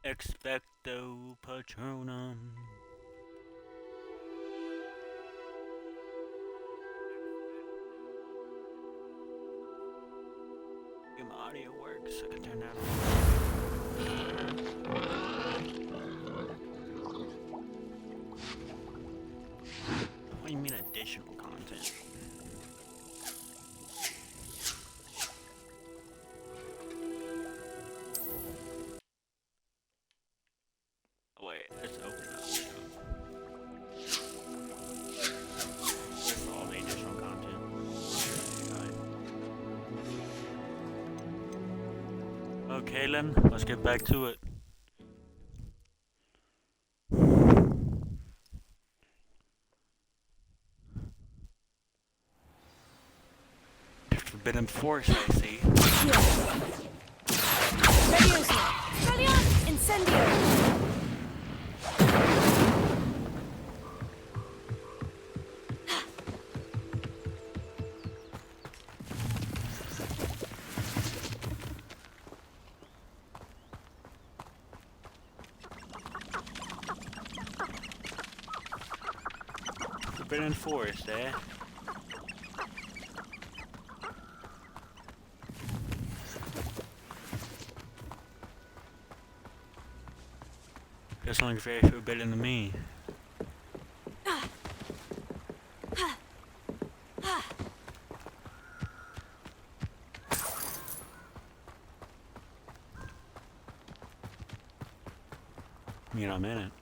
Expecto Patronum. If my audio works, I can turn that on. What do you mean additional content? Oh wait, let's open it up. That's all the additional content. Okay then, let's get back to it. Forbidden Forest, I see. Leviosa! Galleon! Incendio! Forbidden Forest, eh? That sounds very forbidden to me. I mean, I'm in it.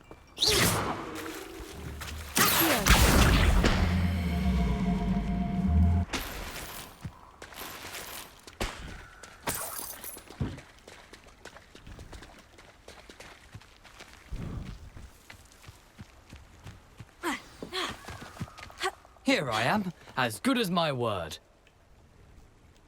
Here I am, as good as my word.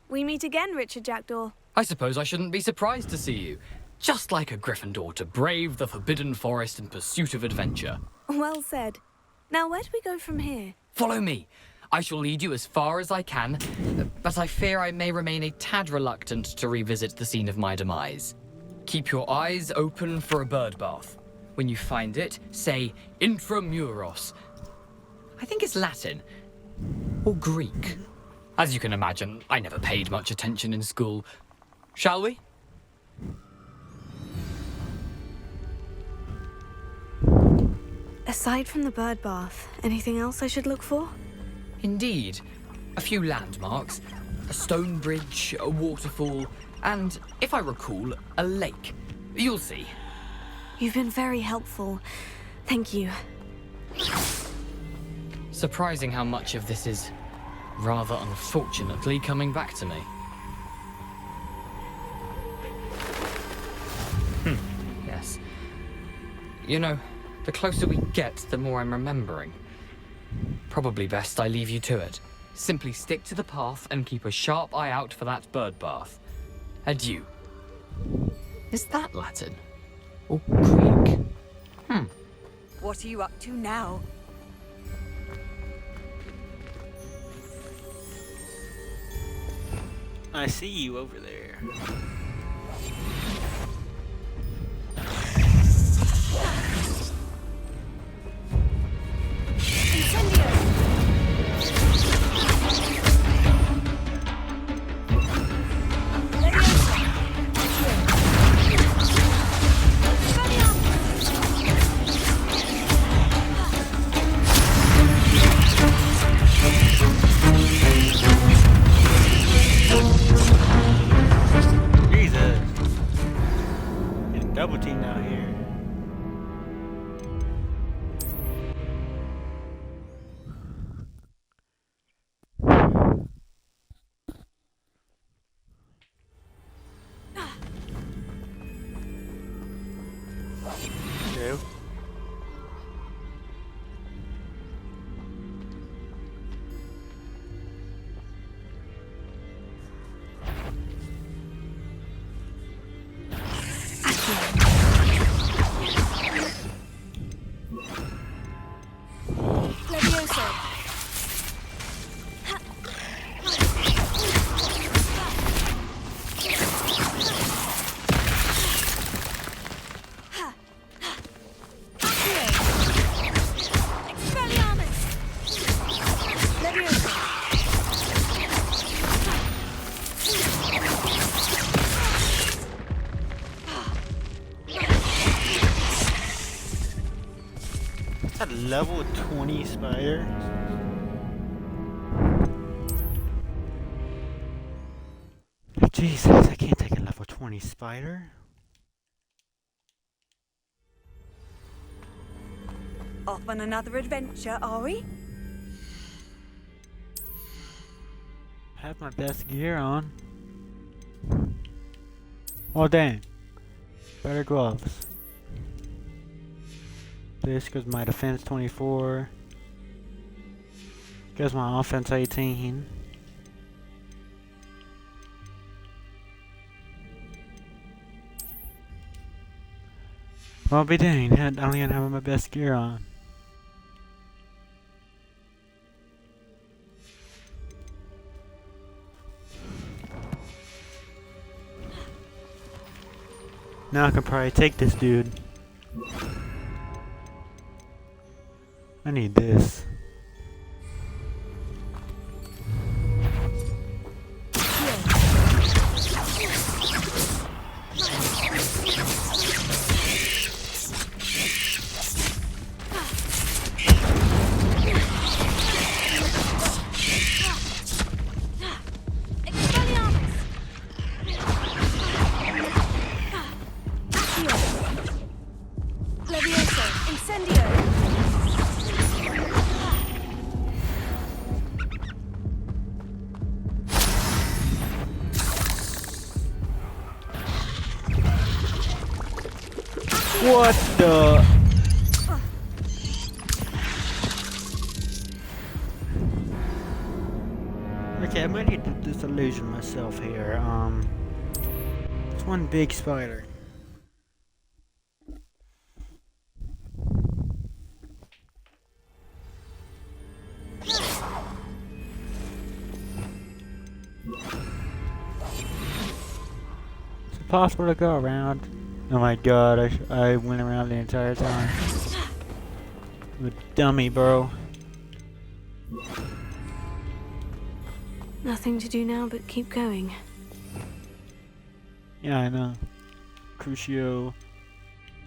We meet again, Richard Jackdaw. I suppose I shouldn't be surprised to see you. Just like a Gryffindor to brave the Forbidden Forest in pursuit of adventure. Well said. Now, where do we go from here? Follow me. I shall lead you as far as I can, but I fear I may remain a tad reluctant to revisit the scene of my demise. Keep your eyes open for a bird bath. When you find it, say Intramuros. I think it's Latin. Or Greek. As you can imagine, I never paid much attention in school. Shall we? Aside from the bird bath, anything else I should look for? Indeed. A few landmarks, a stone bridge, a waterfall, and, if I recall, a lake. You'll see. You've been very helpful. Thank you. Surprising how much of this is, rather unfortunately, coming back to me. Yes. You know, the closer we get, the more I'm remembering. Probably best I leave you to it. Simply stick to the path and keep a sharp eye out for that bird bath. Adieu. Is that Latin? Or Greek? What are you up to now? I see you over there. Jesus. Getting double teamed out here. Two. Leviosa! A level 20 spider? Jesus, I can't take a level 20 spider. Off on another adventure, are we? Have my best gear on. Oh dang. Better gloves. This goes my defense 24. Goes my offense 18. Well, be dang, I don't even have my best gear on. Now I can probably take this dude. I need this. What the? Okay, I might need to disillusion myself here. It's one big spider. Is it possible to go around? Oh my god, I went around the entire time. I'm a dummy, bro. Nothing to do now but keep going. Yeah, I know. Crucio,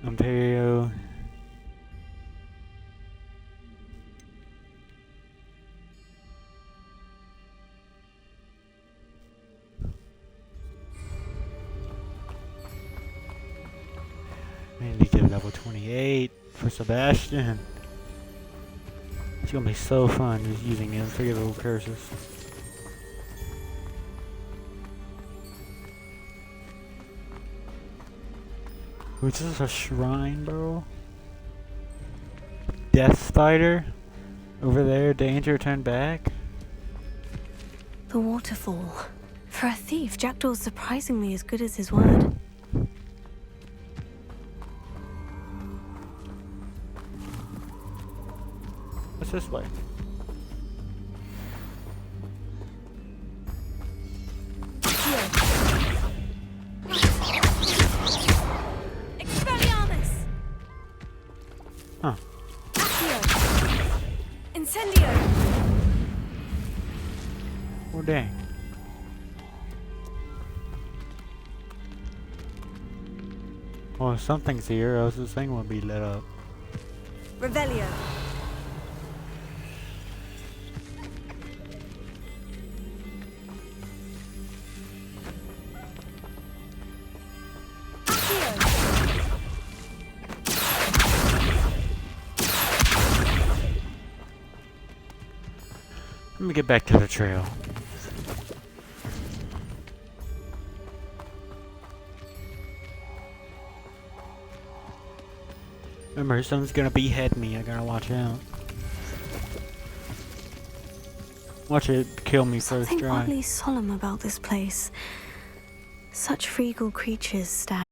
Imperio. I need to get level 28 for Sebastian. It's gonna be so fun just using unforgivable curses. Which is a shrine, bro? Death Spider? Over there, danger, turn back? The waterfall. For a thief, Jackdaw's surprisingly as good as his word. What's this way? Huh. Incendio! Oh dang. Well, if something's here, else this thing will be lit up. Revelio. Let me get back to the trail. Remember, someone's gonna behead me. I gotta watch out. Watch it kill me first Something try. oddly solemn about this place. Such regal creatures stand.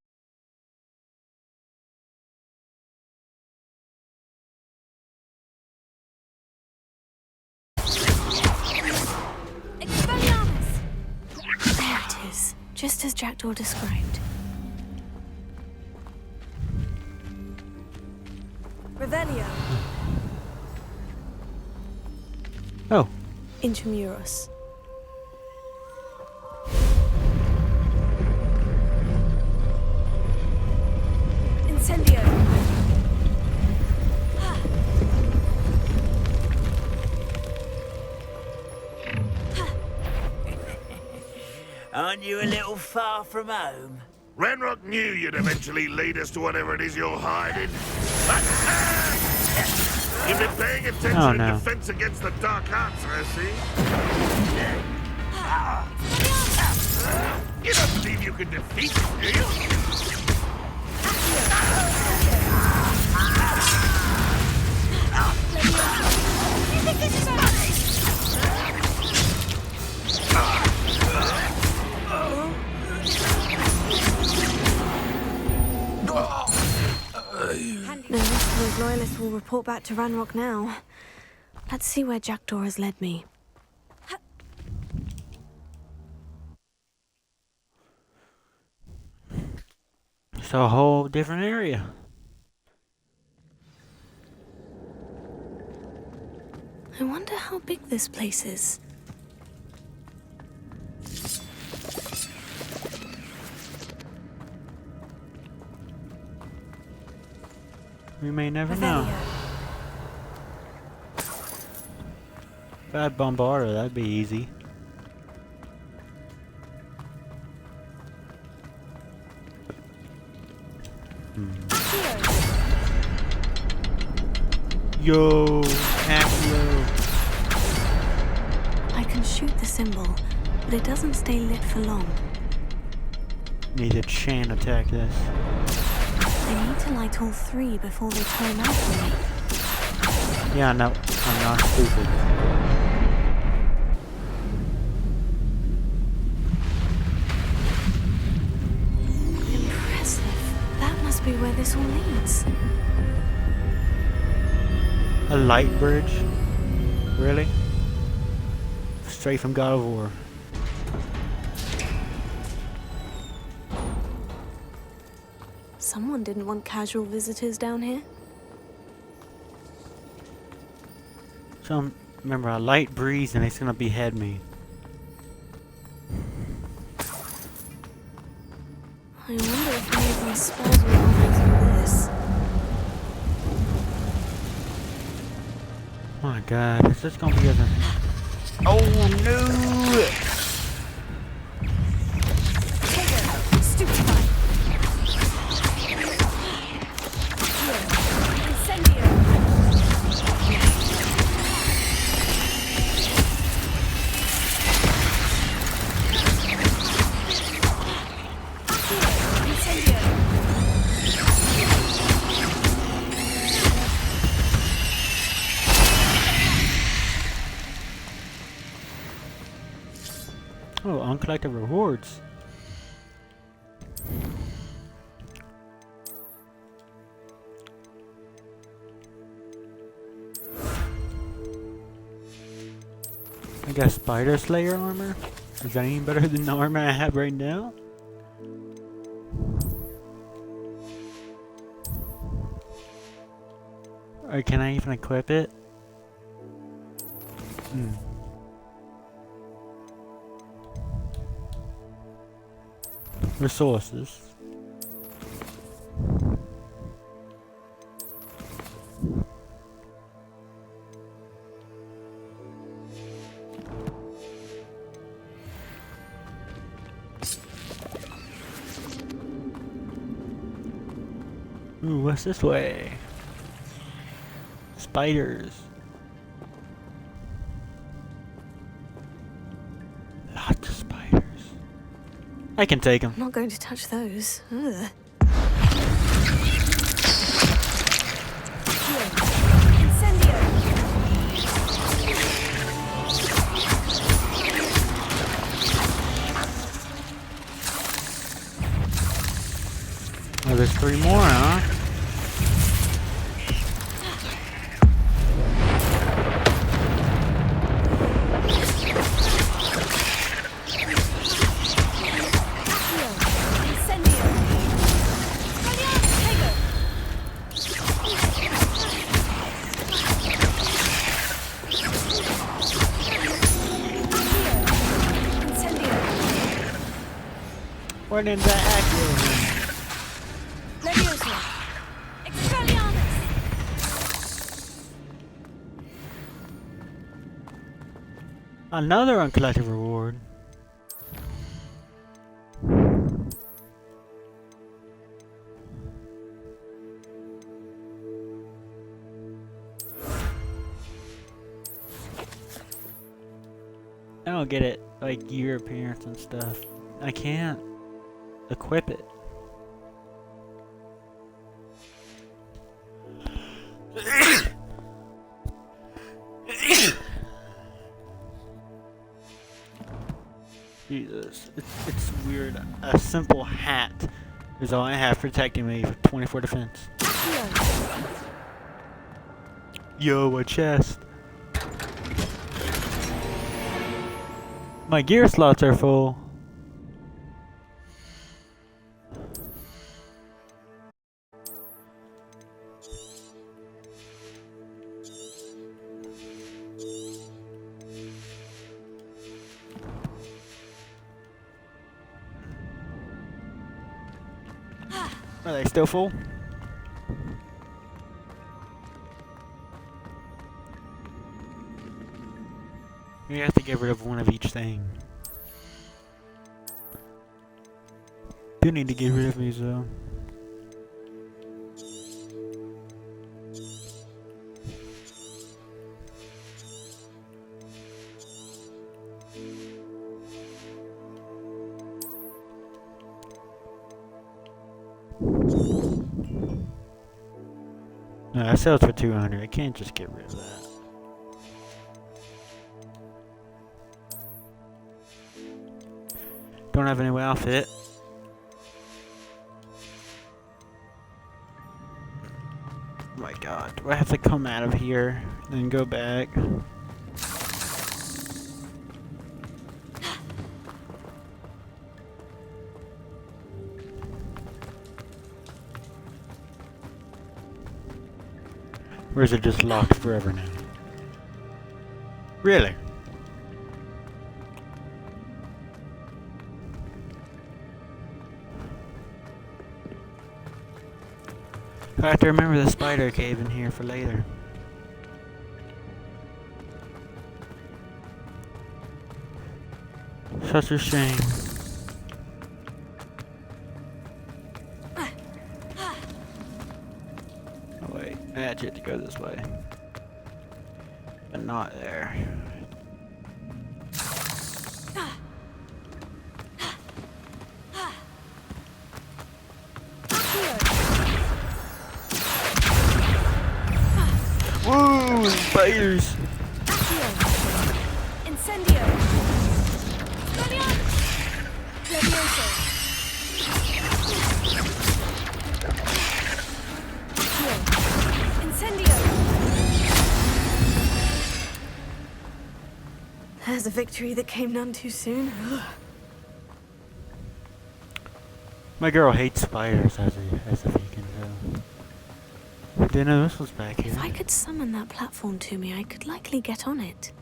There it is, just as Jackdaw described. Revelio. Oh. Intramuros. Incendio. Aren't you a little far from home? Ranrock knew you'd eventually lead us to whatever it is you're hiding. You've been paying attention Oh, in no. defense against the dark arts, I see. You don't believe you can defeat me, do you? No rest of those loyalists will report back to Ranrock now. Let's see where Jackdaw has led me. It's a whole different area. I wonder how big this place is. We may never know. If I had Bombarder, that'd be easy. Yo, Accio. I can shoot the symbol, but it doesn't stay lit for long. Need a chain attack this. I need to light all three before they turn out for me. Yeah, no, I'm not stupid. Impressive. That must be where this all leads. A light bridge? Really? Straight from God of War. Someone didn't want casual visitors down here. So remember, a light breeze and it's gonna behead me. I wonder if any of my spells will help me through this. My God, is this gonna be a... Oh no! Stupefy. Incendio. Oh, uncollected rewards. I got Spider Slayer armor. Is that any better than the armor I have right now? Or can I even equip it? Resources. Ooh, what's this way? Spiders. Lots of spiders. I can take them. I'm not going to touch those. Ugh. Oh, there's 3 more, huh? Where did that Accio? Another uncollected reward. don't get it, like gear appearance and stuff. I can't equip it. Jesus, it's weird. A simple hat is all I have protecting me for 24 defense. Yo, a chest. My gear slots are full. Are they still full? We have to get rid of one of each thing. Do need to get rid of these though. No, that sells for 200. I can't just get rid of that. Don't have any outfit. Oh my god, do I have to come out of here, then go back? Or is it just locked forever now? Really? I have to remember the spider cave in here for later. Such a shame. Oh wait, I had to go this way. But not there. Woo! Spiders! Incendio! Levioso! Incendio! There's a victory that came none too soon. My girl hates spiders as if you can tell. Didn't know this was back here. If I could summon that platform to me, I could likely get on it.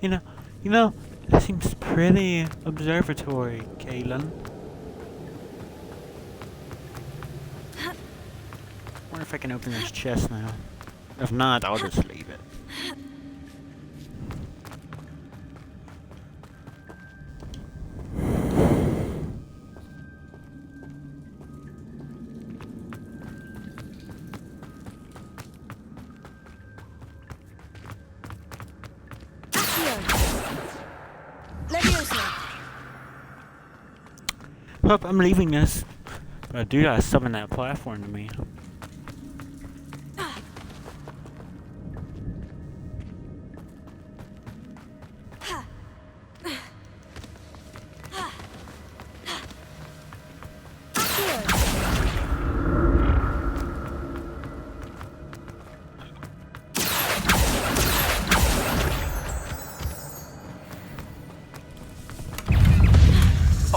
You know, that seems pretty observatory, Kaylin. Wonder if I can open this chest now. If not, I'll just leave it. Well, I'm leaving this. But I do gotta summon that platform to me.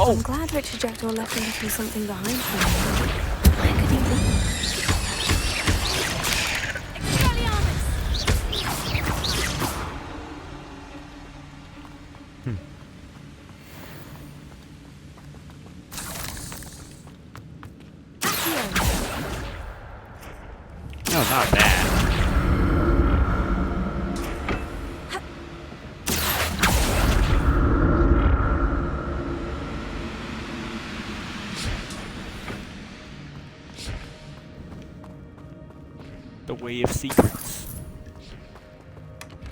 I'm glad Richard Jackdaw left a little something behind for me. I could eat them. No, not that. The Way of Secrets.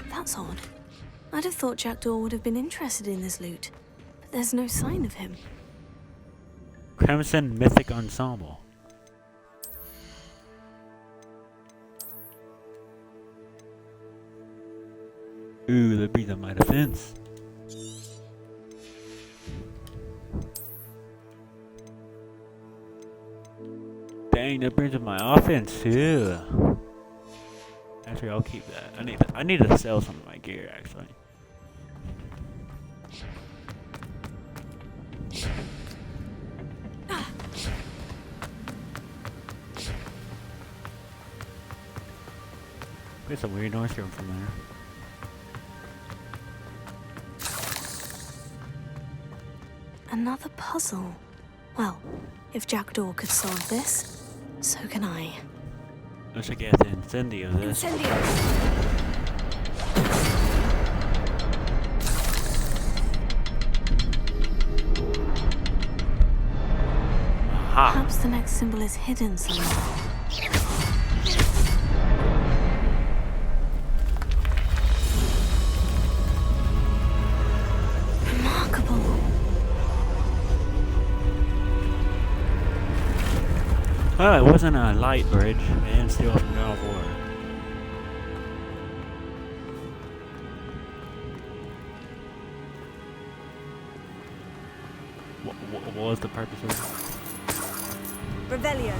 That's odd. I'd have thought Jackdaw would have been interested in this loot, but there's no sign of him. Crimson Mythic Ensemble. Ooh, that beat up my defense. Dang, that brings up my offense too. Actually, I'll keep that. I need to sell some of my gear actually. There's a weird noise coming from there. Another puzzle. Well, if Jackdaw could solve this, so can I. I should get the incendio this. Incendio. Aha! Perhaps the next symbol is hidden somewhere. Remarkable. Oh, it wasn't a light bridge. They didn't steal from God of War. What was the purpose of it? Revelio.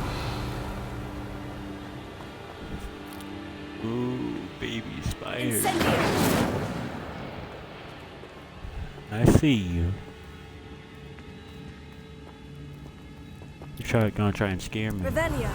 Ooh, baby spider. Incendio. I see you. You're gonna try and scare me. Revelio.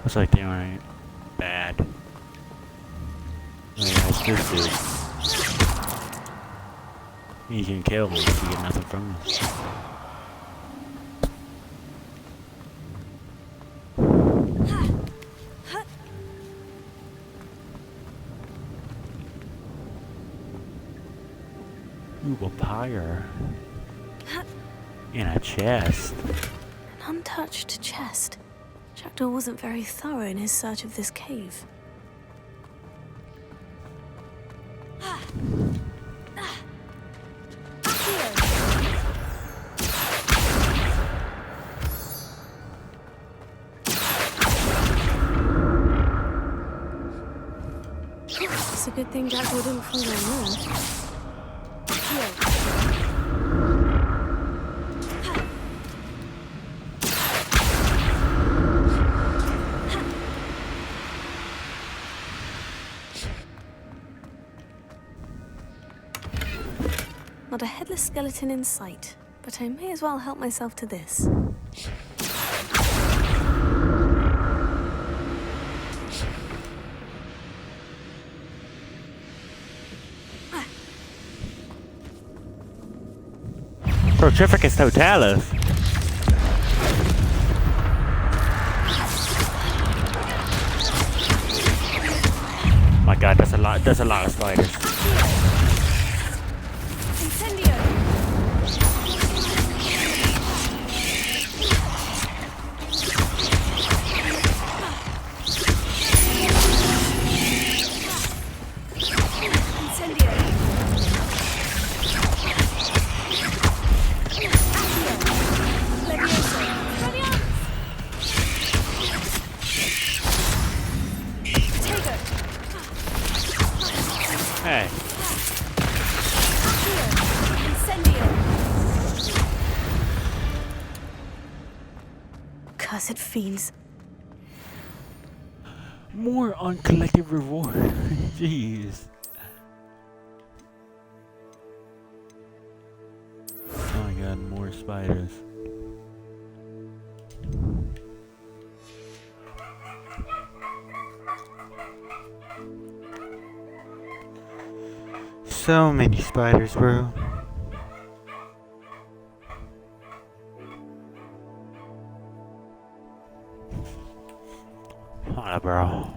Looks like they aren't bad. Oh, yeah, it's this dude. You can kill me if you get nothing from him. Ooh, a pyre. In a chest. An untouched chest. Jackdaw wasn't very thorough in his search of this cave. It's a good thing Jackdaw didn't fall down there. Not a headless skeleton in sight, but I may as well help myself to this. Protrificus totalis. My God, that's a lot. That's a lot of spiders. Incendio. Incendio. Levioso. Potato. Hey. Incendio. Cursed fiends. More uncollected reward. Jeez. Oh my God, more spiders. So many spiders, bro. Bro.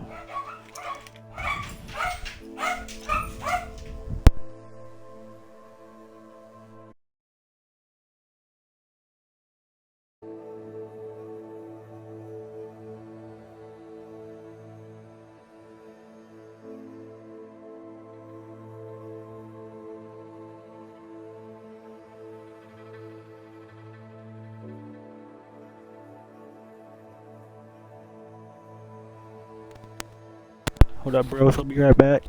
Hold up, bros. I'll be right back.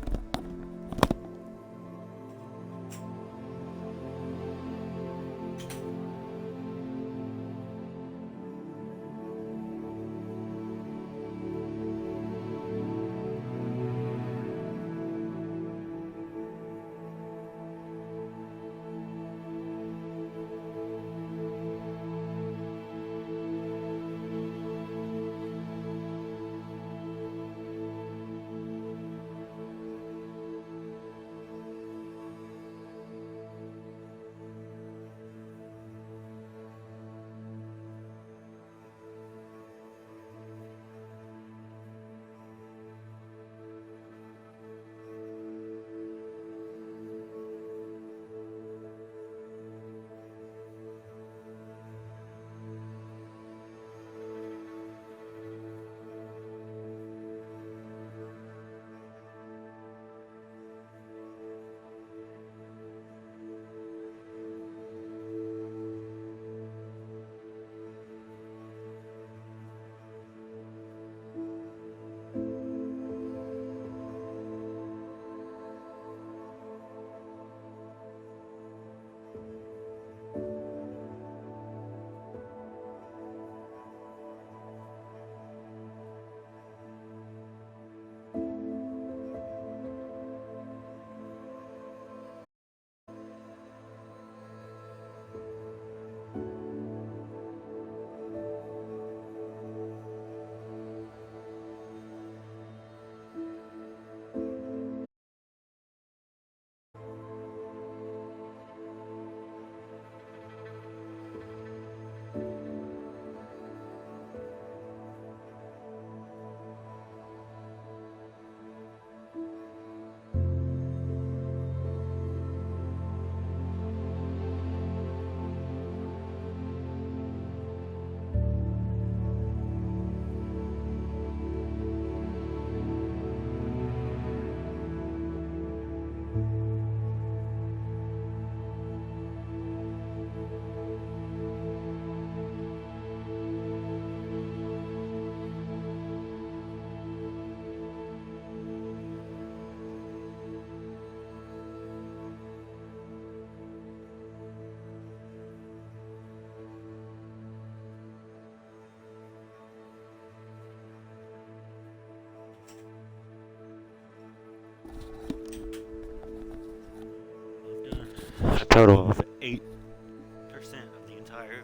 A total of 8% of the entire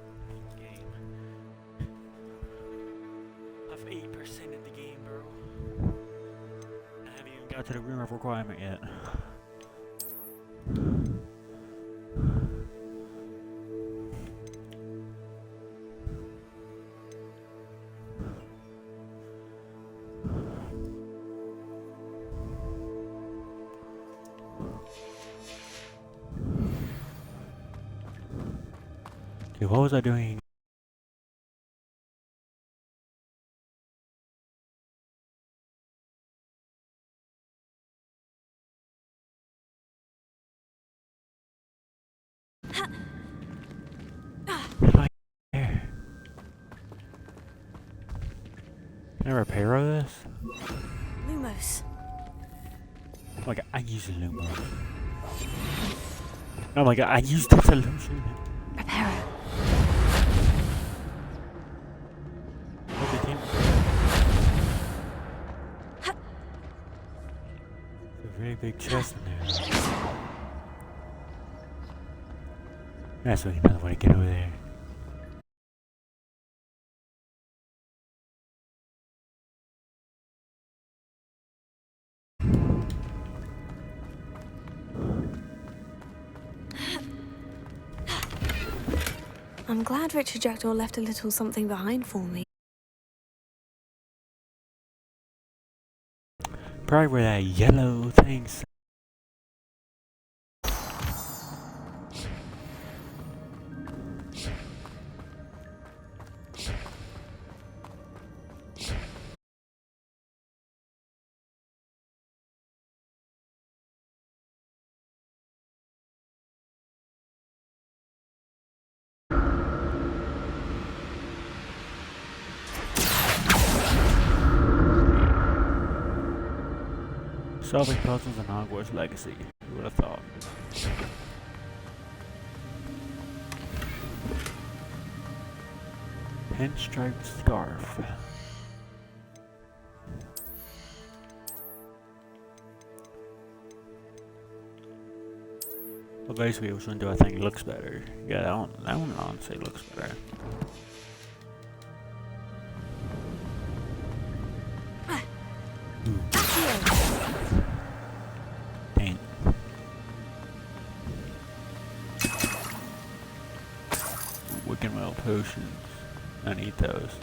game. Of 8% of the game, bro. I haven't even got to the room of requirement yet. Dude, what was I doing? Right there. Can I repair this? Lumos. Oh my god, I use a Lumo. Oh my god, I used the solution. Reparo. There's a very big chest in there. That's really another way to get over there. I'm glad Richard Jackdaw left a little something behind for me. Probably where that yellow thing's. Solving puzzles in Hogwarts Legacy. Who would have thought? Pinstriped scarf. Well, basically, which one do I think looks better? Yeah, that one honestly looks better. Dang. Wickenwell potions. I need those.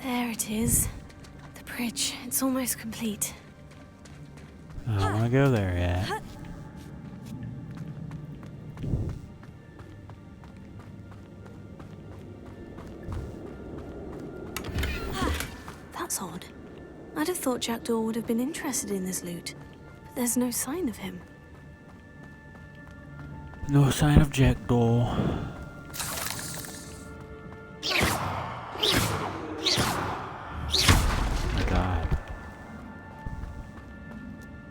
There it is. The bridge. It's almost complete. I don't want to go there yet. That's odd. I'd have thought Jackdaw would have been interested in this loot, but there's no sign of him. No sign of Jackdaw. Oh my god.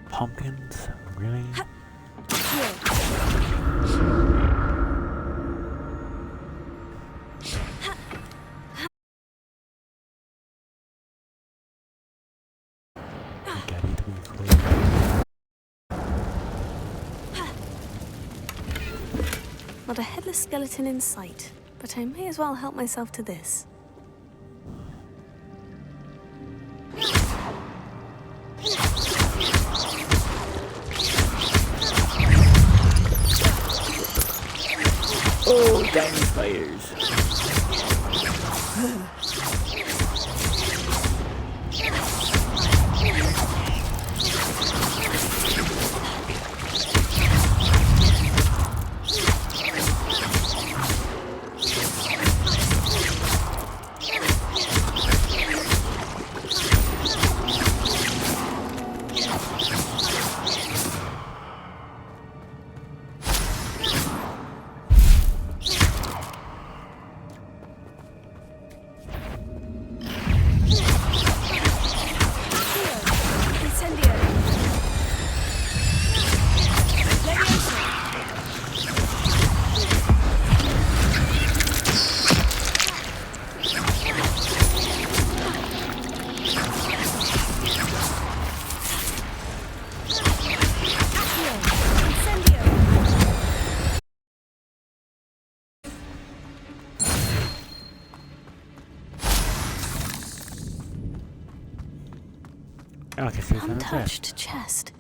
Pumpkins? Really? I gotta eat really quick. Not a headless skeleton in sight, but I may as well help myself to this. Oh, dang spiders. Okay, so Untouched chest.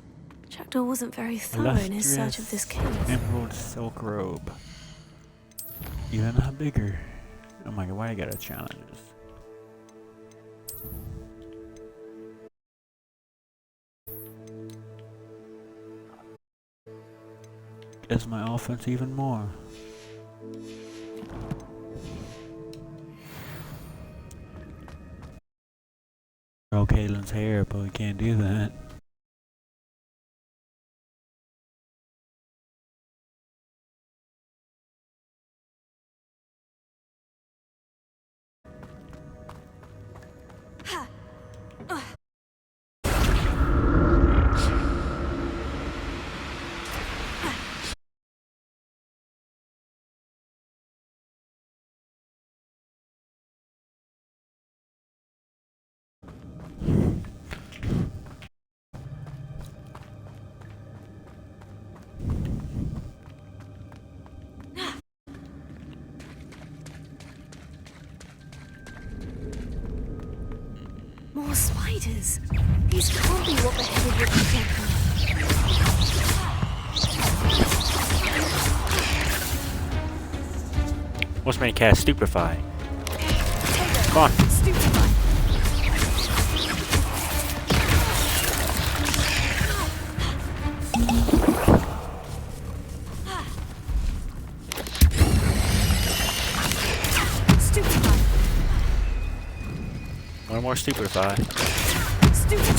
Jackdaw wasn't very thorough in his search of this cave. Emerald silk robe. Even not bigger. Oh my god, why I gotta challenge this? Gets my offense even more. Grow Caitlin's hair, but we can't do that. More spiders. These can't be what the headed would protect me. What's made cast Stupefy? Come on. Stupefy. Stupefy. One more Stupefy. Stupefy.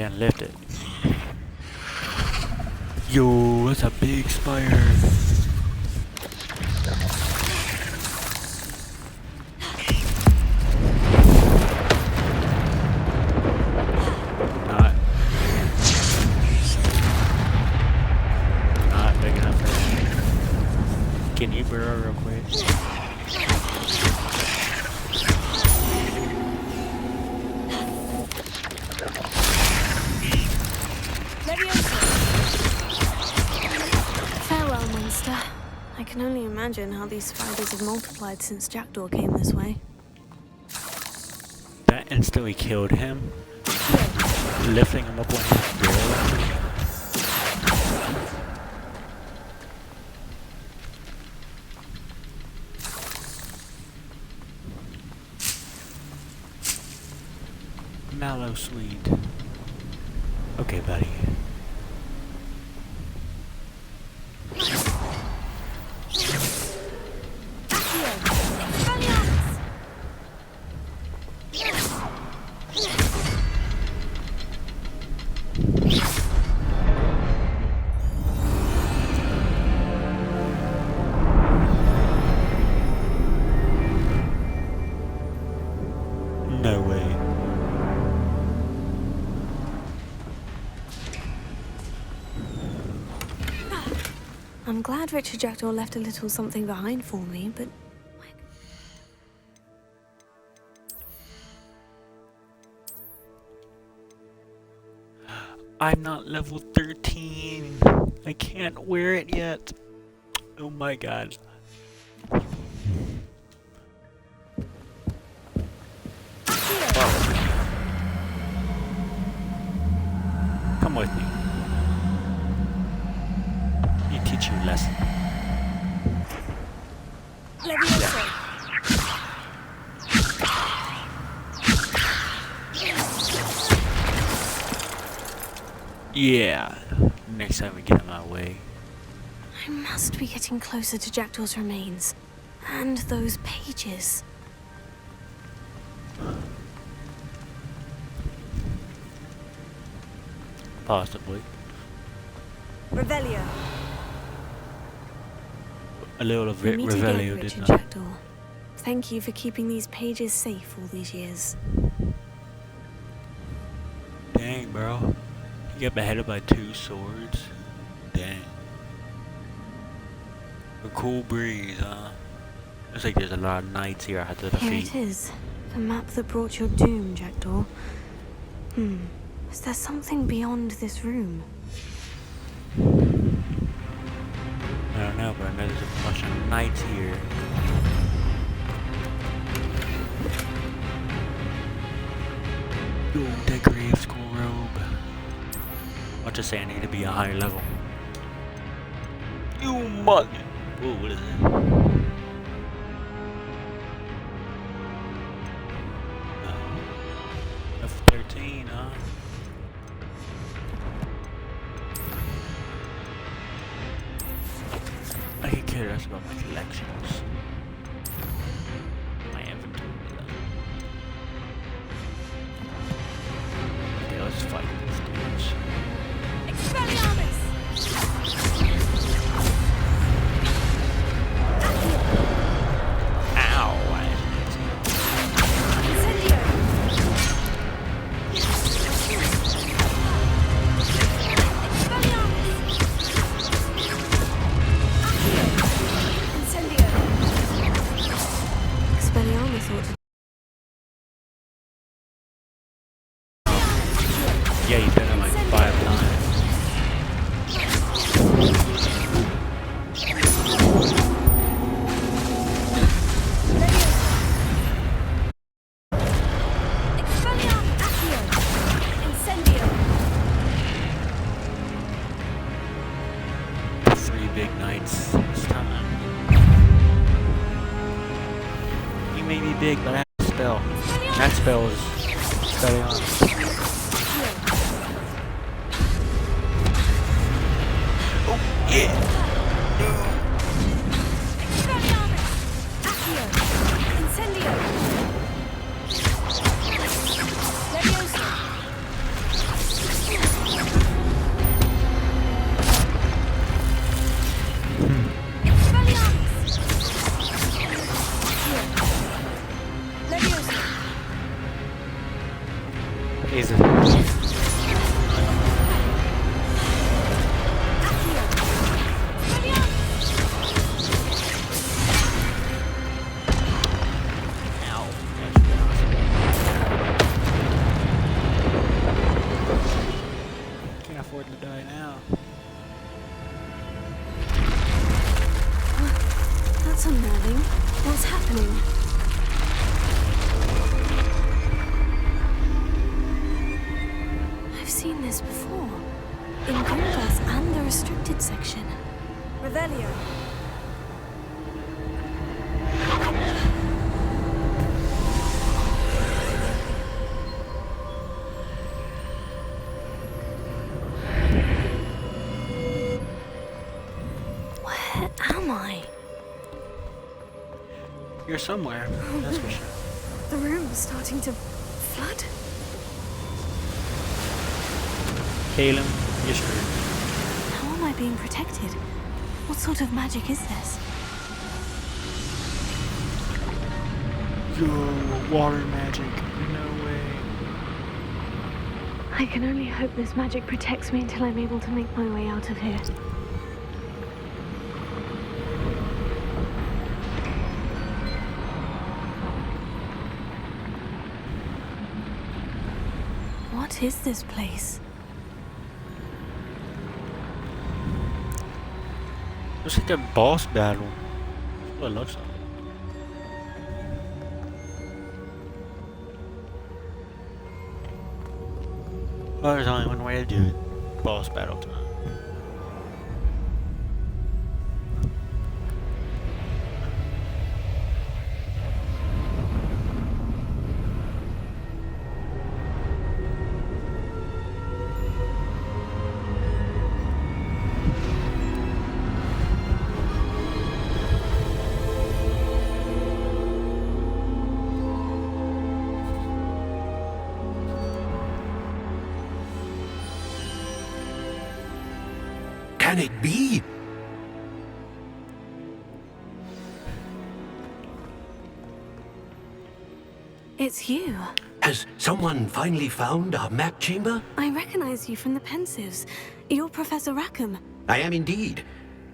can't lift it. Yo, that's a big spider. Not big enough for that. Can you burrow real quick? Farewell, monster. I can only imagine how these spiders have multiplied since Jackdaw came this way. That instantly killed him. Lifting him up on his barrel. Mallow sweet. Okay, buddy. No way. I'm glad Richard Jackdaw left a little something behind for me, but... I'm not level 13. I can't wear it yet. Oh my god. Come with me. You teach you a lesson. Yeah. Next time we get in my way. I must be getting closer to Jackdaw's remains. And those pages. Possibly. Revelio. A little of We it meet Revelio again, did Richard not. Jackdaw. Thank you for keeping these pages safe all these years. Dang, bro. You got beheaded by 2 swords? Dang. A cool breeze, huh? Looks like there's a lot of knights here I have to Here defeat. it is. The map that brought your doom, Jackdaw. Is there something beyond this room? I don't know, but I know there's a bunch of knights here. Yo, that grave school robe. I'll just say I need to be a higher level. You mug! Ooh, what is it? F13, huh? I could care less about my collections. My inventory. Okay, let's fight these dudes. Expelliarmus! Ow! Incendio! Incendio! Expelliarmus thought Yeah, you've done it like 5 times. Expelliarmus! Accio! Incendio! The 3 big knights this time. You may be big, but I have a spell. That spell is Expelliarmus. Oh, yeah! Expelliarmus! Accio! Incendio! Levioso! affording to die now. That's unnerving. What's happening? I've seen this before. In Gringotts and the restricted section. Revelio. Where am I? You're somewhere, that's for sure. The room's starting to flood. Caleb, you're screwed. How am I being protected? What sort of magic is this? Yo, water magic. No way. I can only hope this magic protects me until I'm able to make my way out of here. What is this place? Looks like a boss battle. That's what it looks like. Well, there's only one way to do it. Boss battle time. Can it be? It's you. Has someone finally found our map chamber? I recognize you from the Pensives. You're Professor Rackham. I am indeed.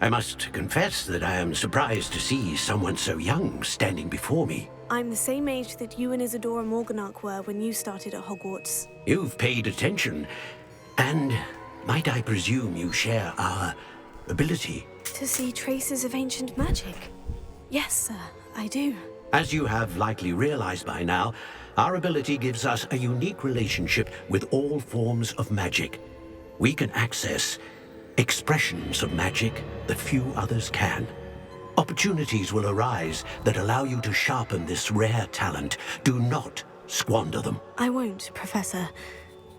I must confess that I am surprised to see someone so young standing before me. I'm the same age that you and Isadora Morganach were when you started at Hogwarts. You've paid attention, and might I presume you share our ability? To see traces of ancient magic? Yes, sir, I do. As you have likely realized by now, our ability gives us a unique relationship with all forms of magic. We can access expressions of magic that few others can. Opportunities will arise that allow you to sharpen this rare talent. Do not squander them. I won't, Professor.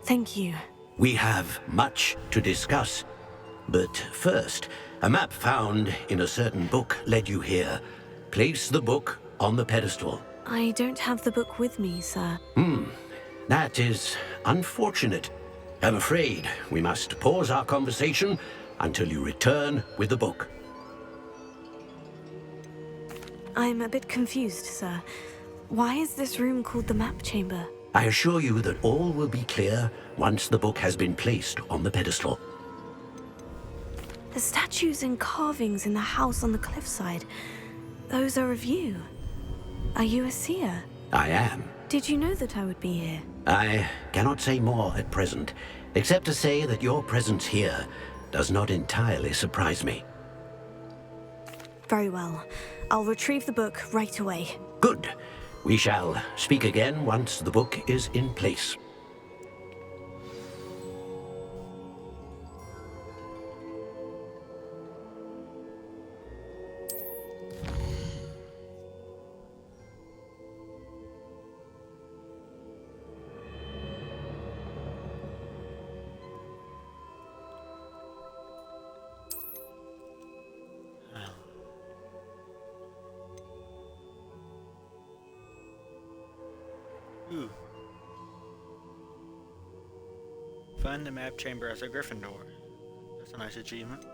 Thank you. We have much to discuss. But first, a map found in a certain book led you here. Place the book on the pedestal. I don't have the book with me, sir. That is unfortunate. I'm afraid we must pause our conversation until you return with the book. I'm a bit confused, sir. Why is this room called the map chamber? I assure you that all will be clear once the book has been placed on the pedestal. The statues and carvings in the house on the cliffside, those are of you. Are you a seer? I am. Did you know that I would be here? I cannot say more at present, except to say that your presence here does not entirely surprise me. Very well. I'll retrieve the book right away. Good. We shall speak again once the book is in place. Ooh. Find the map chamber as a Gryffindor. That's a nice achievement.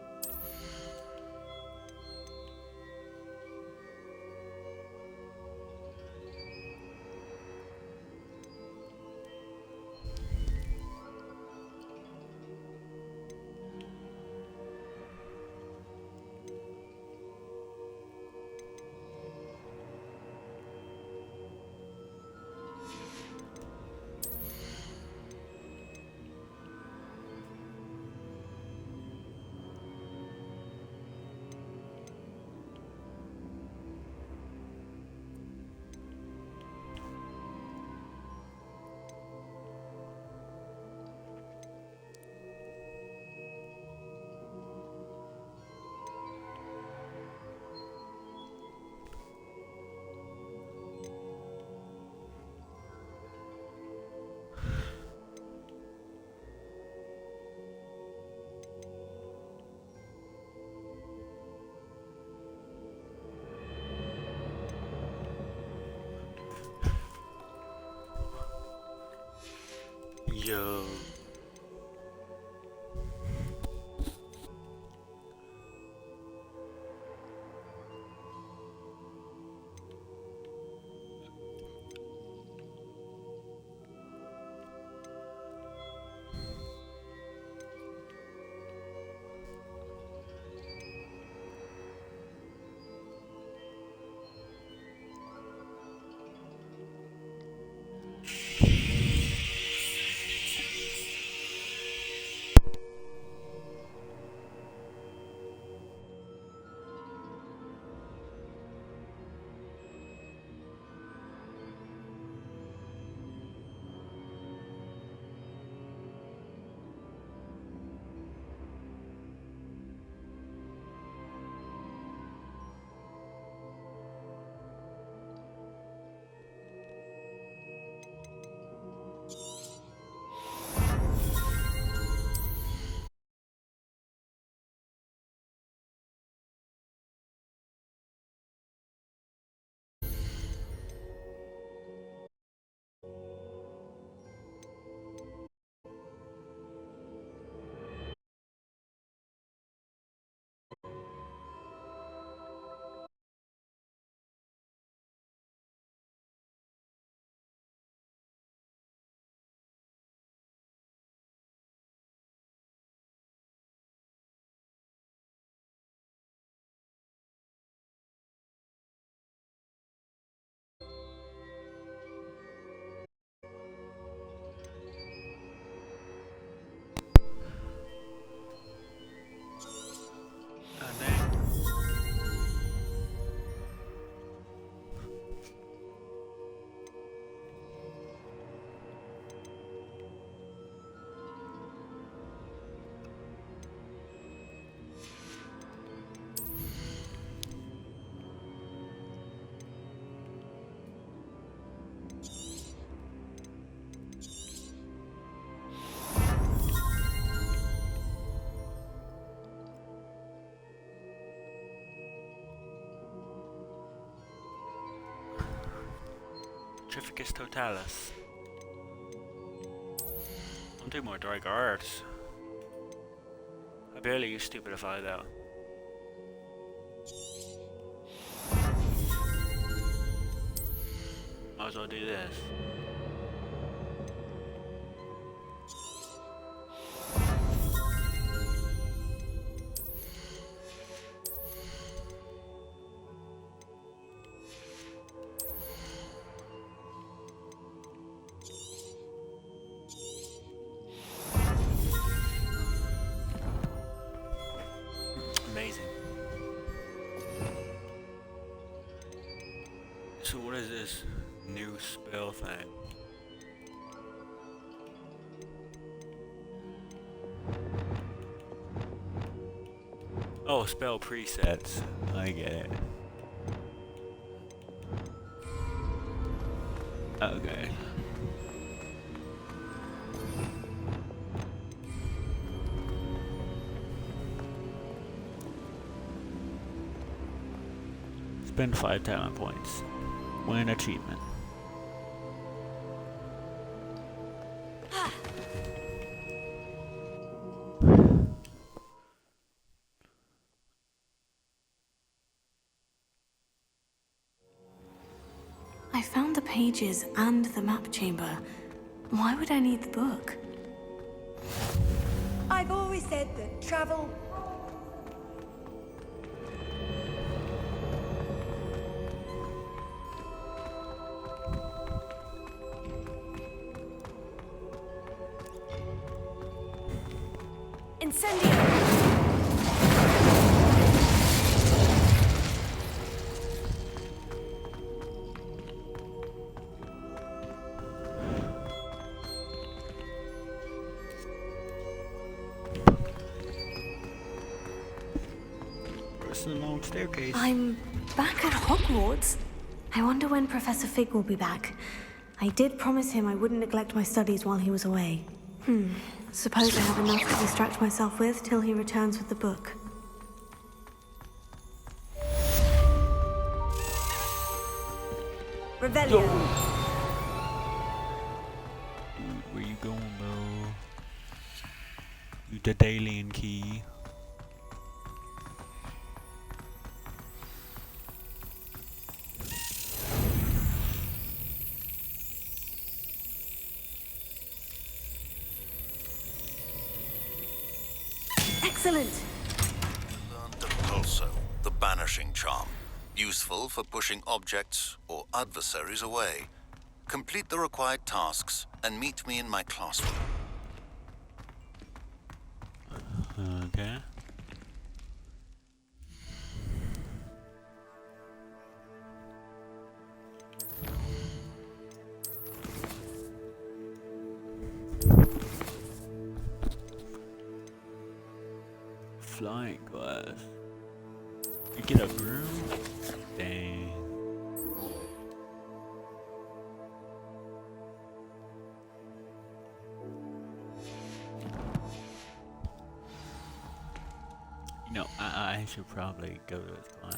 Yo. Ah, dang. Trificus totalis. Don't do more dry guards. I barely use stupidify though. Might as well do this. Amazing. So what is this new spell thing? Oh, spell presets. I get it. Okay. Spend 5 talent points. Win achievement. I found the pages and the map chamber. Why would I need the book? I've always said that travel... Incendio! It's a long staircase. I'm back at Hogwarts. I wonder when Professor Fig will be back. I did promise him I wouldn't neglect my studies while he was away. Suppose I have enough to distract myself with till he returns with the book. Revelio. Where you going, bro? The Daedalian key. Excellent! Learned the Pulso, the banishing charm. Useful for pushing objects or adversaries away. Complete the required tasks and meet me in my classroom. Okay. Flying glass. You get a broom? Dang. You know, I should probably go to his class.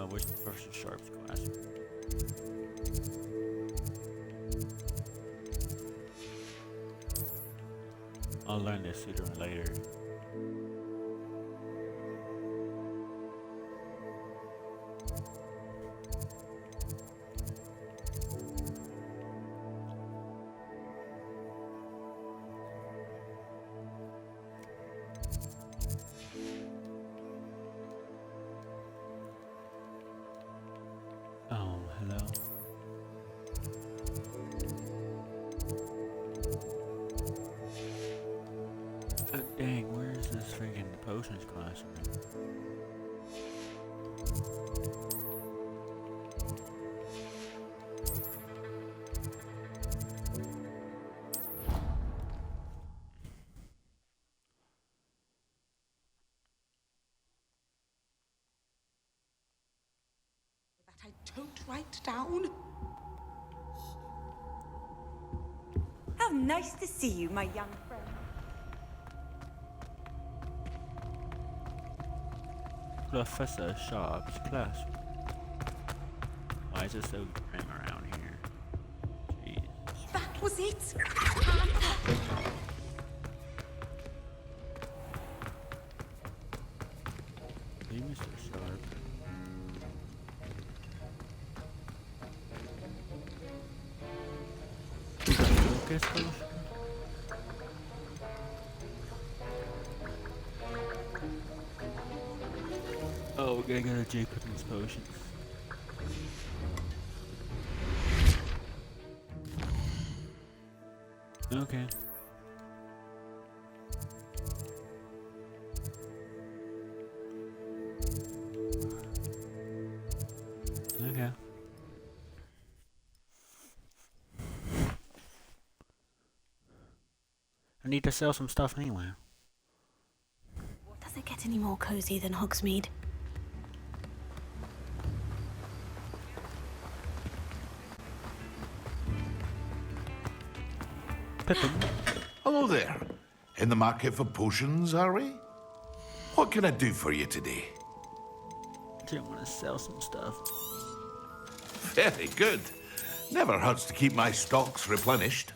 Where's Professor Sharp's class? I'll learn this sooner or later. Oh, hello. Dang, where is this freaking potions classroom? That I don't write down. How nice to see you, my young friend. Professor Sharp's classroom. Why is it so grim around here? Jeez. That was it. Hey, Mr. Sharp. Focus potion? Oh, we're gonna go to Jacob's potions. Okay. Okay. I need to sell some stuff anyway. Does it get any more cozy than Hogsmeade? Pippin. Hello there. In the market for potions, are we? What can I do for you today? I just want to sell some stuff. Very good. Never hurts to keep my stocks replenished.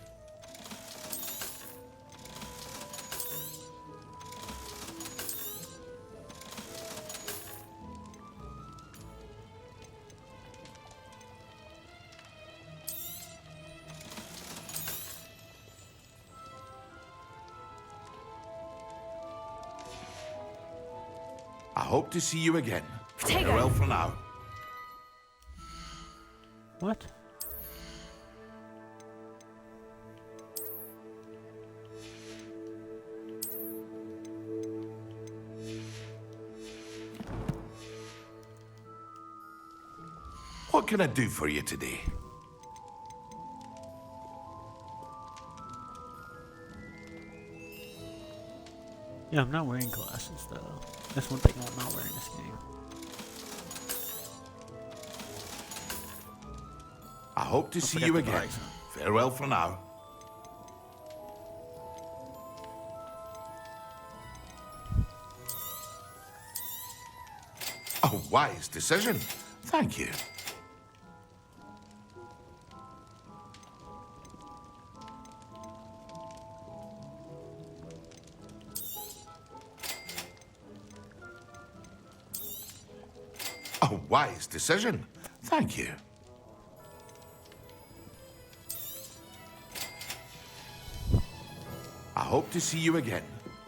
I hope to see you again. Farewell for now. What? What can I do for you today? Yeah, I'm not wearing glasses though. That's one thing I'm not wearing this game. I hope to see forget you the again. price. Farewell for now. A wise decision. Thank you. wise decision. Thank you. I hope to see you again.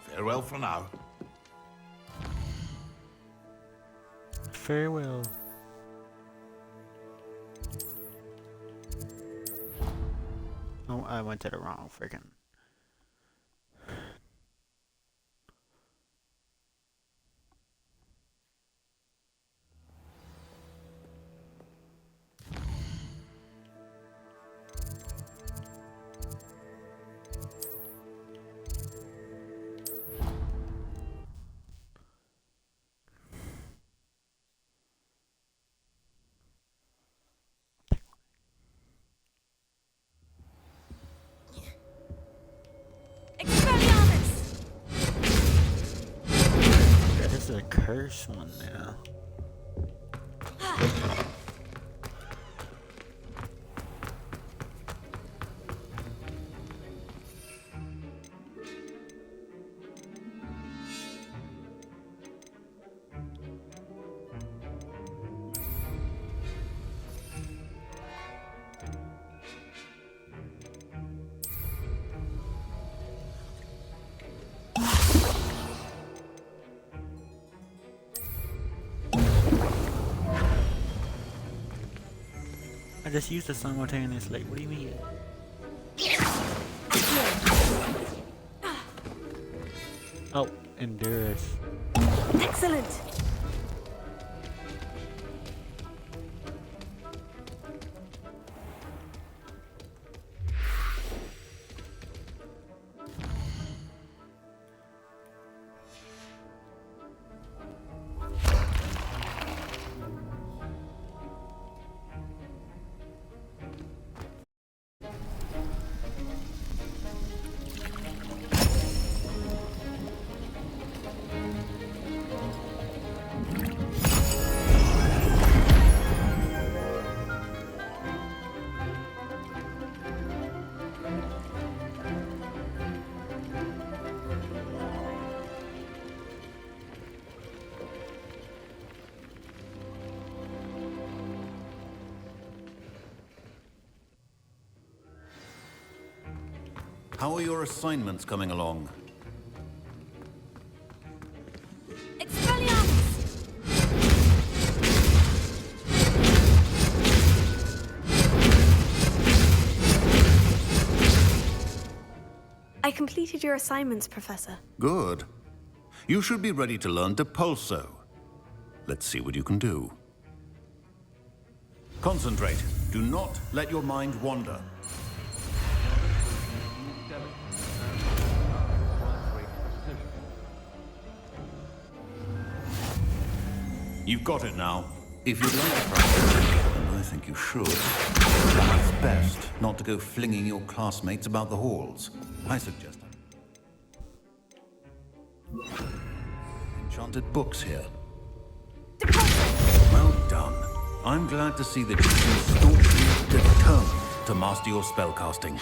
Farewell for now. Farewell. Oh, I went to the wrong freaking. Expelliarmus! Yeah, this is a curse one now. I just used it simultaneously. What do you mean? Oh, endurance. Excellent. How are your assignments coming along? Expelliarmus! I completed your assignments, Professor. Good. You should be ready to learn Depulso. Let's see what you can do. Concentrate. Do not let your mind wander. You've got it now. If you'd like to practice, and I think you should, it's best not to go flinging your classmates about the halls. I suggest enchanted books here. Well done. I'm glad to see that you seem staunchly determined to master your spellcasting.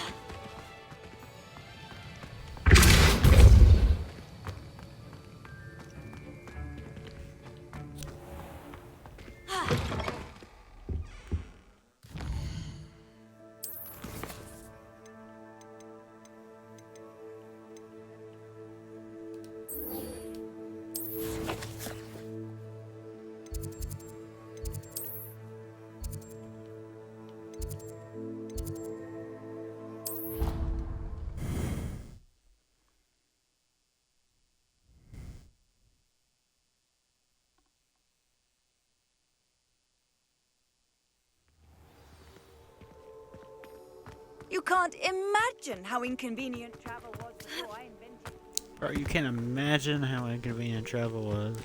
You can't imagine how inconvenient travel was before I invented it. Bro, you can't imagine how inconvenient travel was.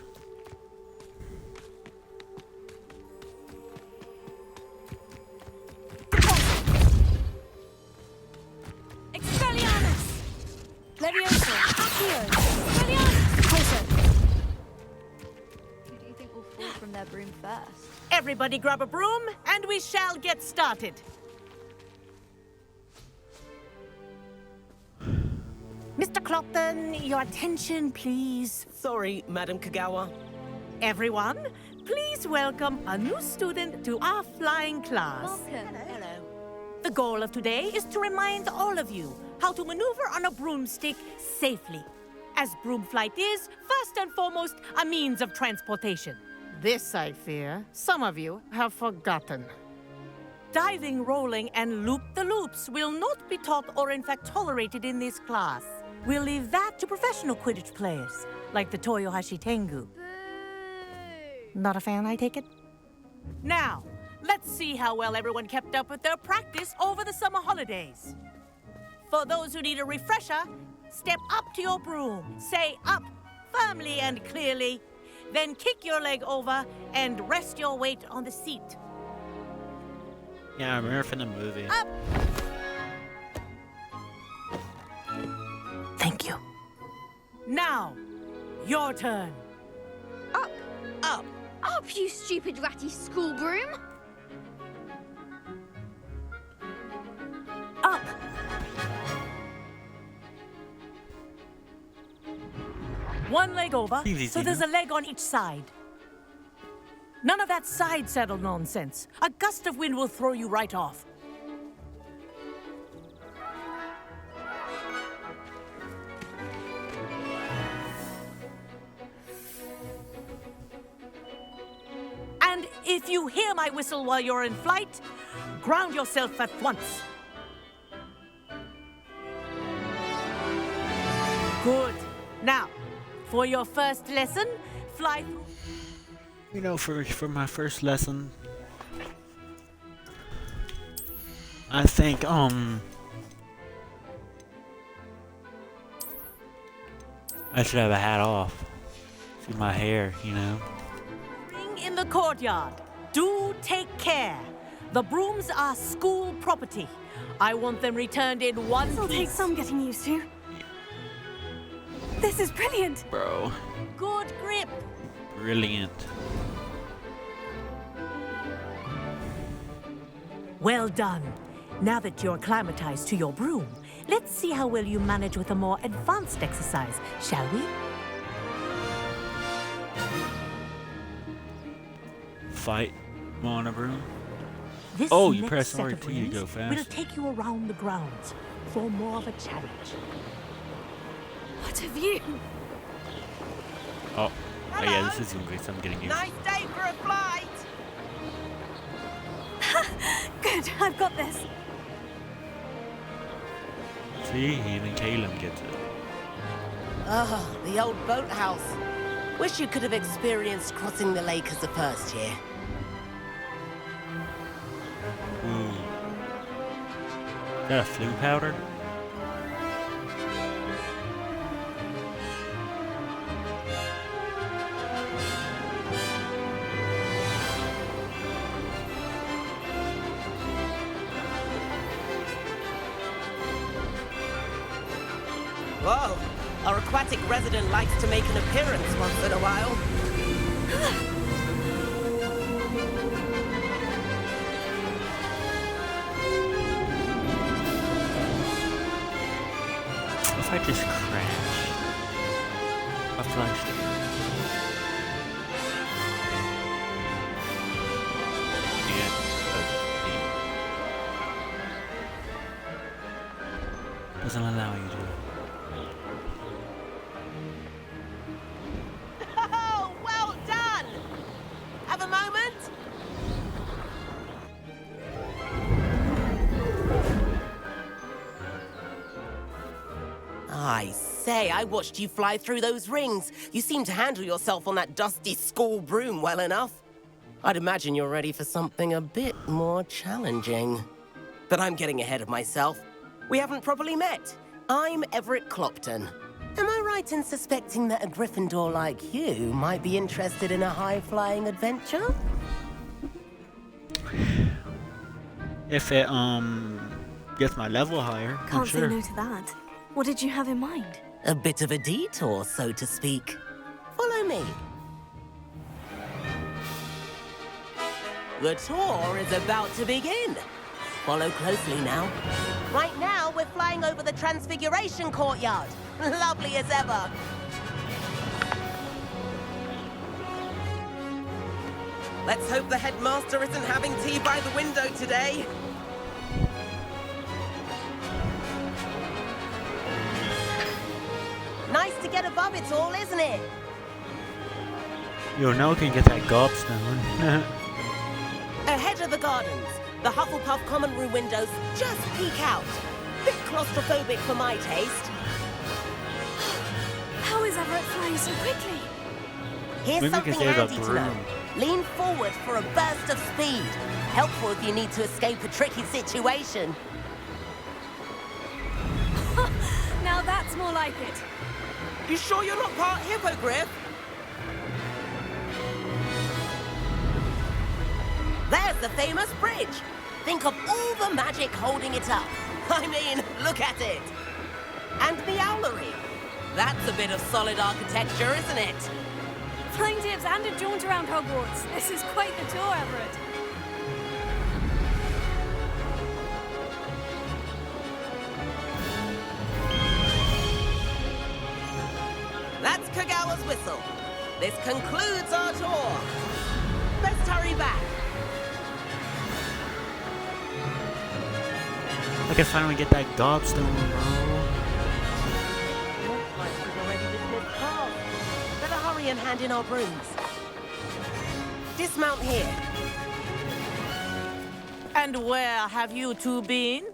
Expelliarmus! Levioso! Accio! Expelliarmus! Closer! Who do you think will fall from their broom first? Everybody grab a broom, and we shall get started. Mr. Clopton, your attention, please. Sorry, Madam Kagawa. Everyone, please please welcome a new student to our flying class. Welcome. Hello. The goal of today is to remind all of you how to maneuver on a broomstick safely, as broom flight is, first and foremost, a means of transportation. This, I fear, some of you have forgotten. Diving, rolling, and loop-the-loops will not be taught or in fact tolerated in this class. We'll leave that to professional Quidditch players, like the Toyohashi Tengu. Not a fan, I take it? Now, let's see how well everyone kept up with their practice over the summer holidays. For those who need a refresher, step up to your broom, say up firmly and clearly, then kick your leg over and rest your weight on the seat. Yeah, I remember from the movie. Up! Thank you. Now, your turn. Up. Up. Up, you stupid ratty school broom. Up. One leg over, Easy, so there's a leg on each side. None of that side saddle nonsense. A gust of wind will throw you right off. And if you hear my whistle while you're in flight, ground yourself at once. Good. Now, for your first lesson, fly through. You know, for my first lesson, I think I should have a hat off. See my hair, you know. Ring in the courtyard. Do take care. The brooms are school property. I want them returned in one This'll take piece. some getting used to. This is brilliant. Bro, Good grip. brilliant. Well done. Now that you're acclimatized to your broom, let's see how well you manage with a more advanced exercise, shall we? Fight on a broom. This Oh, you next press set of RT to rings go will fast. take you around the grounds for more of a challenge. What a view. Oh, yeah, this is gonna be some getting used. Nice day for a flight! Good, I've got this. See, even Caleb gets it. Ah, the old boathouse. Wish you could have experienced crossing the lake as the first year. Ooh. Is that a flu powder? Whoa, our aquatic resident likes to make an appearance once in a while. If I just crash a flagstick. Yeah. Doesn't allow you to. Oh, well done! Have a moment? I say, I watched you fly through those rings. You seem to handle yourself on that dusty school broom well enough. I'd imagine you're ready for something a bit more challenging. But I'm getting ahead of myself. We haven't properly met. I'm Everett Clopton. Am I right in suspecting that a Gryffindor like you might be interested in a high-flying adventure? If it gets my level higher, I'm Can't say sure. no to that. What did you have in mind? A bit of a detour, so to speak. Follow me. The tour is about to begin. Follow closely now. Right now, we're flying over the Transfiguration Courtyard. Lovely as ever. Let's hope the headmaster isn't having tea by the window today. Nice to get above it all, isn't it? Yo, now we can get that gobstone. Ahead of the gardens, the Hufflepuff common room windows just peek out. Bit claustrophobic for my taste. How is Everett flying so quickly? Here's Maybe we something can save handy that to know. broom. Lean forward for a burst of speed. Helpful if you need to escape a tricky situation. Now that's more like it. You sure you're not part hippogriff? There's the famous bridge. Think of all the magic holding it up. I mean, look at it. And the owlery. That's a bit of solid architecture, isn't it? Flying tips and a jaunt around Hogwarts. This is quite the tour, Everett. That's Kagawa's whistle. This concludes our tour. Best hurry back. I can finally get that gobstone, bro. Looks like we've already dismissed class. Better hurry and hand in our brooms. Dismount here. And where have you two been?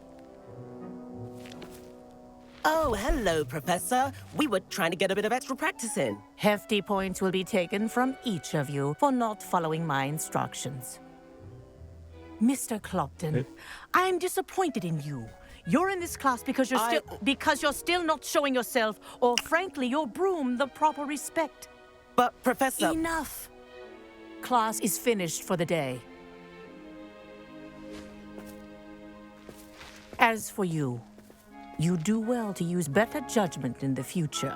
Oh, hello, Professor. We were trying to get a bit of extra practice in. Hefty points will be taken from each of you for not following my instructions. Mr. Clopton, I'm disappointed in you. You're in this class because you're still not showing yourself, or frankly, your broom the proper respect. But, Professor... Enough. Class is finished for the day. As for you, you do well to use better judgment in the future.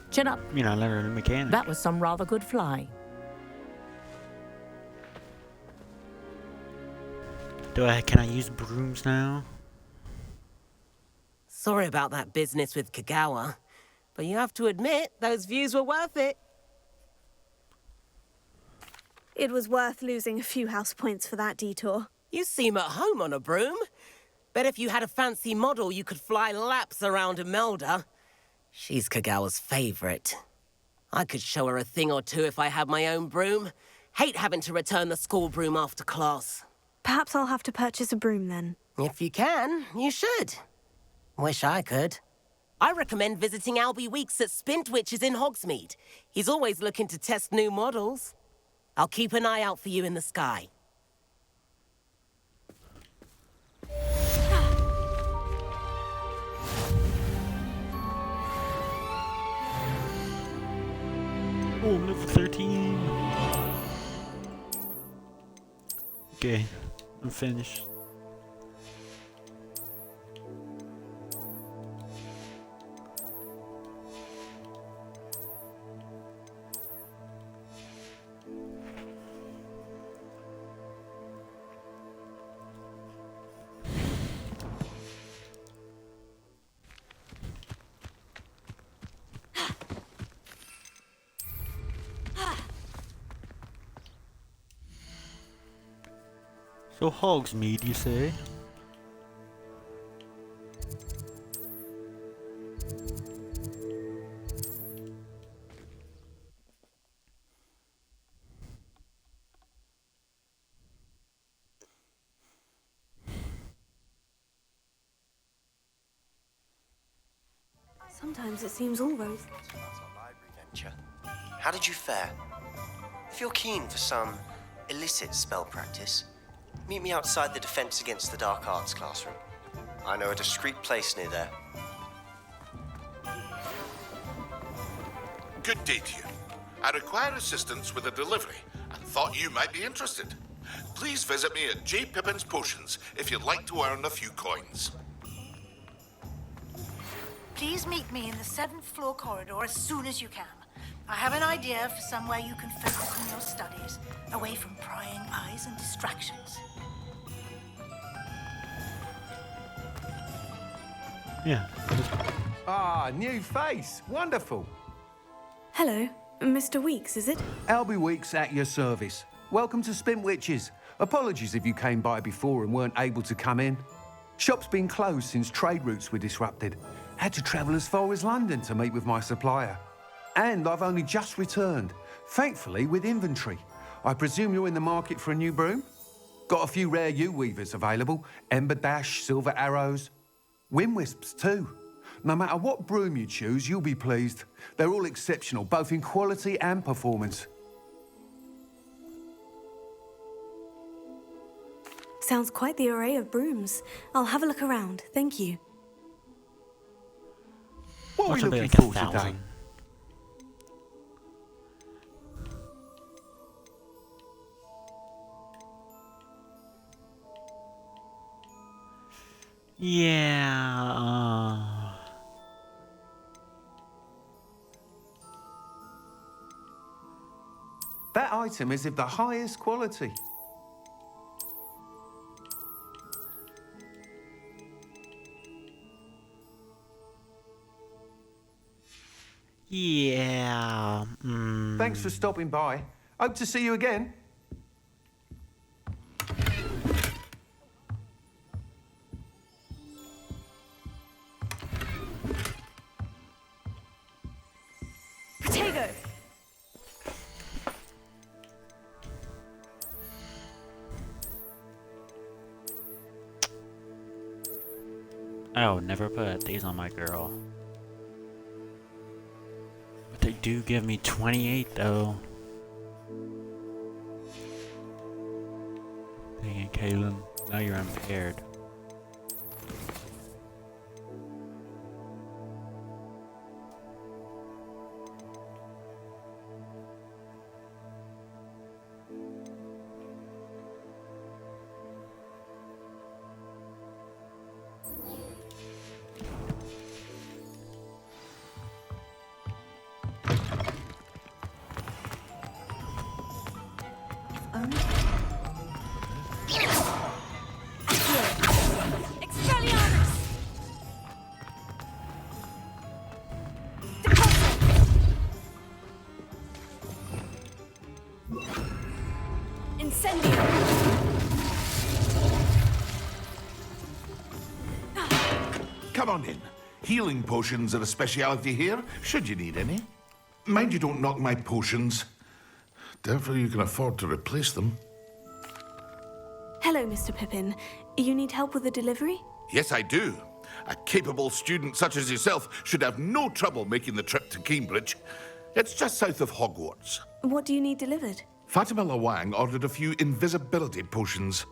Chin up. You know, learn a mechanic. That was some rather good flying. Can I use brooms now? Sorry about that business with Kagawa, but you have to admit, those views were worth it. It was worth losing a few house points for that detour. You seem at home on a broom. Bet if you had a fancy model, you could fly laps around Imelda. She's Kagawa's favorite. I could show her a thing or two if I had my own broom. Hate having to return the school broom after class. Perhaps I'll have to purchase a broom then. If you can, you should. Wish I could. I recommend visiting Albie Weeks at Spintwitches in Hogsmeade. He's always looking to test new models. I'll keep an eye out for you in the sky. Oh, I'm level 13. Okay, I'm finished. So Hogsmeade, you say? Sometimes it seems all roads. How did you fare? If you're keen for some illicit spell practice, meet me outside the Defense Against the Dark Arts classroom. I know a discreet place near there. Good day to you. I require assistance with a delivery and thought you might be interested. Please visit me at J. Pippin's Potions if you'd like to earn a few coins. Please meet me in the 7th floor corridor as soon as you can. I have an idea for somewhere you can focus on your studies, away from prying eyes and distractions. Yeah. Ah, new face. Wonderful. Hello. Mr. Weeks, is it? Albie Weeks at your service. Welcome to Spintwitches. Apologies if you came by before and weren't able to come in. Shop's been closed since trade routes were disrupted. Had to travel as far as London to meet with my supplier. And I've only just returned, thankfully with inventory. I presume you're in the market for a new broom? Got a few rare U-weavers available. Ember Dash, Silver Arrows. Wind Wisps too. No matter what broom you choose, you'll be pleased. They're all exceptional, both in quality and performance. Sounds quite the array of brooms. I'll have a look around, thank you. What are we Watch it be looking like for today? 1,000. Yeah. That item is of the highest quality. Yeah. Thanks for stopping by. Hope to see you again. Potato! I would never put these on my girl. But they do give me 28 though. Dang it, Kaylin. Now you're impaired. Come on in. Healing potions are a speciality here, should you need any. Mind you don't knock my potions. Doubtful you can afford to replace them. Hello, Mr. Pippin. You need help with the delivery? Yes, I do. A capable student such as yourself should have no trouble making the trip to Cambridge. It's just south of Hogwarts. What do you need delivered? Fatima Lawang ordered a few invisibility potions.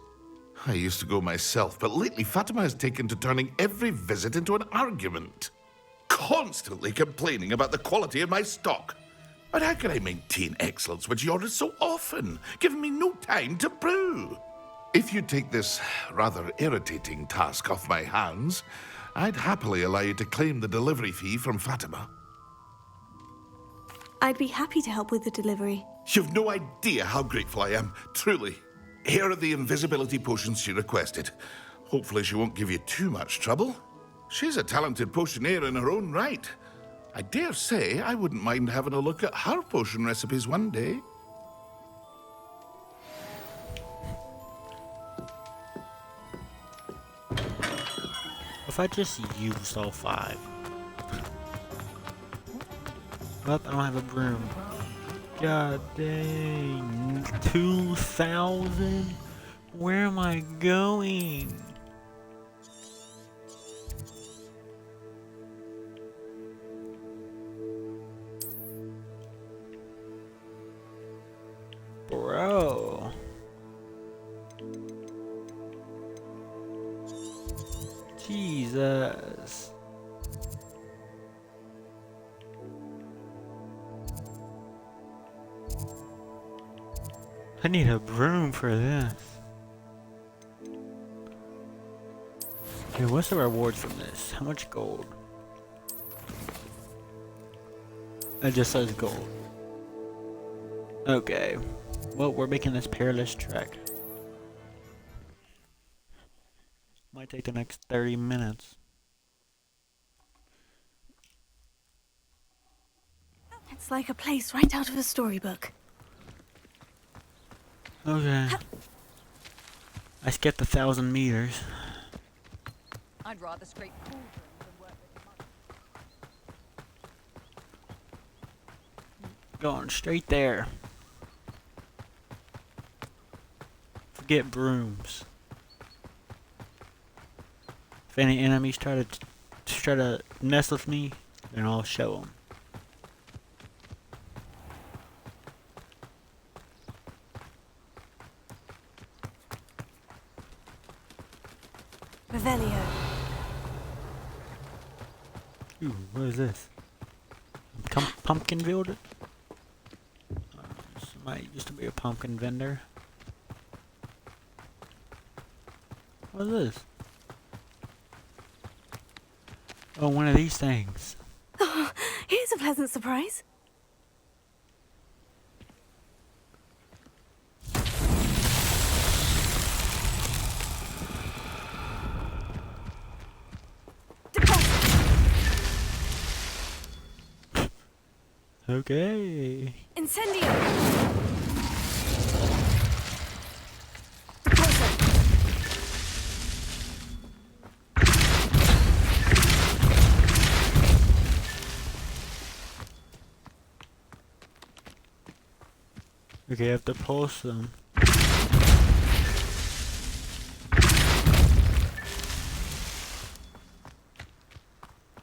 I used to go myself, but lately Fatima has taken to turning every visit into an argument. Constantly complaining about the quality of my stock. But how can I maintain excellence when she orders so often, giving me no time to brew? If you take this rather irritating task off my hands, I'd happily allow you to claim the delivery fee from Fatima. I'd be happy to help with the delivery. You've no idea how grateful I am, truly. Here are the invisibility potions she requested. Hopefully she won't give you too much trouble. She's a talented potioneer in her own right. I dare say I wouldn't mind having a look at her potion recipes one day. If I just used all 5. Well, I don't have a broom. God dang. 2,000? Where am I going? Bro. Jesus. I need a broom for this. Okay, what's the rewards from this? How much gold? It just says gold. Okay. Well, we're making this perilous trek. Might take the next 30 minutes. It's like a place right out of a storybook. Okay. I skipped 1,000 meters. I'd rather scrape cauldrons than work with mud. Going straight there. Forget brooms. If any enemies try to mess with me, then I'll show them. Revelio. Ooh, what is this? Pumpkin builder? Somebody used to be a pumpkin vendor. What is this? Oh, one of these things. Oh, here's a pleasant surprise. Okay. Incendio. Okay, I have to pulse them.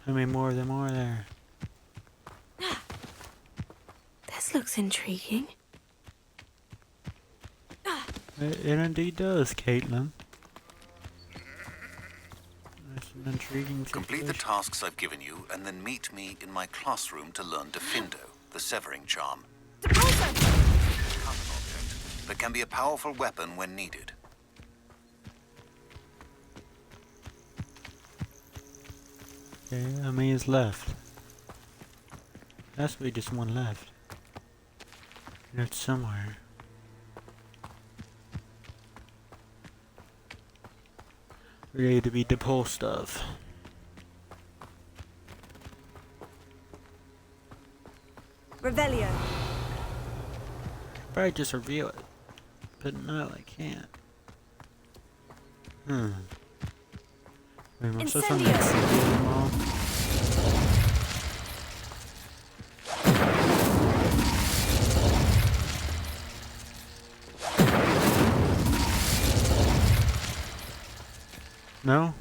How many more of them are there? This looks intriguing. It indeed does, Caitlin. That's an intriguing situation. Complete the tasks I've given you, and then meet me in my classroom to learn Defindo, the severing charm. Cut an object that can be a powerful weapon when needed. Okay, how many is left? Has to be just one left. It's somewhere. Ready to be depulsed of. Revelio. Probably just reveal it. But no, I can't. Wait, I'm supposed to mix them all. No?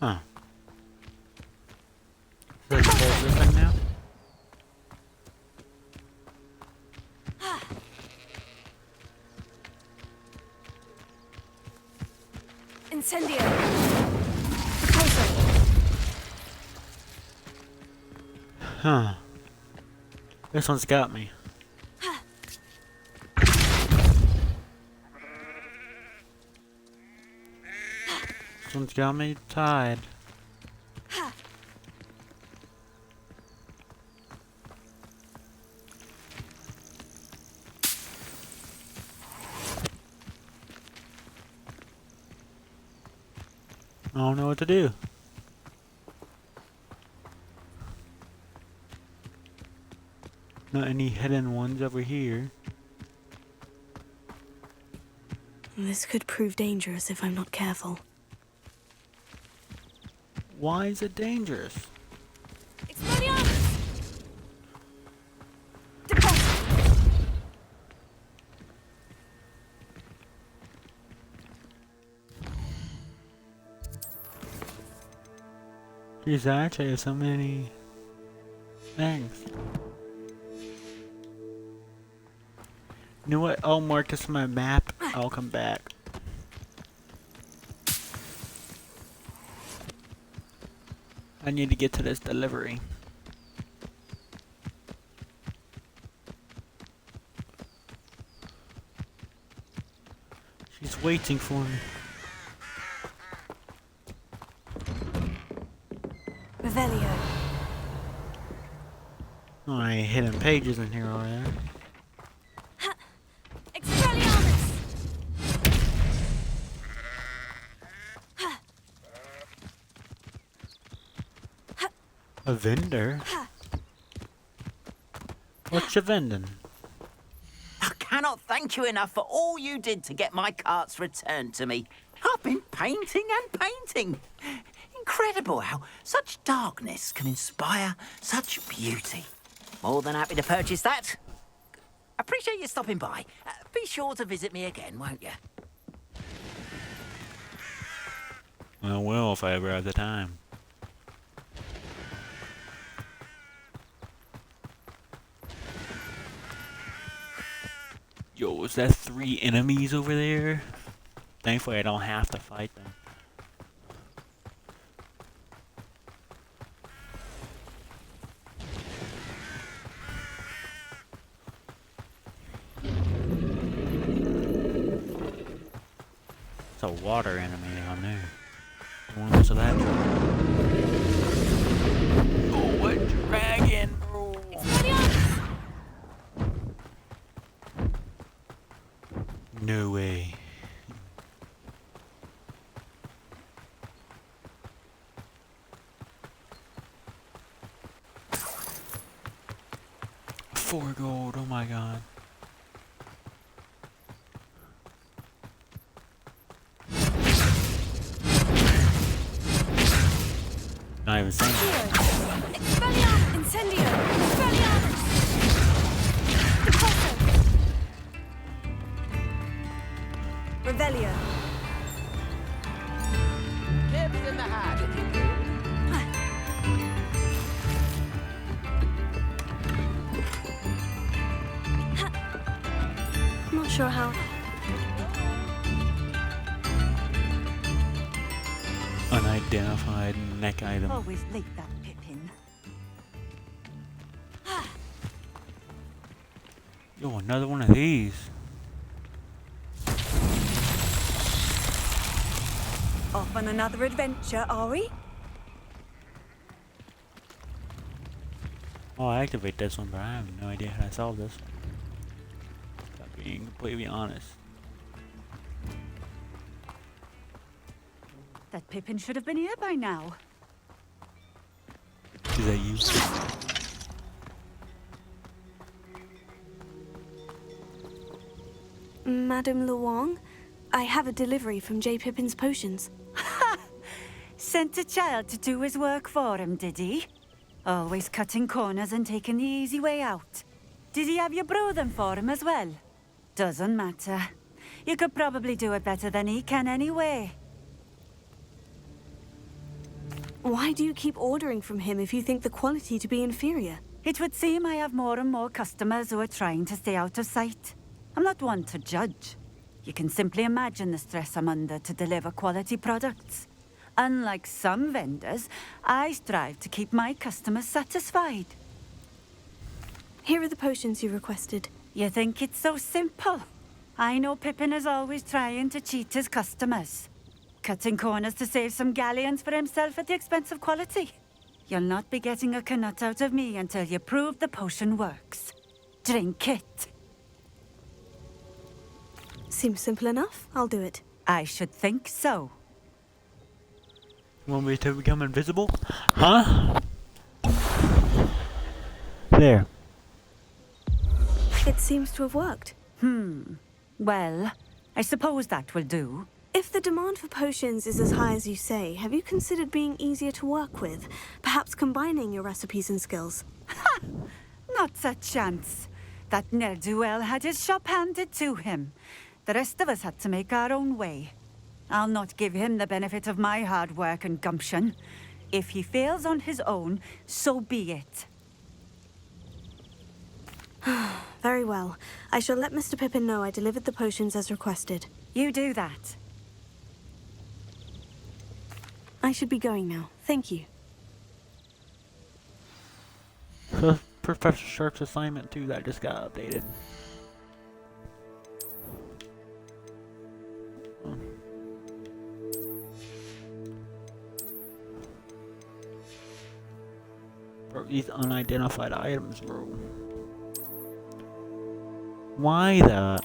Huh. So I close this thing now? Incendio. Huh. This one's got me. This one's got me tied. I don't know what to do. Not any hidden ones over here. This could prove dangerous if I'm not careful. Why is it dangerous? Jeez, I actually have so many things. You know what? I'll mark this on my map. I'll come back. I need to get to this delivery. She's waiting for me. Revelio. Oh, I ain't hidden pages in here, are there? A vendor? What's you vending? I cannot thank you enough for all you did to get my carts returned to me. I've been painting and painting. Incredible how such darkness can inspire such beauty. More than happy to purchase that. Appreciate you stopping by. Be sure to visit me again, won't you? I will if I ever have the time. Yo, is that 3 enemies over there? Thankfully I don't have to fight them. It's a water enemy on there. One to that. Oh, a dragon, bro! No way. $4 gold, oh my god. Not even saying that. Incendio! Expelliarmus! Revelio. Nibs in the hat. Not sure how. Unidentified neck item. Always leave that Pippin. Yo, another one of these. Off on another adventure, are we? Oh, I activate this one, but I have no idea how to solve this. If being completely honest. That Pippin should have been here by now. Is that you? Madame Luong, I have a delivery from J. Pippin's potions. Sent a child to do his work for him, did he? Always cutting corners and taking the easy way out. Did he have you brew them for him as well? Doesn't matter. You could probably do it better than he can anyway. Why do you keep ordering from him if you think the quality to be inferior? It would seem I have more and more customers who are trying to stay out of sight. I'm not one to judge. You can simply imagine the stress I'm under to deliver quality products. Unlike some vendors, I strive to keep my customers satisfied. Here are the potions you requested. You think it's so simple? I know Pippin is always trying to cheat his customers. Cutting corners to save some galleons for himself at the expense of quality. You'll not be getting a canut out of me until you prove the potion works. Drink it. Seems simple enough. I'll do it. I should think so. You want me to become invisible? Huh? There. It seems to have worked. Well, I suppose that will do. If the demand for potions is as high as you say, have you considered being easier to work with? Perhaps combining your recipes and skills? Ha! Not a chance. That ne'er-do-well had his shop handed to him. The rest of us had to make our own way. I'll not give him the benefit of my hard work and gumption. If he fails on his own, so be it. Very well. I shall let Mr. Pippin know I delivered the potions as requested. You do that. I should be going now. Thank you. So Professor Sharp's assignment too, that just got updated. Bro, these unidentified items, bro. Why that?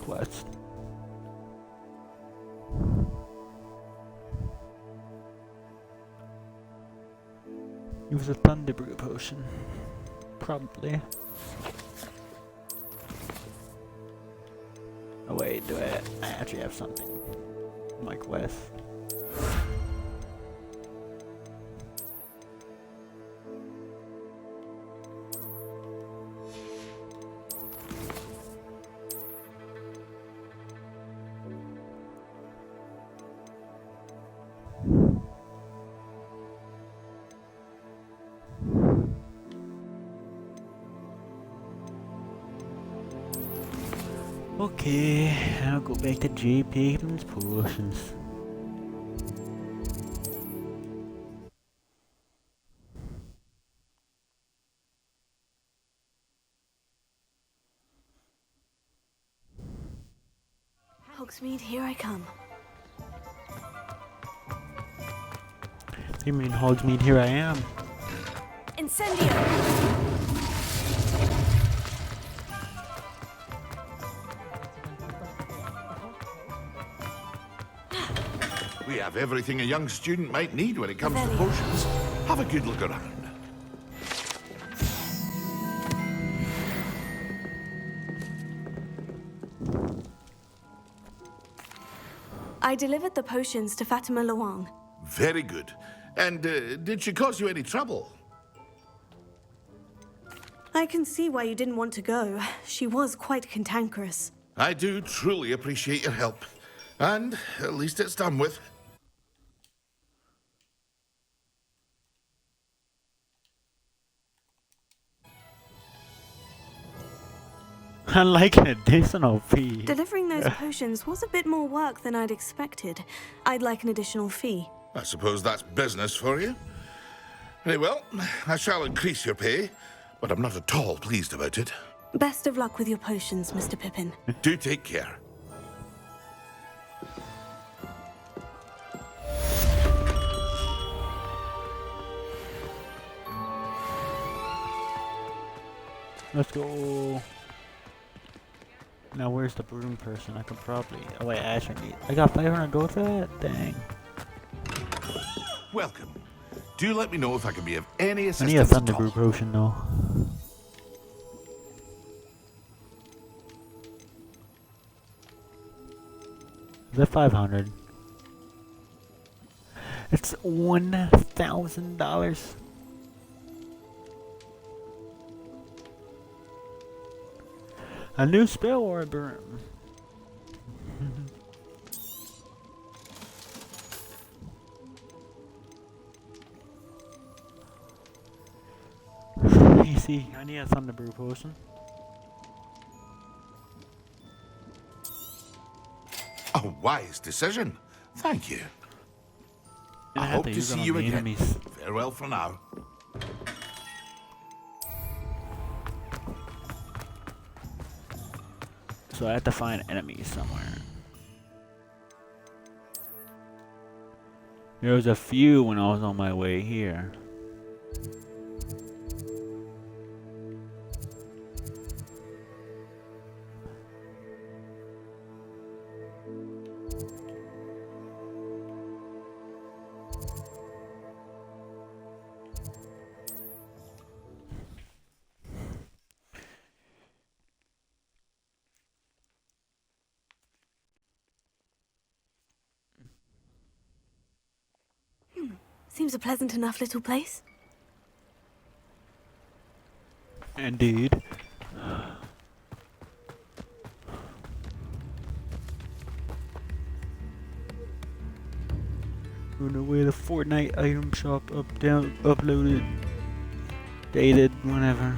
Quest. It was a thunder brew potion. Probably. Oh wait, do I actually have something? My quest. Okay, I'll go back to J. Pigman's potions. Hogsmeade, here I come. You mean Hogsmeade, here I am. Incendio! We have everything a young student might need when it comes to potions. Have a good look around. I delivered the potions to Fatima Luang. Very good. And did she cause you any trouble? I can see why you didn't want to go. She was quite cantankerous. I do truly appreciate your help. And at least it's done with. I like an additional fee. Delivering those potions was a bit more work than I'd expected. I'd like an additional fee. I suppose that's business for you. Very well, I shall increase your pay, but I'm not at all pleased about it. Best of luck with your potions, Mr. Pippin. Do take care. Let's go. Now where's the broom person? I could probably... Oh wait, I actually need... I got 500 gold for that? Dang. Welcome. Do let me know if I can be of any I assistance need a thunder at brew all. potion though. Is that 500? It's $1,000. A new spell or a broom? You see, I need a thunder brew potion. A wise decision. Thank you. And I have hope to to use it see on you the again. enemies. Farewell for now. So I have to find enemies somewhere. There was a few when I was on my way here. Seems a pleasant enough little place. Indeed. On the way to Fortnite item shop, up, down, uploaded, dated, whatever.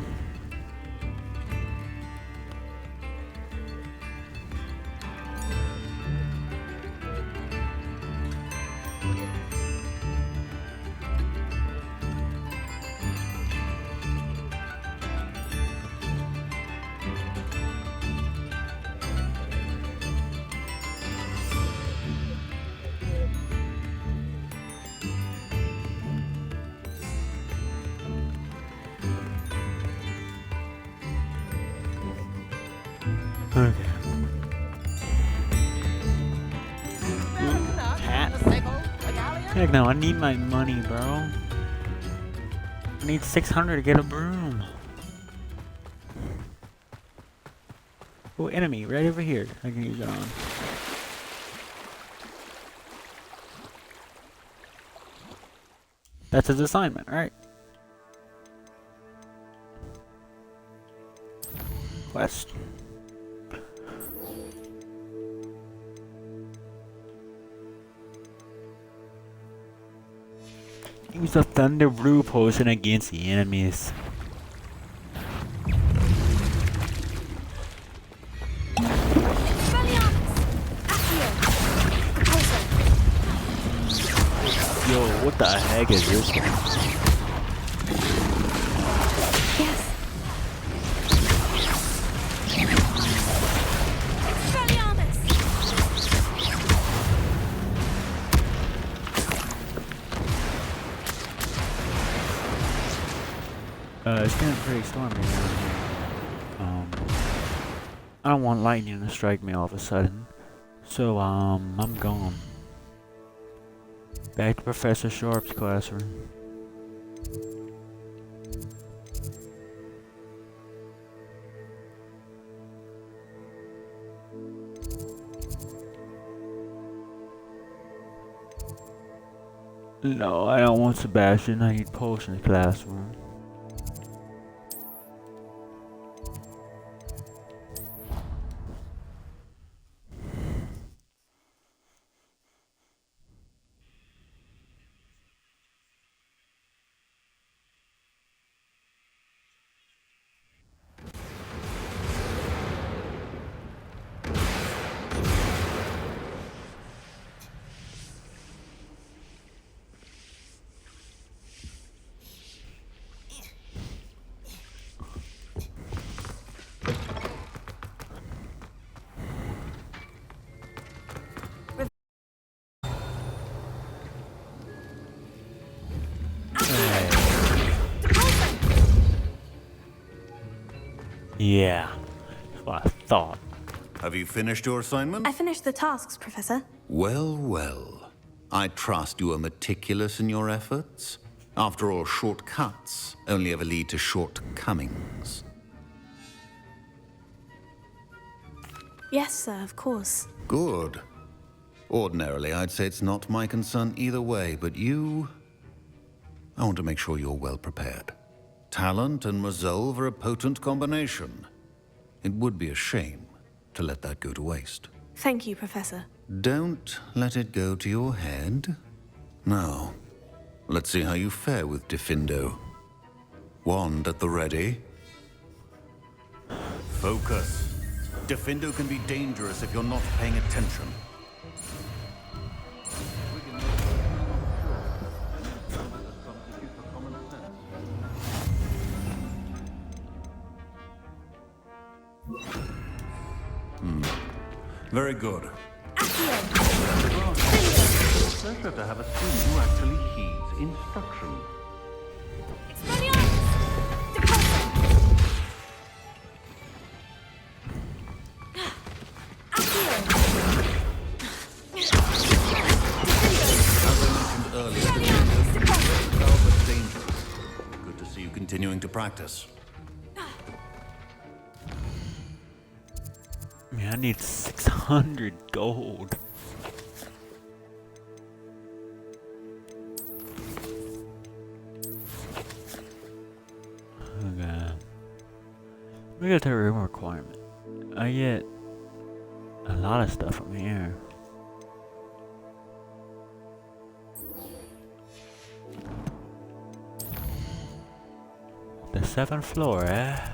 Okay. Hat? Heck no, I need my money, bro. I need 600 to get a broom. Oh, enemy right over here. I can use it on. That's his assignment, right? Quest. Use the Thunder Brew potion against the enemies. Yo, what the heck is this one? Yes. It's getting pretty stormy around here. I don't want lightning to strike me all of a sudden. So, I'm gone. Back to Professor Sharp's classroom. No, I don't want Sebastian. I need Potion's classroom. Yeah, that's what I thought. Have you finished your assignment? I finished the tasks, Professor. Well, well. I trust you are meticulous in your efforts. After all, shortcuts only ever lead to shortcomings. Yes, sir, of course. Good. Ordinarily, I'd say it's not my concern either way, but you... I want to make sure you're well prepared. Talent and resolve are a potent combination. It would be a shame to let that go to waste. Thank you, Professor. Don't let it go to your head. Now, let's see how you fare with Diffindo. Wand at the ready. Focus. Diffindo can be dangerous if you're not paying attention. Very good. It's a pleasure to have a student who actually heeds instruction. As I mentioned earlier, Diffindo but dangerous. Good to see you continuing to practice. Man, I need 600 gold. Okay. Military room requirement. I get a lot of stuff from here. The 7th floor, eh?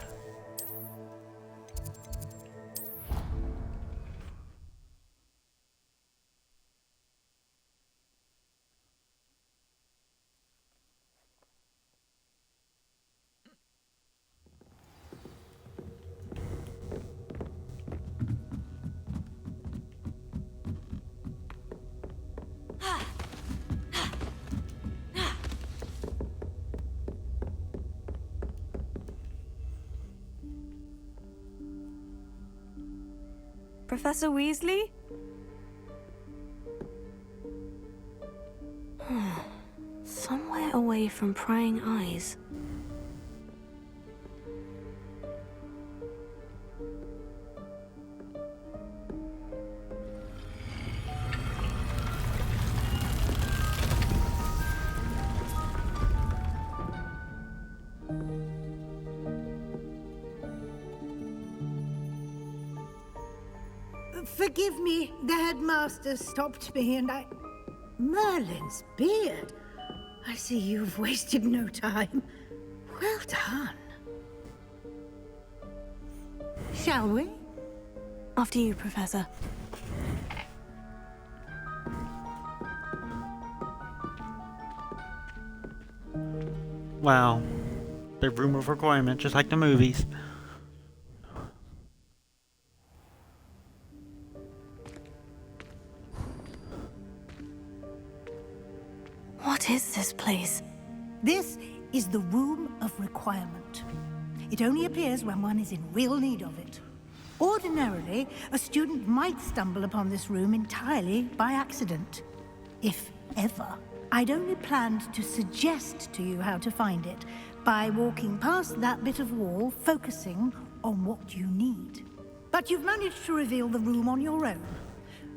Professor Weasley? Somewhere away from prying eyes. Forgive me, the headmaster stopped me and I... Merlin's beard. I see you've wasted no time. Well done. Shall we? After you, Professor. Wow. The room of requirement, just like the movies. What is this place? This is the Room of Requirement. It only appears when one is in real need of it. Ordinarily, a student might stumble upon this room entirely by accident. If ever. I'd only planned to suggest to you how to find it by walking past that bit of wall, focusing on what you need. But you've managed to reveal the room on your own.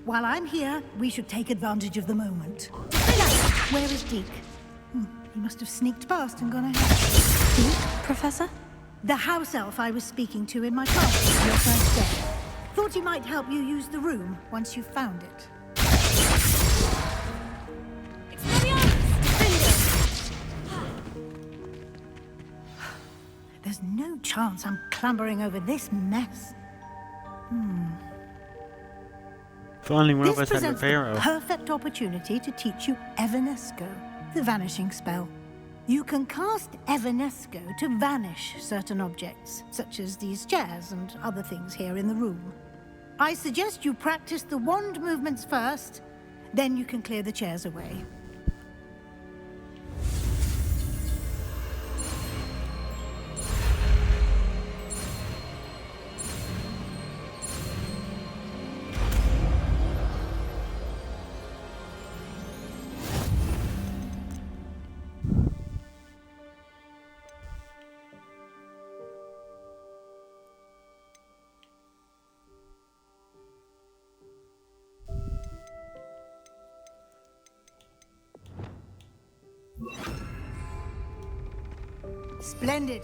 While I'm here, we should take advantage of the moment. Now, where is Deke? He must have sneaked past and gone ahead. Deke, Professor? The house elf I was speaking to in my class on your first day. Thought he might help you use the room once you've found it. There's no chance I'm clambering over this mess. If only one of This us had presents the Reparo. perfect opportunity to teach you Evanesco, the vanishing spell. You can cast Evanesco to vanish certain objects, such as these chairs and other things here in the room. I suggest you practice the wand movements first, then you can clear the chairs away. Splendid.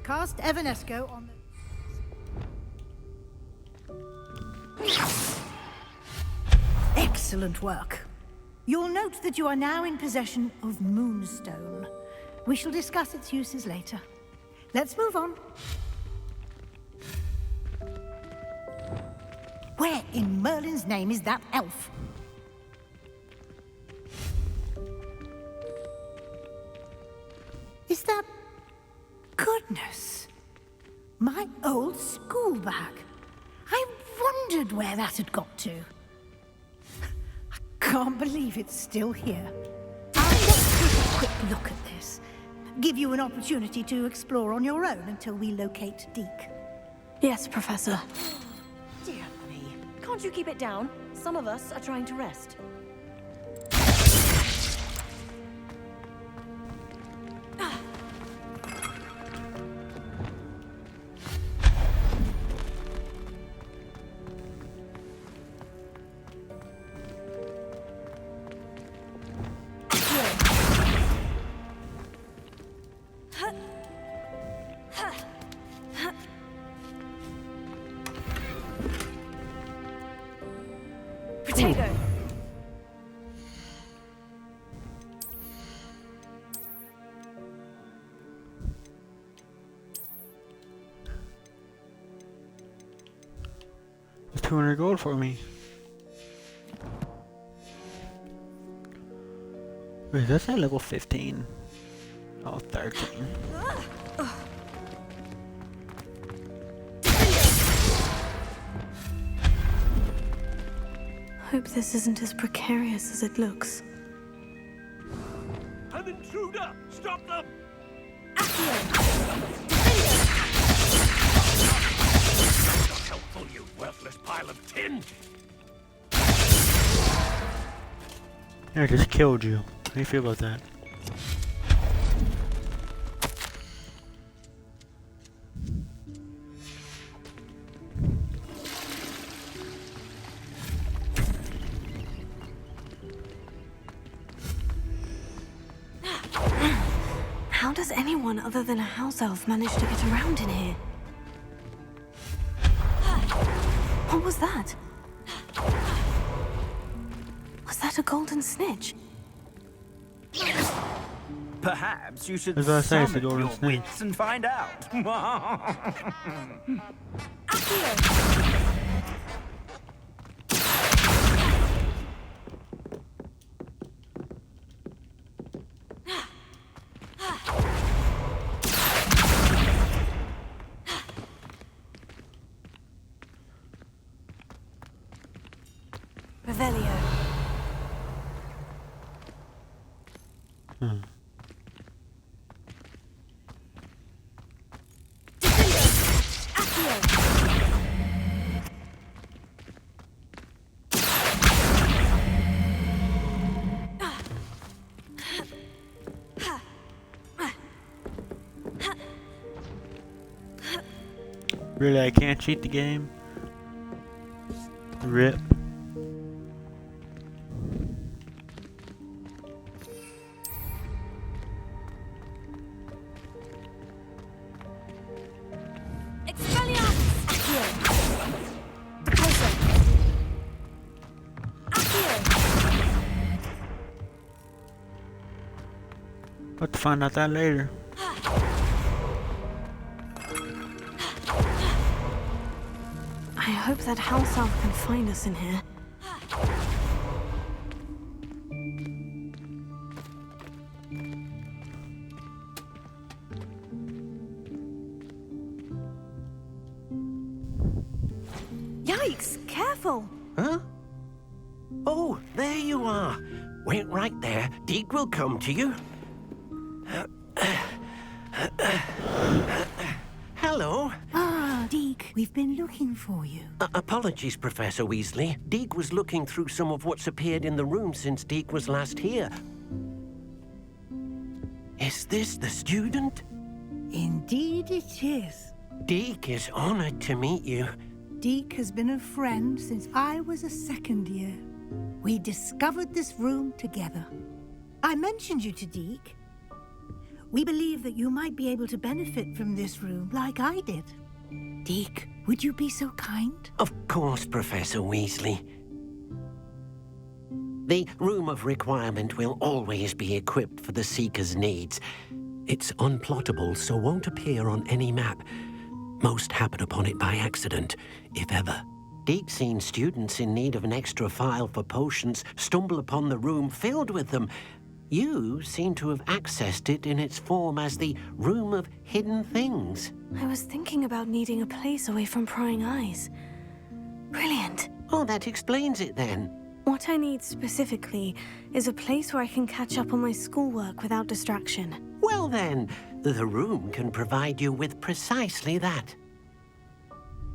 Cast Evanesco on the... Excellent work. You'll note that you are now in possession of Moonstone. We shall discuss its uses later. Let's move on. Where in Merlin's name is that elf? Is that... Goodness! My old school bag. I wondered where that had got to. I can't believe it's still here. Let's take a quick look at this. Give you an opportunity to explore on your own until we locate Deke. Yes, Professor. Dear me. Can't you keep it down? Some of us are trying to rest. Potato. It's 200 gold for me. Wait, that's at level 15. Oh, 13. Hope this isn't as precarious as it looks. An intruder! Stop them! Not helpful, you worthless pile of tin! I just killed you. How do you feel about that? How does anyone other than a house elf manage to get around in here? was that? Was that a golden snitch? Perhaps you should As I say, it's the summon golden your snitch. wits and find out. Revelio. Really, I can't cheat the game? Rip. We'll have to find out that later. I hope that house elf can find us in here. Yikes! Careful! Huh? Oh, there you are. Wait right there. Deke will come to you. Hello. Ah, Deke, we've been looking for you. Apologies, Professor Weasley. Deke was looking through some of what's appeared in the room since Deke was last here. Is this the student? Indeed it is. Deke is honored to meet you. Deke has been a friend since I was a second year. We discovered this room together. I mentioned you to Deke. We believe that you might be able to benefit from this room like I did. Deke, would you be so kind? Of course, Professor Weasley. The Room of Requirement will always be equipped for the Seeker's needs. It's unplottable, so won't appear on any map. Most happen upon it by accident, if ever. Deke's seen students in need of an extra file for potions stumble upon the room filled with them. You seem to have accessed it in its form as the Room of Hidden Things. I was thinking about needing a place away from prying eyes. Brilliant. Oh, that explains it then. What I need specifically is a place where I can catch up on my schoolwork without distraction. Well then, the room can provide you with precisely that.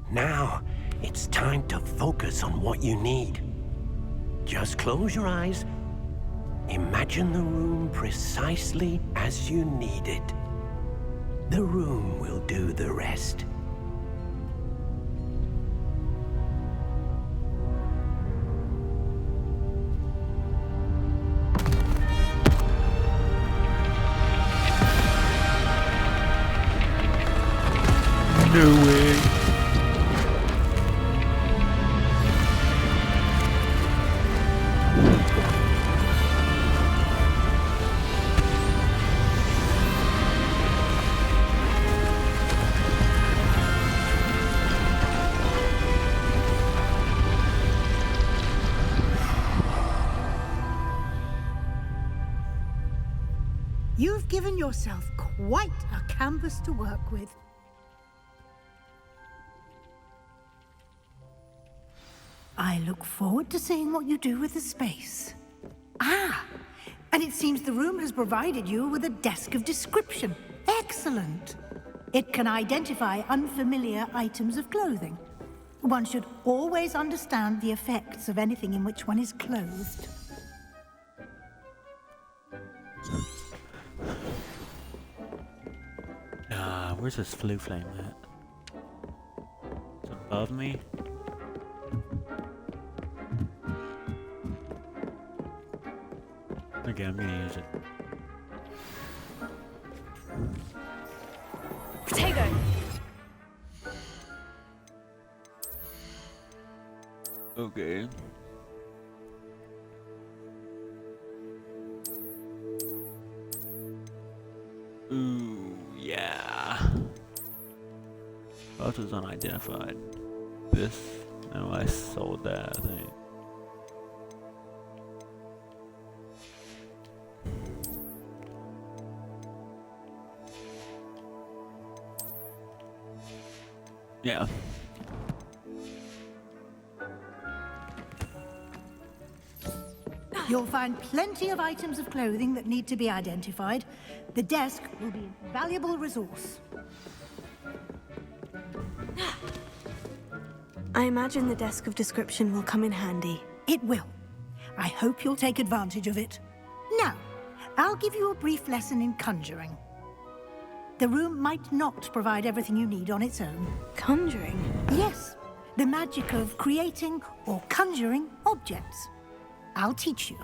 Now, it's time to focus on what you need. Just close your eyes. Imagine the room precisely as you need it. The room will do the rest. No way. You've given yourself quite a canvas to work with. I look forward to seeing what you do with the space. Ah, and it seems the room has provided you with a desk of description. Excellent. It can identify unfamiliar items of clothing. One should always understand the effects of anything in which one is clothed. Where's this flue flame at? It's above me? Okay, I'm gonna use it. Potato! Okay. Ooh, yeah. Both was unidentified. This, no, I sold that, I think. Yeah. You'll find plenty of items of clothing that need to be identified. The desk will be a valuable resource. I imagine the desk of description will come in handy. It will. I hope you'll take advantage of it. Now, I'll give you a brief lesson in conjuring. The room might not provide everything you need on its own. Conjuring? Yes, the magic of creating or conjuring objects. I'll teach you.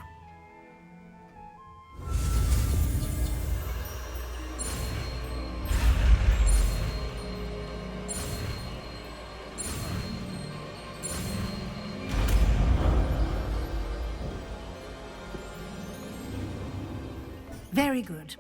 Very good.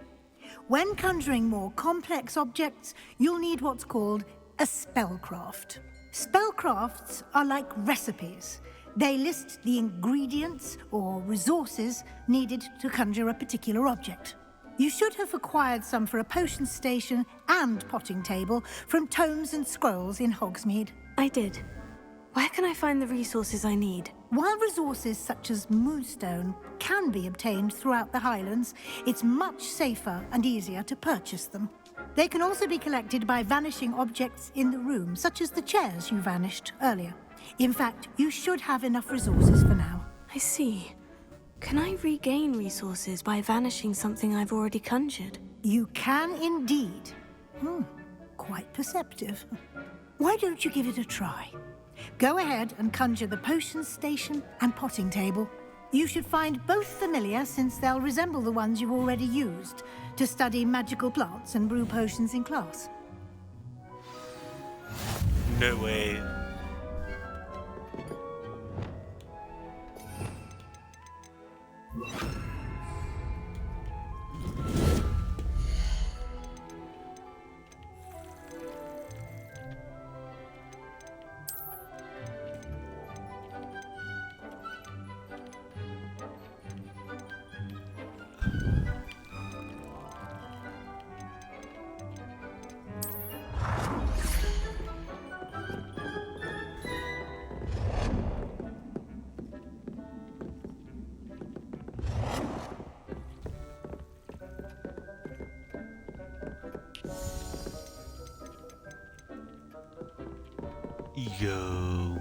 When conjuring more complex objects, you'll need what's called a spellcraft. Spellcrafts are like recipes. They list the ingredients or resources needed to conjure a particular object. You should have acquired some for a potion station and potting table from tomes and scrolls in Hogsmeade. I did. Where can I find the resources I need? While resources such as moonstone can be obtained throughout the Highlands, it's much safer and easier to purchase them. They can also be collected by vanishing objects in the room, such as the chairs you vanished earlier. In fact, you should have enough resources for now. I see. Can I regain resources by vanishing something I've already conjured? You can indeed. Quite perceptive. Why don't you give it a try? Go ahead and conjure the potion station and potting table. You should find both familiar, since they'll resemble the ones you've already used to study magical plants and brew potions in class. No way. Yo.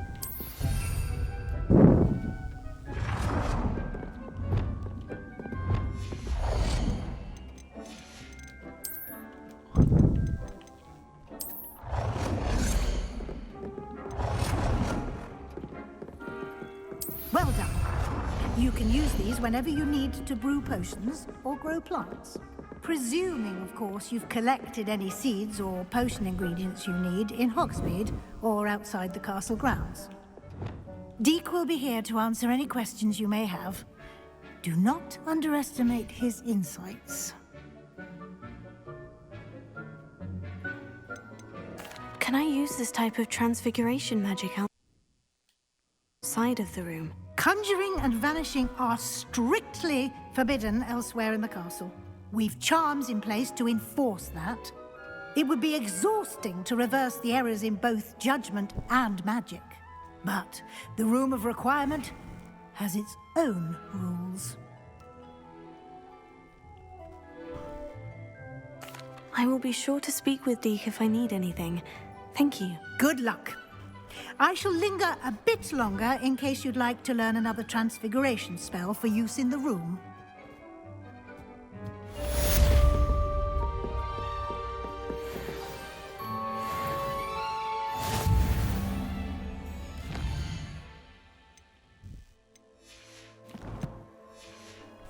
Well done. You can use these whenever you need to brew potions or grow plants. Presuming, of course, you've collected any seeds or potion ingredients you need in Hogsmeade or outside the castle grounds. Deke will be here to answer any questions you may have. Do not underestimate his insights. Can I use this type of transfiguration magic outside of the room? Conjuring and vanishing are strictly forbidden elsewhere in the castle. We've charms in place to enforce that. It would be exhausting to reverse the errors in both judgment and magic. But the Room of Requirement has its own rules. I will be sure to speak with Deke if I need anything. Thank you. Good luck. I shall linger a bit longer in case you'd like to learn another transfiguration spell for use in the room.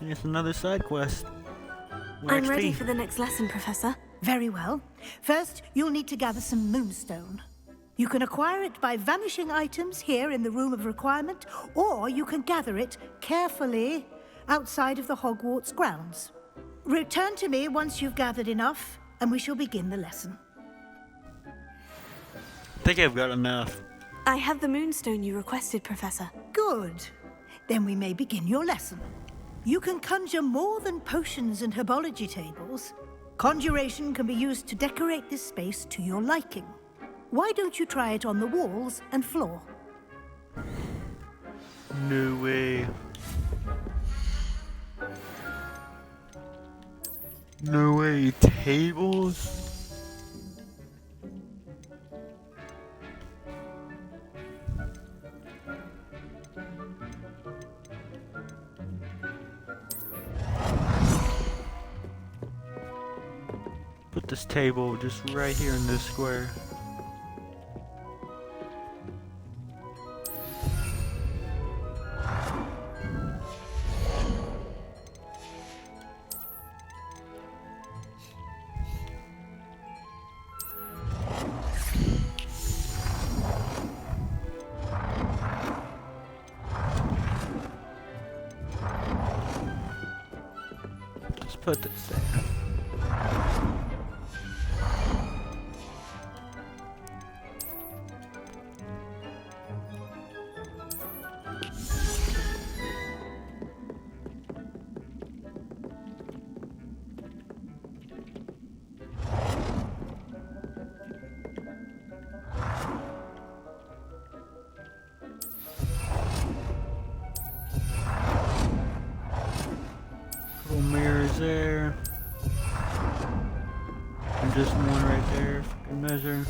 It's another side quest. More I'm XP. ready for the next lesson, Professor. Very well. First, you'll need to gather some moonstone. You can acquire it by vanishing items here in the Room of Requirement, or you can gather it carefully outside of the Hogwarts grounds. Return to me once you've gathered enough, and we shall begin the lesson. I think I've got enough. I have the moonstone you requested, Professor. Good. Then we may begin your lesson. You can conjure more than potions and herbology tables. Conjuration can be used to decorate this space to your liking. Why don't you try it on the walls and floor? No way. No way. Tables? Put this table just right here in this square. Just put this there. Couple mirrors there. And just one right there for good measure.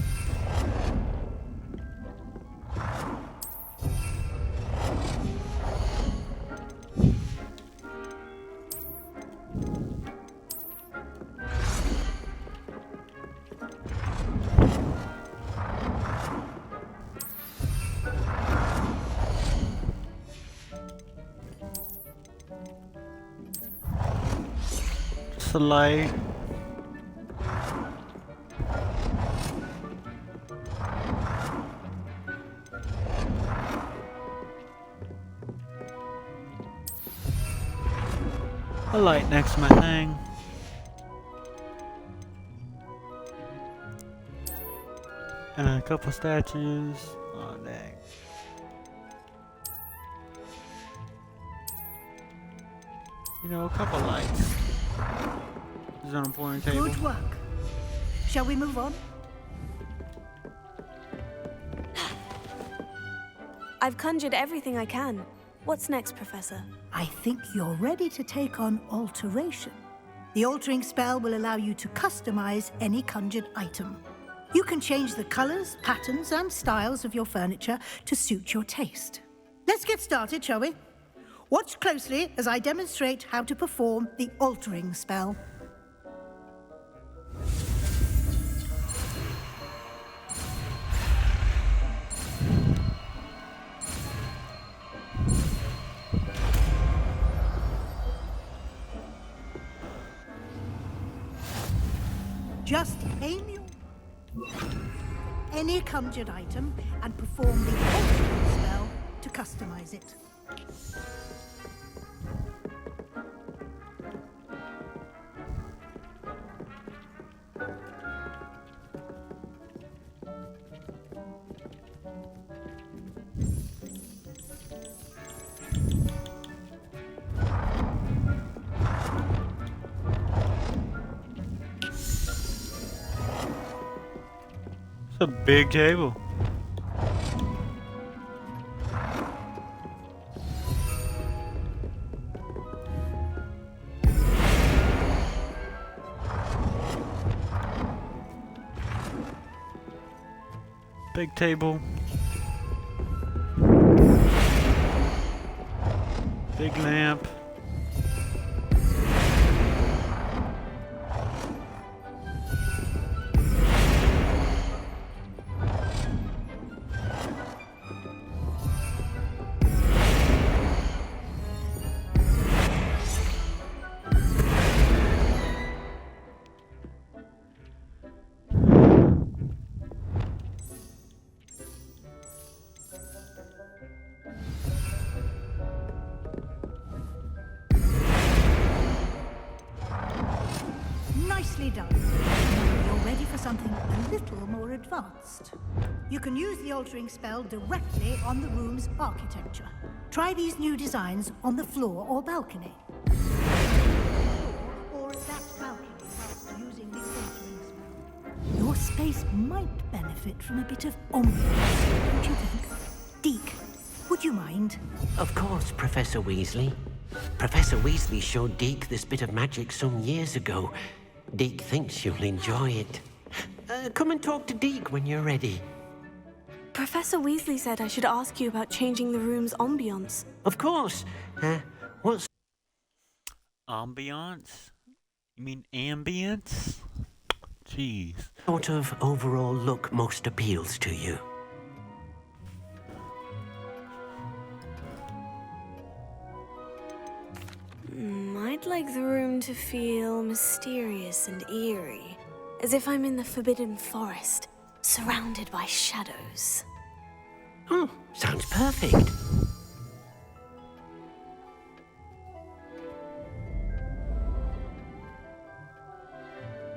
Just a light. A light next to my thing. And a couple statues. Oh dang. You know, a couple lights. This is an important table. Good work. Shall we move on? I've conjured everything I can. What's next, Professor? I think you're ready to take on alteration. The altering spell will allow you to customize any conjured item. You can change the colors, patterns, and styles of your furniture to suit your taste. Let's get started, shall we? Watch closely as I demonstrate how to perform the altering spell. Just aim your any conjured item and perform the altering spell to customize it. It's a big table. Big table. Big lamp. something a little more advanced. You can use the altering spell directly on the room's architecture. Try these new designs on the floor or balcony. Or at that balcony whilst using the altering spell. Your space might benefit from a bit of ambiance, don't you think? Deke, would you mind? Of course, Professor Weasley. Professor Weasley showed Deke this bit of magic some years ago. Deke thinks you'll enjoy it. Come and talk to Deke when you're ready. Professor Weasley said I should ask you about changing the room's ambiance. Of course. What's... Ambiance? You mean ambience? Jeez. Sort of overall look most appeals to you? I'd like the room to feel mysterious and eerie, as if I'm in the Forbidden Forest, surrounded by shadows. Oh, sounds perfect.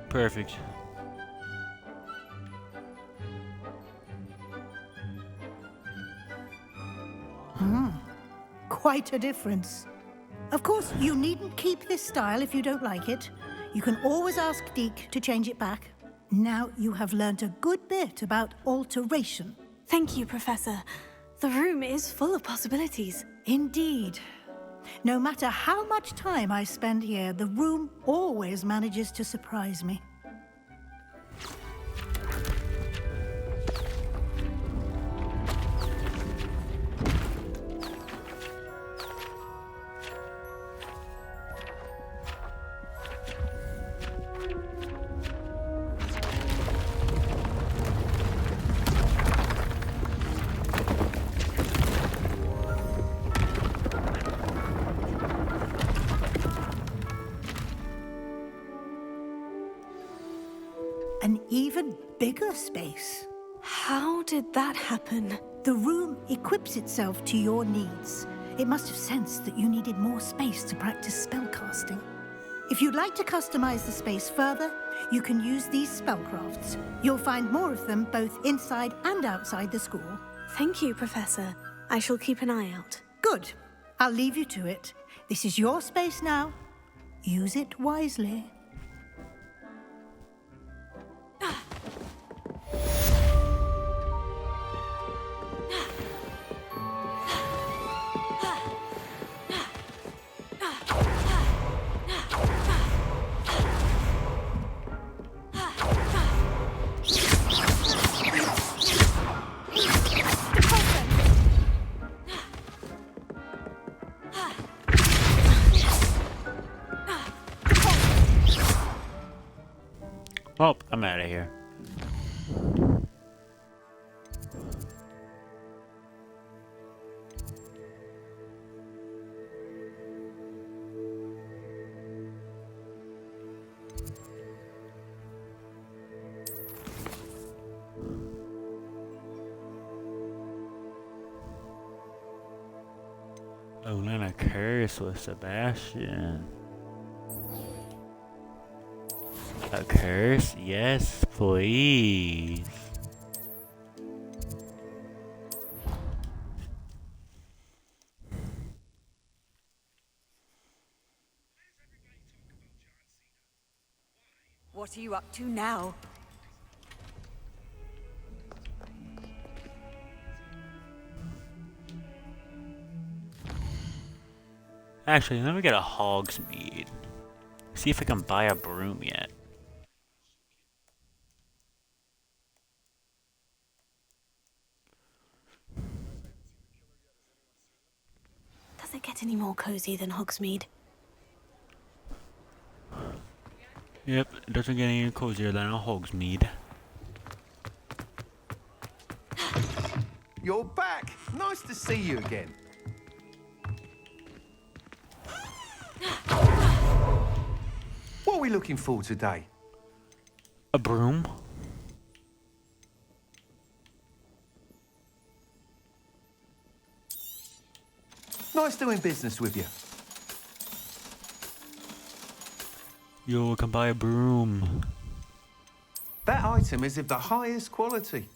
Perfect. Quite a difference. Of course, you needn't keep this style if you don't like it. You can always ask Deke to change it back. Now you have learnt a good bit about alteration. Thank you, Professor. The room is full of possibilities. Indeed. No matter how much time I spend here, the room always manages to surprise me. An even bigger space. How did that happen? The room equips itself to your needs. It must have sensed that you needed more space to practice spellcasting. If you'd like to customize the space further, you can use these spellcrafts. You'll find more of them both inside and outside the school. Thank you, Professor. I shall keep an eye out. Good. I'll leave you to it. This is your space now. Use it wisely. Well, I'm out of here. Oh, then a curse with Sebastian. A curse? Yes, please. What are you up to now? Actually, let me get a Hogsmeade. See if I can buy a broom yet. Does it get any more cozy than Hogsmeade? Yep, it doesn't get any cozier than a Hogsmeade. You're back! Nice to see you again. What are we looking for today? A broom? Nice doing business with you. Yo, I can buy a broom. That item is of the highest quality.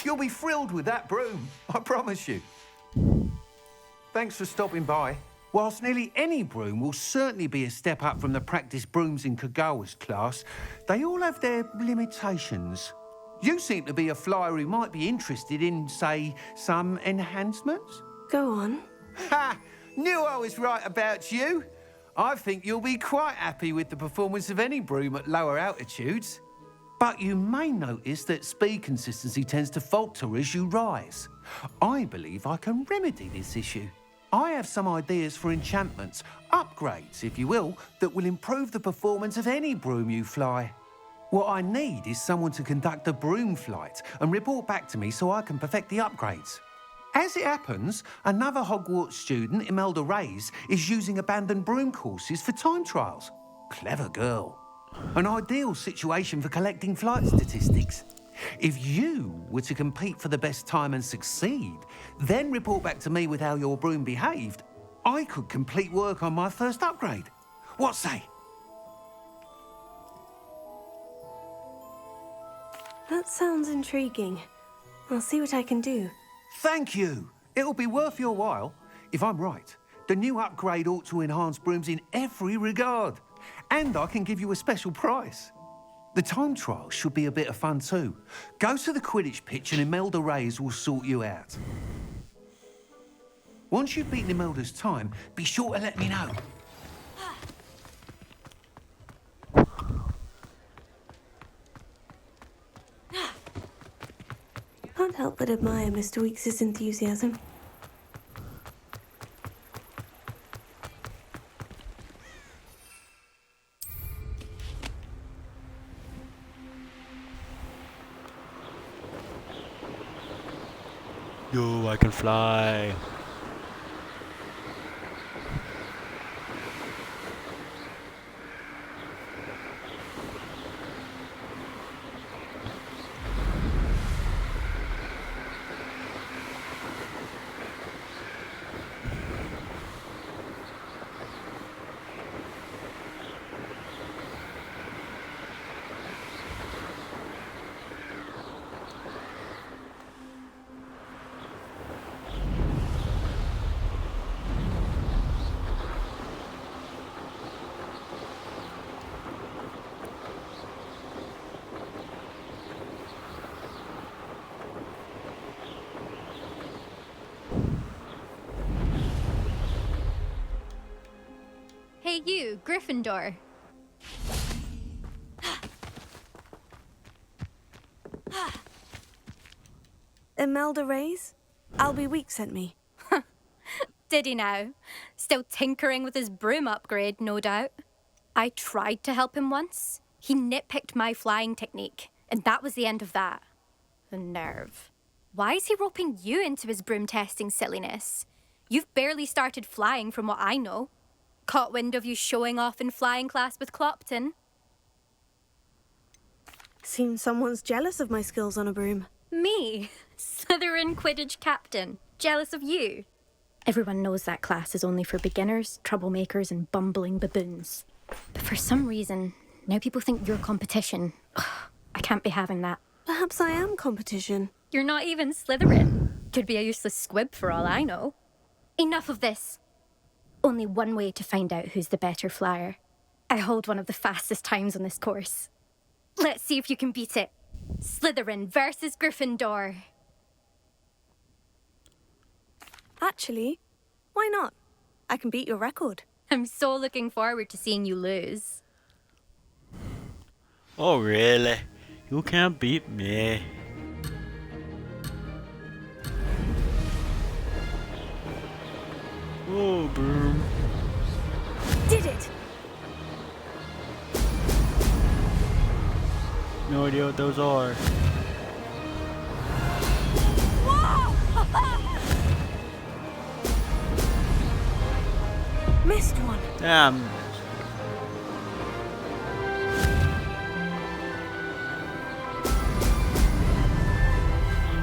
You'll be thrilled with that broom, I promise you. Thanks for stopping by. Whilst nearly any broom will certainly be a step up from the practice brooms in Kagawa's class, they all have their limitations. You seem to be a flyer who might be interested in, say, some enhancements? Go on. Ha! Knew I was right about you. I think you'll be quite happy with the performance of any broom at lower altitudes. But you may notice that speed consistency tends to falter as you rise. I believe I can remedy this issue. I have some ideas for enchantments, upgrades, if you will, that will improve the performance of any broom you fly. What I need is someone to conduct a broom flight and report back to me so I can perfect the upgrades. As it happens, another Hogwarts student, Imelda Reyes, is using abandoned broom courses for time trials. Clever girl. An ideal situation for collecting flight statistics. If you were to compete for the best time and succeed, then report back to me with how your broom behaved, I could complete work on my first upgrade. What say? That sounds intriguing. I'll see what I can do. Thank you. It'll be worth your while. If I'm right, the new upgrade ought to enhance brooms in every regard. And I can give you a special price. The time trial should be a bit of fun too. Go to the Quidditch pitch and Imelda Reyes will sort you out. Once you've beaten Imelda's time, be sure to let me know. Can't help but admire Mr. Weekes' enthusiasm. Yo, I can fly. Hey you, Gryffindor. Imelda Reyes? Albie Weeks sent me. Did he now? Still tinkering with his broom upgrade, no doubt. I tried to help him once. He nitpicked my flying technique, and that was the end of that. The nerve. Why is he roping you into his broom testing silliness? You've barely started flying from what I know. Caught wind of you showing off in flying class with Clopton. Seems someone's jealous of my skills on a broom. Me? Slytherin Quidditch captain. Jealous of you? Everyone knows that class is only for beginners, troublemakers, and bumbling baboons. But for some reason, now people think you're competition. Ugh, I can't be having that. Perhaps I am competition. You're not even Slytherin. Could be a useless squib for all I know. Enough of this. Only one way to find out who's the better flyer. I hold one of the fastest times on this course. Let's see if you can beat it. Slytherin versus Gryffindor. Actually, why not? I can beat your record. I'm so looking forward to seeing you lose. Oh, really? You can't beat me. Whoa, broom. Did it! No idea what those are. Missed one. Damn.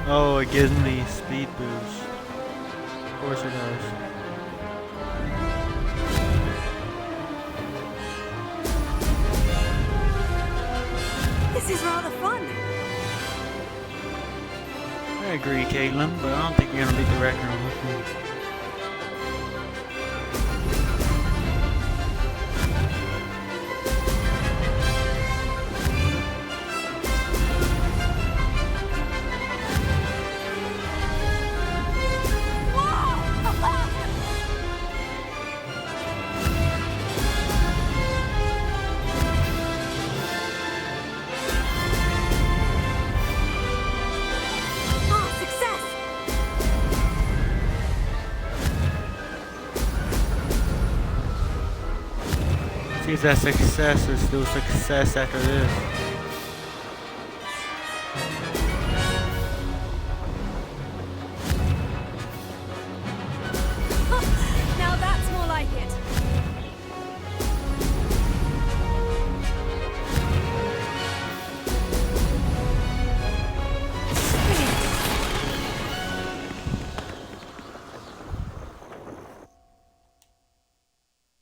Oh, it gives me speed boost. Of course it does. agree, Caitlin, but I don't think you're gonna beat the record on this one. See if that success is still success after this. Now that's more like it.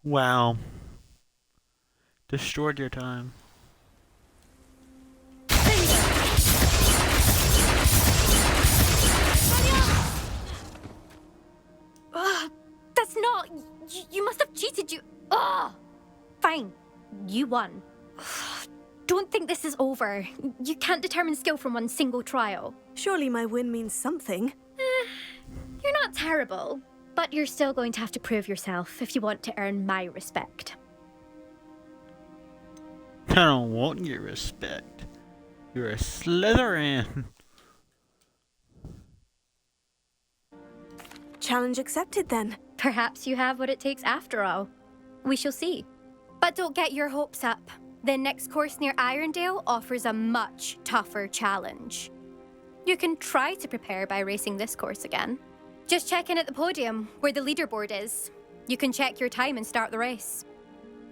Wow. Destroyed your time. That's not... You must have cheated, you... Ugh! Fine. You won. Don't think this is over. You can't determine skill from one single trial. Surely my win means something. You're not terrible, but you're still going to have to prove yourself if you want to earn my respect. I don't want your respect. You're a Slytherin. Challenge accepted then. Perhaps you have what it takes after all. We shall see. But don't get your hopes up. The next course near Irondale offers a much tougher challenge. You can try to prepare by racing this course again. Just check in at the podium, where the leaderboard is. You can check your time and start the race.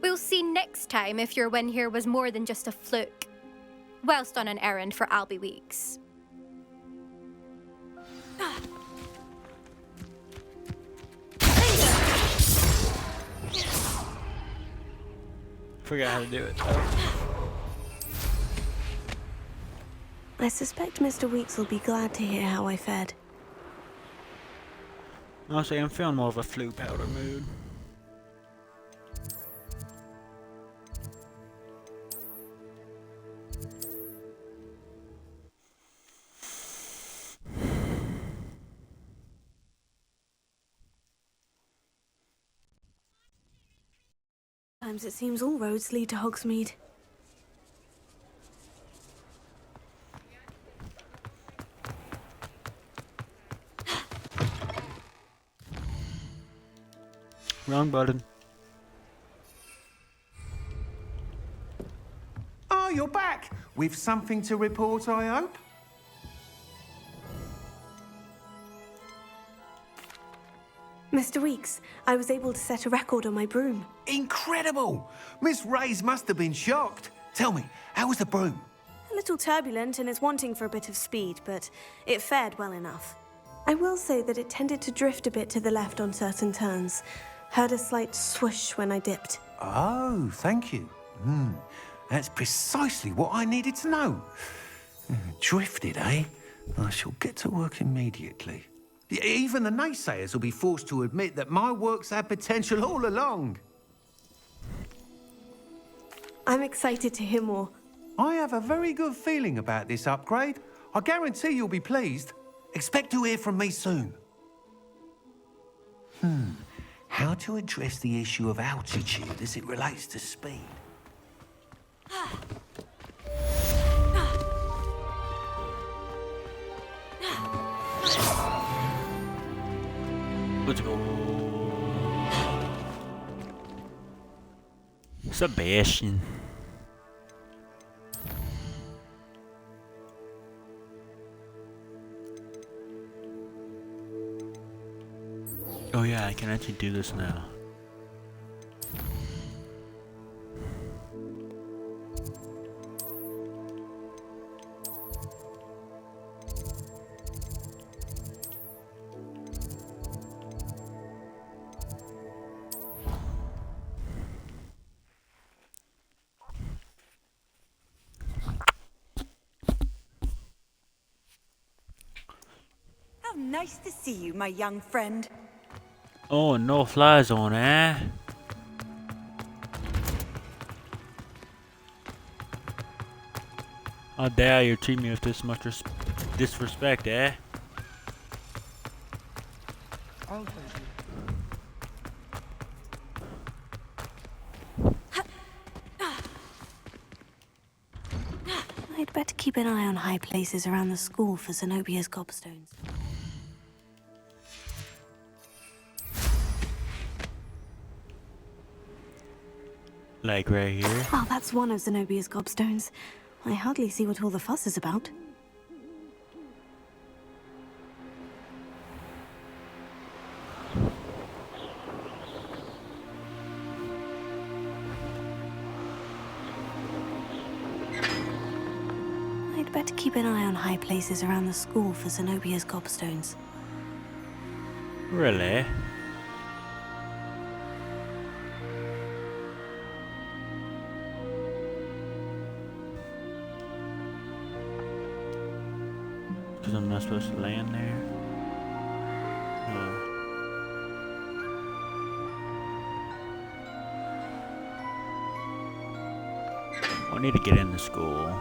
We'll see next time if your win here was more than just a fluke. Whilst on an errand for Albie Weeks. Forgot how to do it. I suspect Mr. Weeks will be glad to hear how I fared. Honestly, I'm feeling more of a flu powder mood. Sometimes it seems all roads lead to Hogsmeade. Wrong button. Oh, you're back! With something to report, I hope? Mr. Weeks, I was able to set a record on my broom. Incredible! Miss Reyes must have been shocked. Tell me, how was the broom? A little turbulent and is wanting for a bit of speed, but it fared well enough. I will say that it tended to drift a bit to the left on certain turns. Heard a slight swoosh when I dipped. Oh, thank you. That's precisely what I needed to know. Drifted, eh? I shall get to work immediately. Even the naysayers will be forced to admit that my work's had potential all along. I'm excited to hear more. I have a very good feeling about this upgrade. I guarantee you'll be pleased. Expect to hear from me soon. How to address the issue of altitude as it relates to speed? Let's go. Sebastian. Oh yeah, I can actually do this now. Nice to see you, my young friend. Oh, no fly zone, eh? How dare you treat me with this much disrespect, eh? I'd better keep an eye on high places around the school for Zenobia's gobstones. Like right here. Oh, that's one of Zenobia's gobstones. I hardly see what all the fuss is about. I'd better keep an eye on high places around the school for Zenobia's gobstones. Really? Because I'm not supposed to land there? I need to get into school.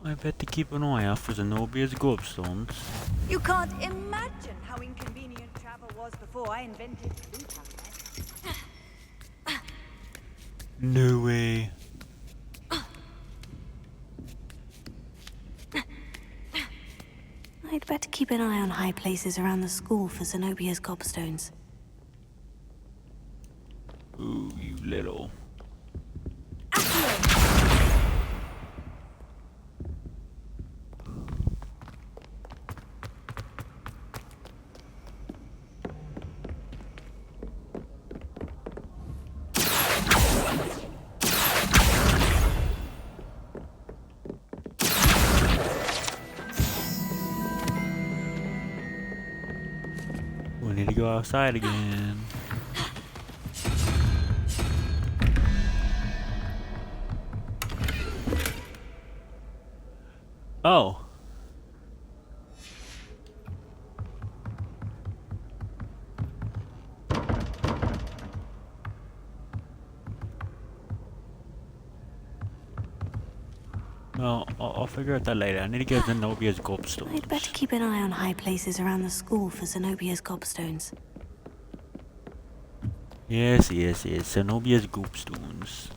I bet to keep an eye out for Zenobia's gobstones. You can't imagine how inconvenient travel was before I invented Bluetooth. No way. I'd better keep an eye on high places around the school for Zenobia's gobstones. Ooh, you little. We need to go outside again. Oh. Well, I'll figure out that later. I need to get Zenobia's gobstones. I'd better keep an eye on high places around the school for Zenobia's gobstones. Yes, Zenobia's gobstones.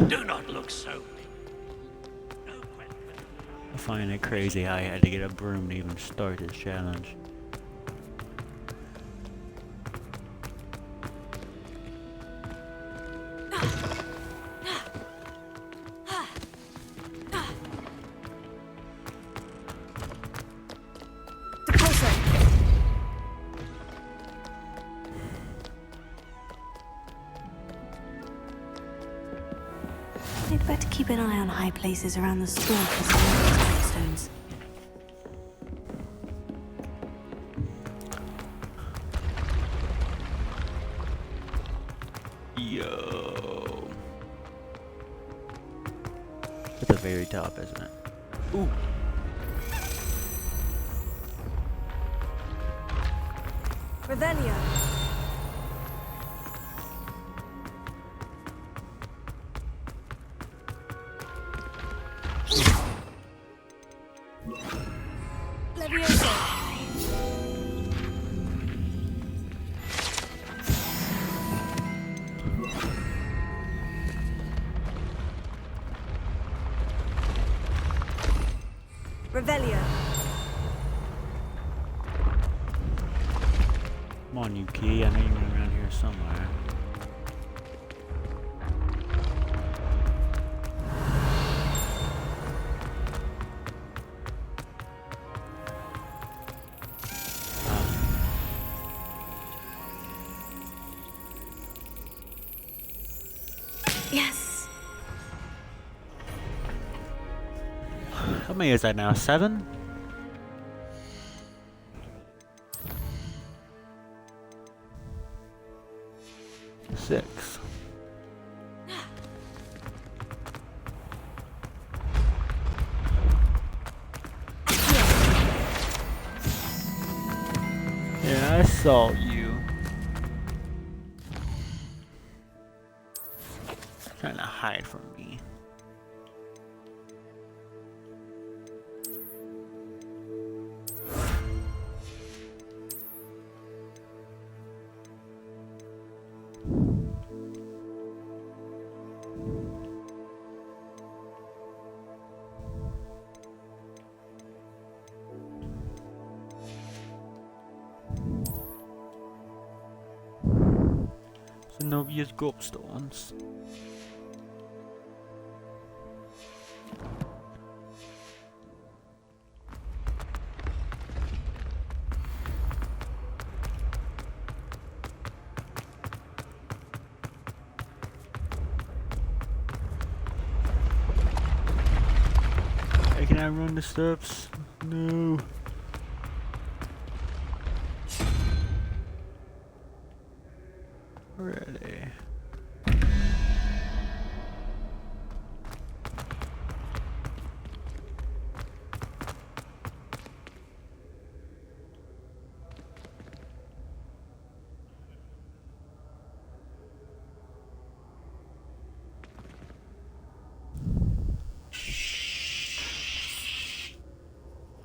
Do not look so. I find it crazy how I had to get a broom to even start this challenge. I'd better keep an eye on high places around the school for Zenobia's gobstones. Yo. At the very top, isn't it? Ooh. Revelio. Revelio. Come on, you key. I know you're around here somewhere. Yes. How many is that now? 7? Six. Yeah, I saw you. Trying to hide from me. Zenobia's gobstones. Hey, can I run the steps? No. Ready.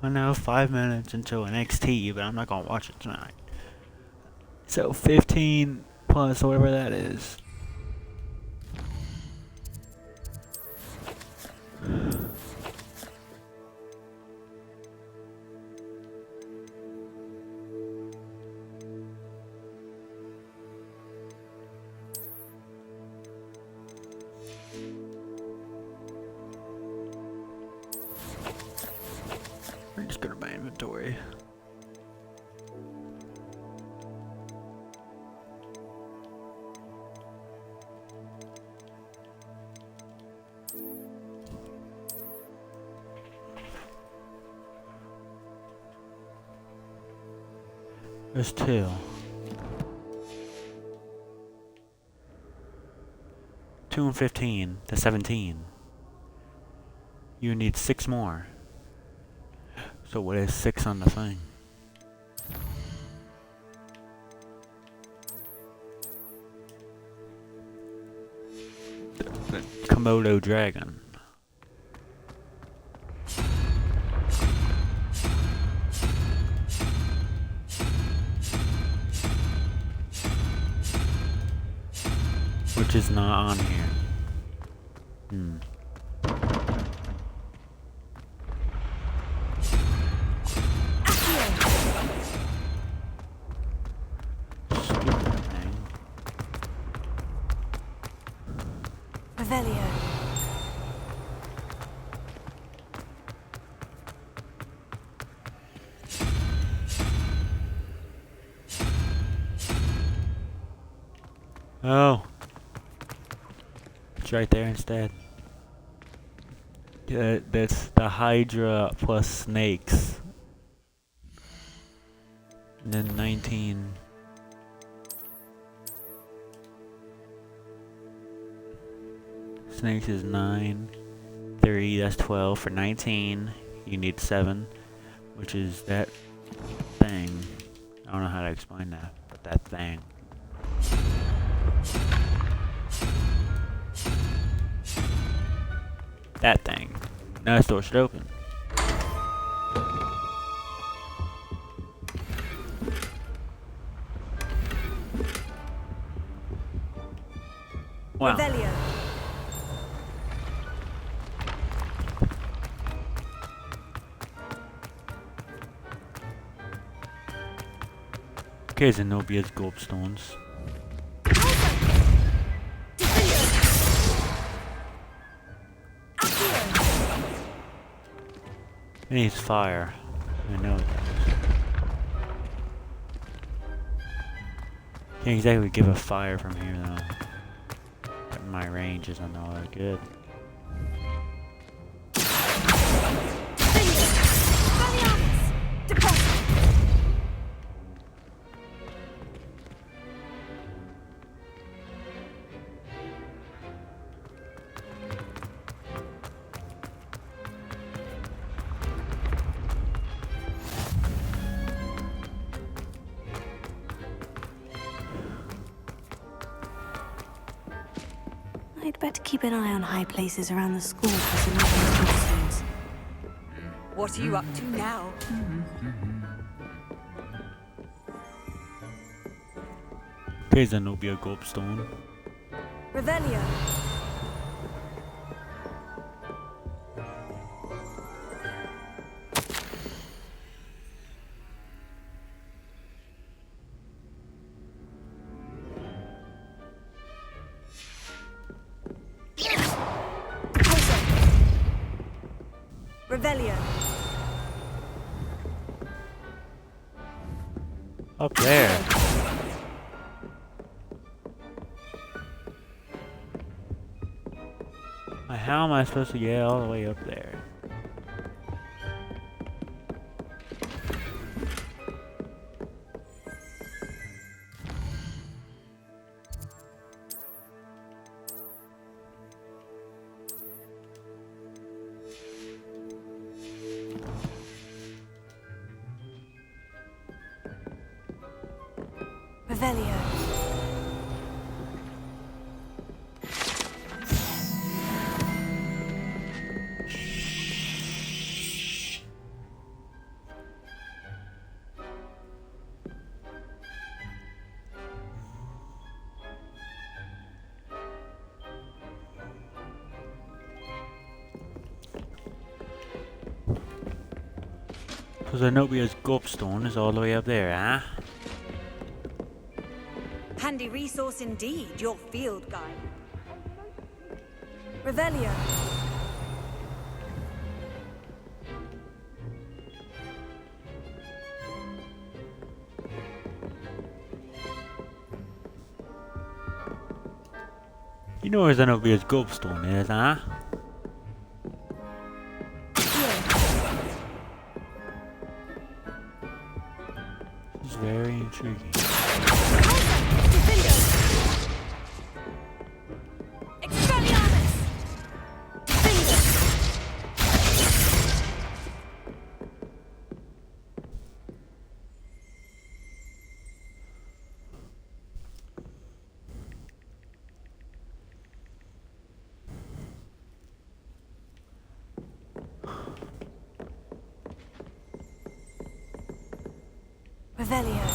I know 5 minutes until NXT, but I'm not gonna watch it tonight. So 15 plus whatever that is. I'm just gonna my inventory. There's 2. 2 and 15 to 17. You need 6 more. So what is 6 on the thing? The Komodo dragon. Which is not on here. Revelio. Oh. It's right there instead. Yeah, that's the Hydra plus snakes. And then 19. Snakes is 9. 30, that's 12. For 19, you need 7, which is that thing. I don't know how to explain that, but that thing. That thing. Now this door should open. Wow. Revelio. Okay, Zenobia's gobstones. It needs fire. I know it does. Can't exactly give a fire from here though. That my range isn't all that good. I'd better keep an eye on high places around the school for some obvious. What are you up to now? Okay, Zenobia Gobstone. Revelio. Revelio. Up there. How am I supposed to get all the way up there? Revelio. So Zenobia's gobstone is all the way up there, huh? Handy resource indeed, your field guide. Revelio. You know where Zenobia's gobstone is, huh? This is very intriguing. Revelio.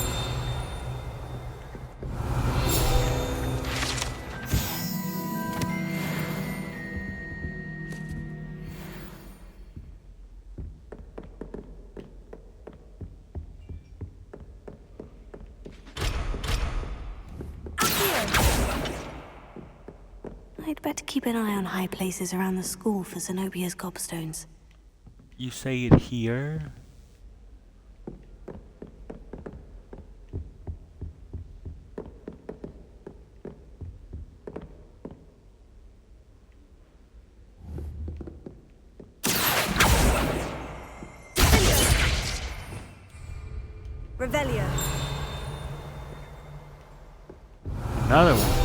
I'd better keep an eye on high places around the school for Zenobia's gobstones. You say it here? Revelio. Another one.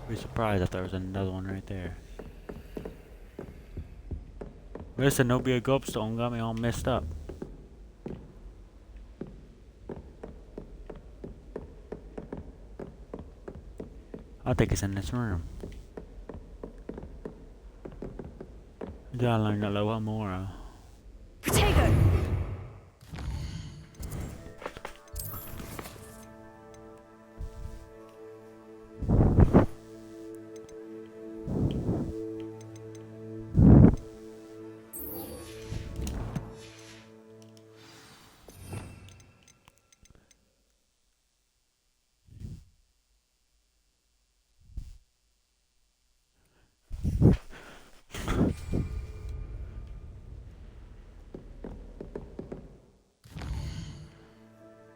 Be surprised if there was another one right there. Where's the Zenobia gobstone? Got me all messed up. I think it's in this room. Gotta learn a little more. Protego.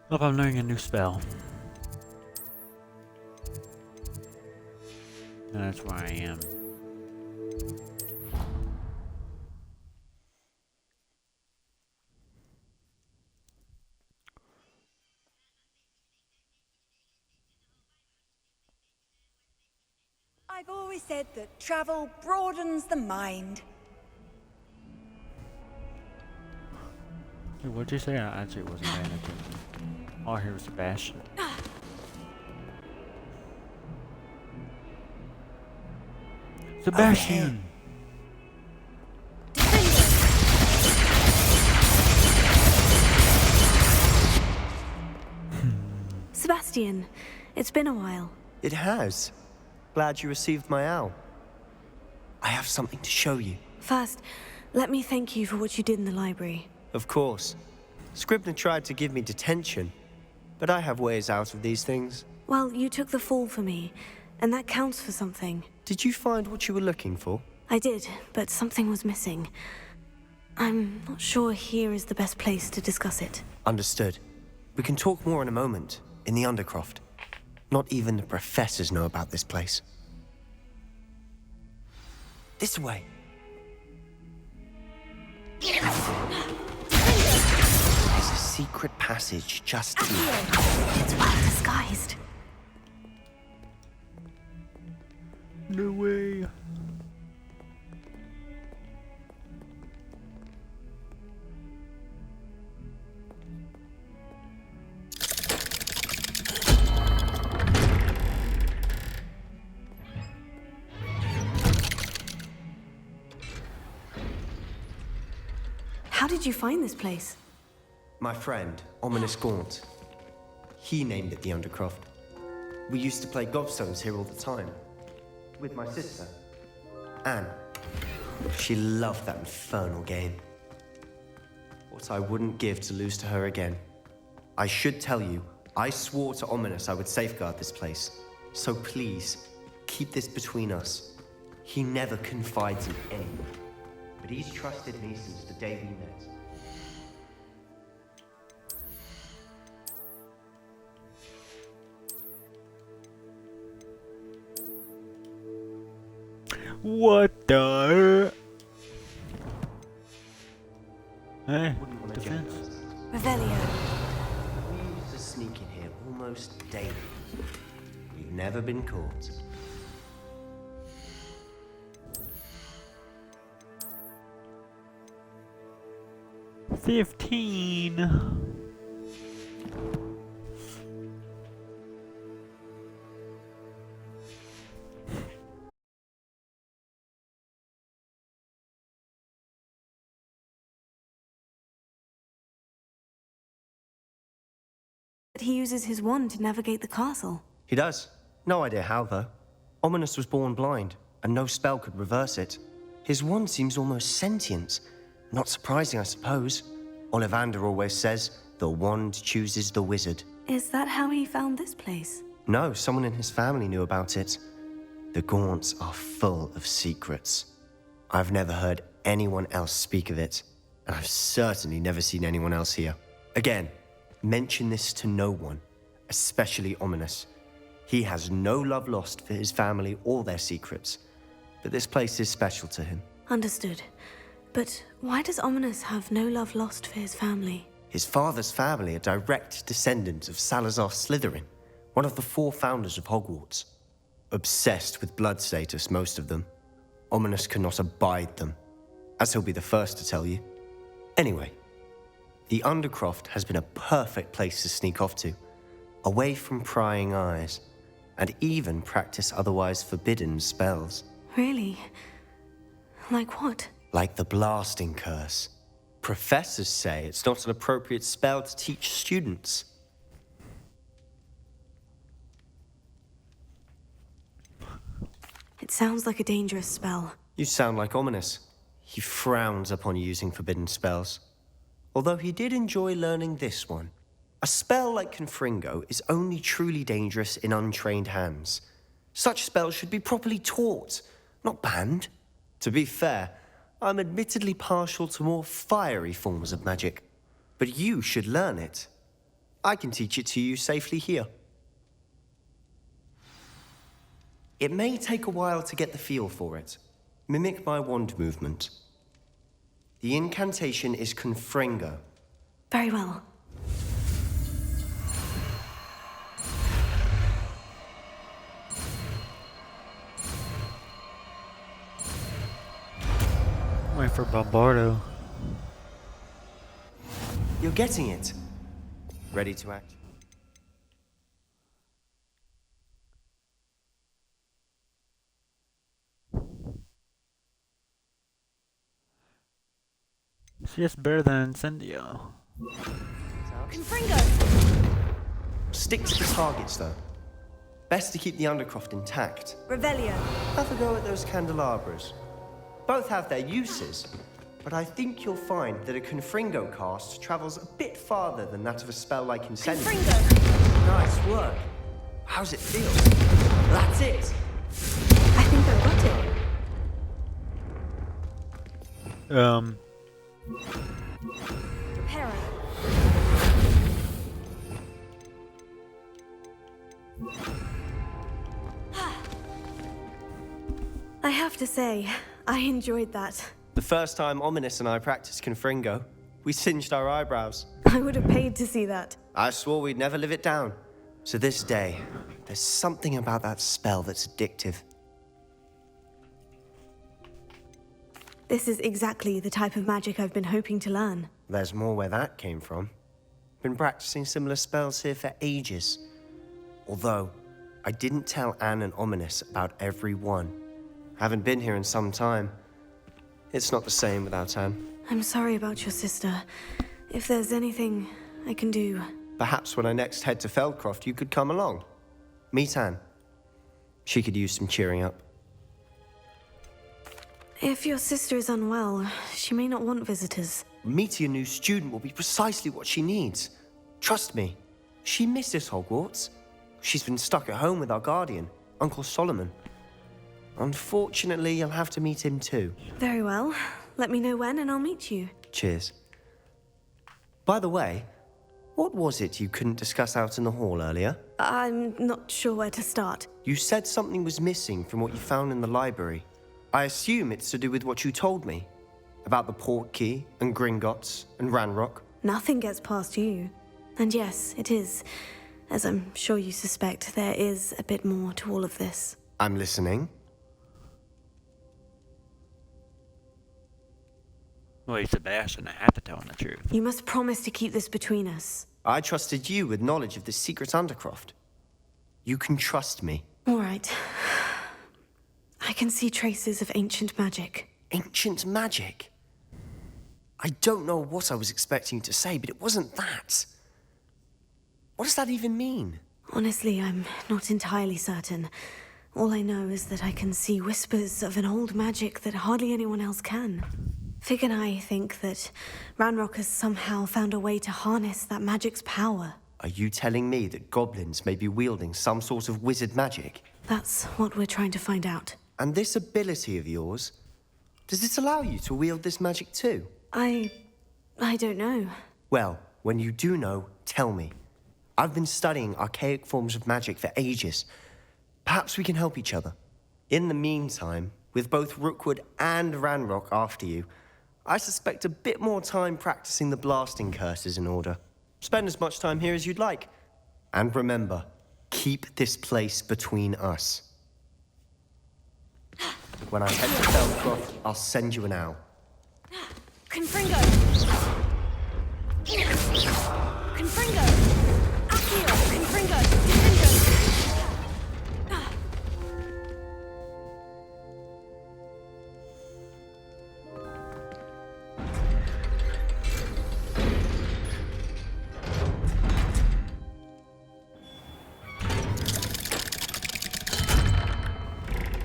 Hope I'm learning a new spell. And that's where I am. I've always said that travel broadens the mind. Hey, what'd you say? I actually wasn't paying attention. All I hear was Sebastian. Sebastian! Sebastian, it's been a while. It has. Glad you received my owl. I have something to show you. First, let me thank you for what you did in the library. Of course. Scribner tried to give me detention, but I have ways out of these things. Well, you took the fall for me, and that counts for something. Did you find what you were looking for? I did, but something was missing. I'm not sure here is the best place to discuss it. Understood. We can talk more in a moment, in the Undercroft. Not even the professors know about this place. This way. There's a secret passage just here. It's well disguised. No way. How did you find this place? My friend, Ominous Gaunt. He named it the Undercroft. We used to play gobstones here all the time. With my sister, Anne. She loved that infernal game. What I wouldn't give to lose to her again. I should tell you, I swore to Ominous I would safeguard this place. So please, keep this between us. He never confides in anyone. But he's trusted me since the day we met. What the? Hey, defense. Revelio. We used to sneak in here almost daily. We've never been caught. He uses his wand to navigate the castle. He does. No idea how, though. Ominous was born blind, and no spell could reverse it. His wand seems almost sentient. Not surprising, I suppose. Ollivander always says, the wand chooses the wizard. Is that how he found this place? No, someone in his family knew about it. The Gaunts are full of secrets. I've never heard anyone else speak of it, and I've certainly never seen anyone else here. Again, mention this to no one, especially Ominous. He has no love lost for his family or their secrets, but this place is special to him. Understood. But why does Ominous have no love lost for his family? His father's family are direct descendants of Salazar Slytherin, one of the 4 founders of Hogwarts. Obsessed with blood status, most of them. Ominous cannot abide them, as he'll be the first to tell you. Anyway, the Undercroft has been a perfect place to sneak off to, away from prying eyes, and even practice otherwise forbidden spells. Really? Like what? Like the blasting curse. Professors say it's not an appropriate spell to teach students. It sounds like a dangerous spell. You sound like Ominous. He frowns upon using forbidden spells. Although he did enjoy learning this one. A spell like Confringo is only truly dangerous in untrained hands. Such spells should be properly taught, not banned. To be fair, I'm admittedly partial to more fiery forms of magic. But you should learn it. I can teach it to you safely here. It may take a while to get the feel for it. Mimic my wand movement. The incantation is Confringo. Very well. Wait for Bombardo. You're getting it. Ready to act? It's just better than Incendio. Confringo! Stick to the targets, though. Best to keep the Undercroft intact. Revelio. Have a go at those candelabras. Both have their uses, but I think you'll find that a Confringo cast travels a bit farther than that of a spell like Incendio. Confringo! Nice work. How's it feel? That's it. I think I got it. Reparo. I have to say, I enjoyed that. The first time Ominous and I practiced Confringo, we singed our eyebrows. I would have paid to see that. I swore we'd never live it down. So this day, there's something about that spell that's addictive. This is exactly the type of magic I've been hoping to learn. There's more where that came from. Been practicing similar spells here for ages. Although, I didn't tell Anne and Ominous about every one. Haven't been here in some time. It's not the same without Anne. I'm sorry about your sister. If there's anything I can do... Perhaps when I next head to Feldcroft, you could come along. Meet Anne. She could use some cheering up. If your sister is unwell, she may not want visitors. Meeting a new student will be precisely what she needs. Trust me. She misses Hogwarts. She's been stuck at home with our guardian, Uncle Solomon. Unfortunately, you'll have to meet him too. Very well. Let me know when and I'll meet you. Cheers. By the way, what was it you couldn't discuss out in the hall earlier? I'm not sure where to start. You said something was missing from what you found in the library. I assume it's to do with what you told me. About the Portkey and Gringotts and Ranrock. Nothing gets past you. And yes, it is. As I'm sure you suspect, there is a bit more to all of this. I'm listening. Wait, Sebastian, I have to tell him the truth. You must promise to keep this between us. I trusted you with knowledge of the secret Undercroft. You can trust me. All right. I can see traces of ancient magic. Ancient magic? I don't know what I was expecting you to say, but it wasn't that. What does that even mean? Honestly, I'm not entirely certain. All I know is that I can see whispers of an old magic that hardly anyone else can. Fig and I think that Ranrock has somehow found a way to harness that magic's power. Are you telling me that goblins may be wielding some sort of wizard magic? That's what we're trying to find out. And this ability of yours, does it allow you to wield this magic too? I don't know. Well, when you do know, tell me. I've been studying archaic forms of magic for ages. Perhaps we can help each other. In the meantime, with both Rookwood and Ranrock after you, I suspect a bit more time practicing the blasting curse is in order. Spend as much time here as you'd like. And remember, keep this place between us. When I head to Feldcroft, I'll send you an owl. Confringo! Confringo! Accio! Confringo! Confringo!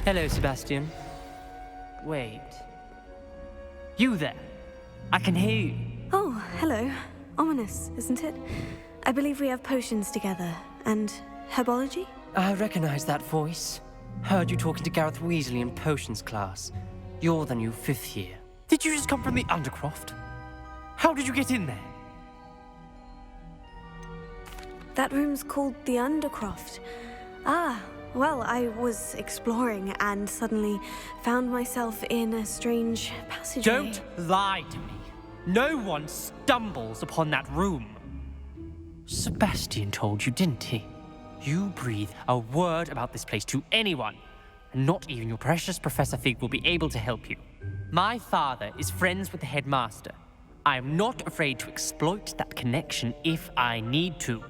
Hello, Sebastian. Wait. You there? I can hear you. Oh, hello. Ominous, isn't it? I believe we have potions together. And herbology? I recognize that voice. Heard you talking to Gareth Weasley in potions class. You're the new 5th year. Did you just come from the Undercroft? How did you get in there? That room's called the Undercroft. Ah, well, I was exploring and suddenly found myself in a strange passageway. Don't lie to me. No one stumbles upon that room. Sebastian told you, didn't he? You breathe a word about this place to anyone, and not even your precious Professor Fig will be able to help you. My father is friends with the headmaster. I am not afraid to exploit that connection if I need to.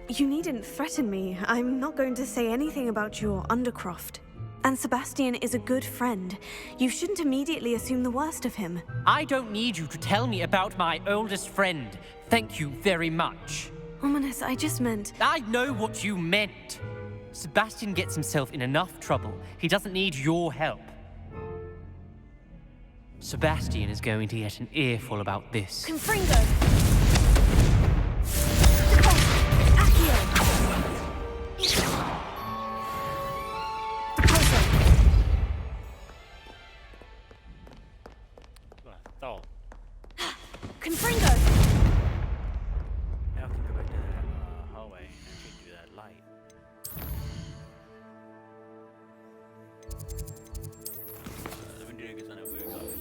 You needn't threaten me. I'm not going to say anything about your Undercroft. And Sebastian is a good friend. You shouldn't immediately assume the worst of him. I don't need you to tell me about my oldest friend. Thank you very much. Ominous, I just meant... I know what you meant. Sebastian gets himself in enough trouble. He doesn't need your help. Sebastian is going to get an earful about this. Confringo! Oh. Confringo! Now we can go back to that hallway and we can do that light. Let me do it because I know where it goes.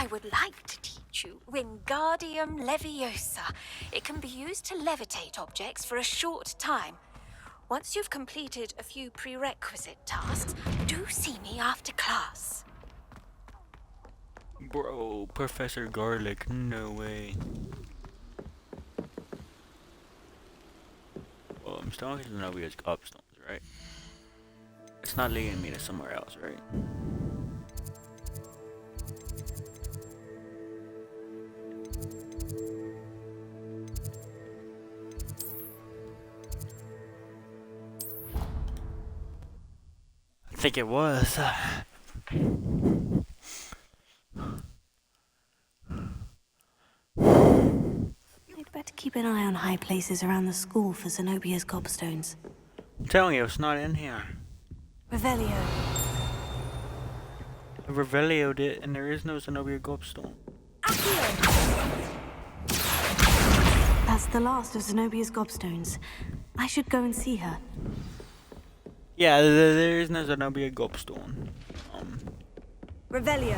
I would like to teach you Wingardium Leviosa. It can be used to levitate objects for a short time. Once you've completed a few prerequisite tasks, do see me after class. Bro, Professor Garlic, no way. Well, I'm still getting Zenobia's gobstones, right? It's not leading me to somewhere else, right? I think it was. You'd better keep an eye on high places around the school for Zenobia's gobstones. I'm telling you, it's not in here. Revelio. I Revelio'd it, and there is no Zenobia gobstone. That's the last of Zenobia's gobstones. I should go and see her. Yeah, there is no Zenobia gobstone. Revelio.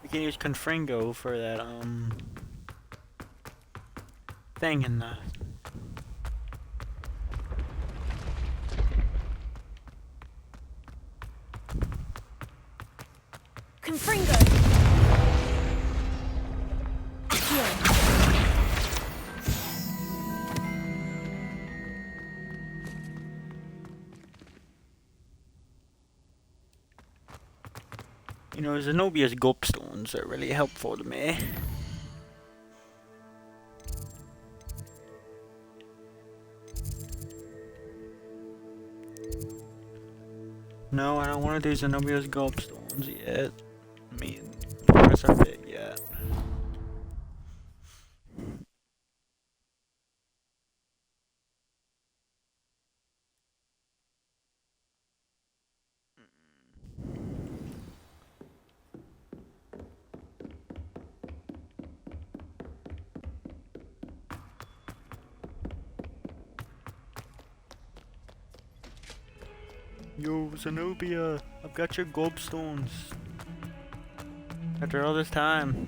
We can use Confringo for that, thing in the... Confringo! You know, Zenobia's gobstones are really helpful to me. No, I don't want to do Zenobia's gobstones yet. I mean, Professor Fig yet. Yo, Zenobia, I've got your gobstones. After all this time.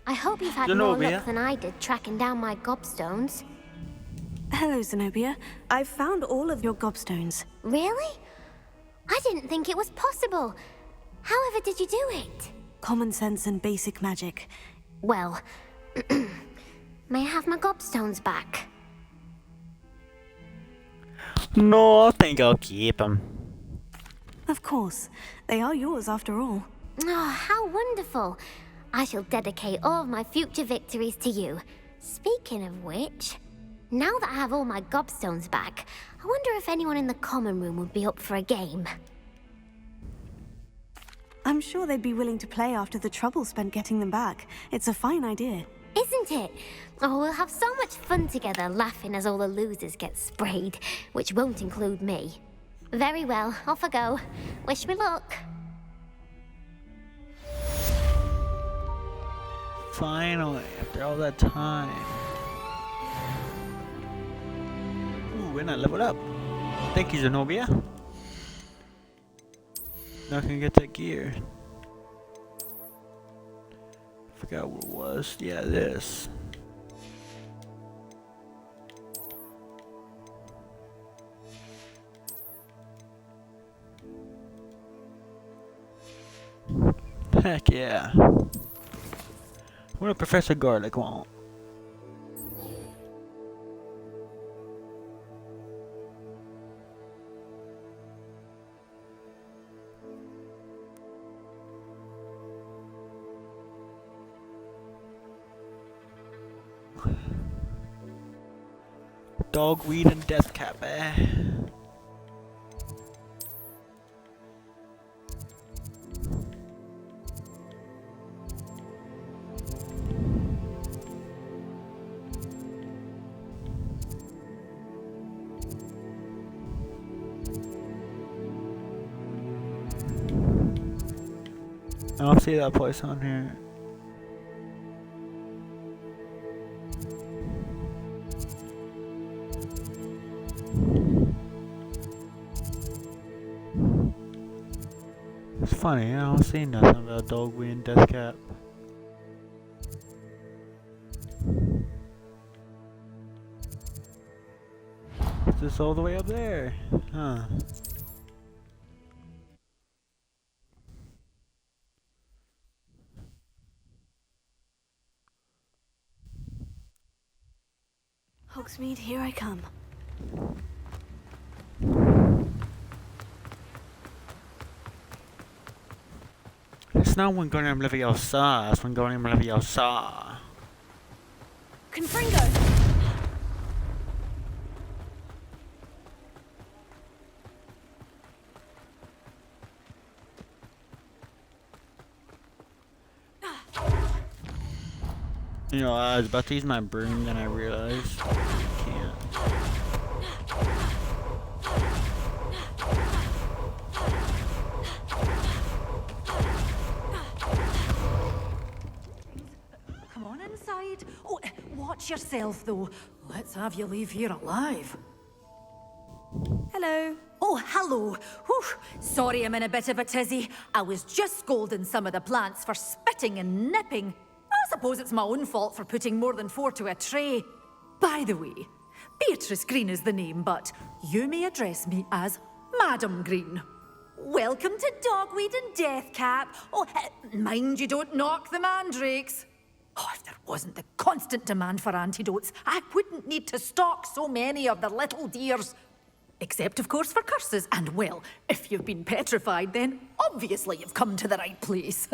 I hope you've had more luck than I did tracking down my gobstones. Hello, Zenobia. I've found all of your gobstones. Really? I didn't think it was possible. However did you do it? Common sense and basic magic. Well, may I have my gobstones back? No, I think I'll keep them. Of course. They are yours after all. Oh, how wonderful. I shall dedicate all of my future victories to you. Speaking of which, now that I have all my gobstones back, I wonder if anyone in the common room would be up for a game. I'm sure they'd be willing to play after the trouble spent getting them back. It's a fine idea. Isn't it? Oh, we'll have so much fun together laughing as all the losers get sprayed, which won't include me. Very well, off I go. Wish me luck. Finally, after all that time. Ooh, and I leveled up. Thank you, Zenobia. Now I can get that gear. Forgot what it was. Yeah, this. Heck yeah. What did Professor Garlic want? Dogweed and death cap, eh? I don't see that place on here. It's funny, I don't see nothing about Dogweed and Death Cap. Is this all the way up there? Huh. Hogsmeade, here I come. It's not Wingardium Leviosa, it's Wingardium Leviosa. Confringo! You know, I was about to use my broom, then I realized I can't. Come on inside. Oh, watch yourself, though. Let's have you leave here alive. Hello. Oh, hello. Whew. Sorry I'm in a bit of a tizzy. I was just scolding some of the plants for spitting and nipping. I suppose it's my own fault for putting more than 4 to a tray. By the way, Beatrice Green is the name, but you may address me as Madam Green. Welcome to Dogweed and Deathcap. Oh, mind you don't knock the mandrakes. Oh, if there wasn't the constant demand for antidotes, I wouldn't need to stock so many of the little dears. Except, of course, for curses. And, well, if you've been petrified, then obviously you've come to the right place.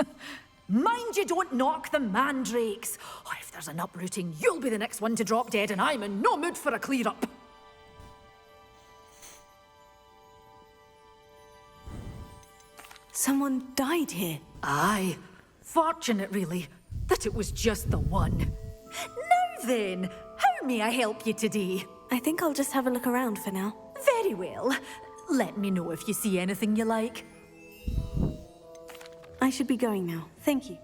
Mind you don't knock the mandrakes. Oh, if there's an uprooting, you'll be the next one to drop dead, and I'm in no mood for a clear-up. Someone died here. Aye. Fortunate, really, that it was just the one. Now then, how may I help you today? I think I'll just have a look around for now. Very well. Let me know if you see anything you like. I should be going now. Thank you.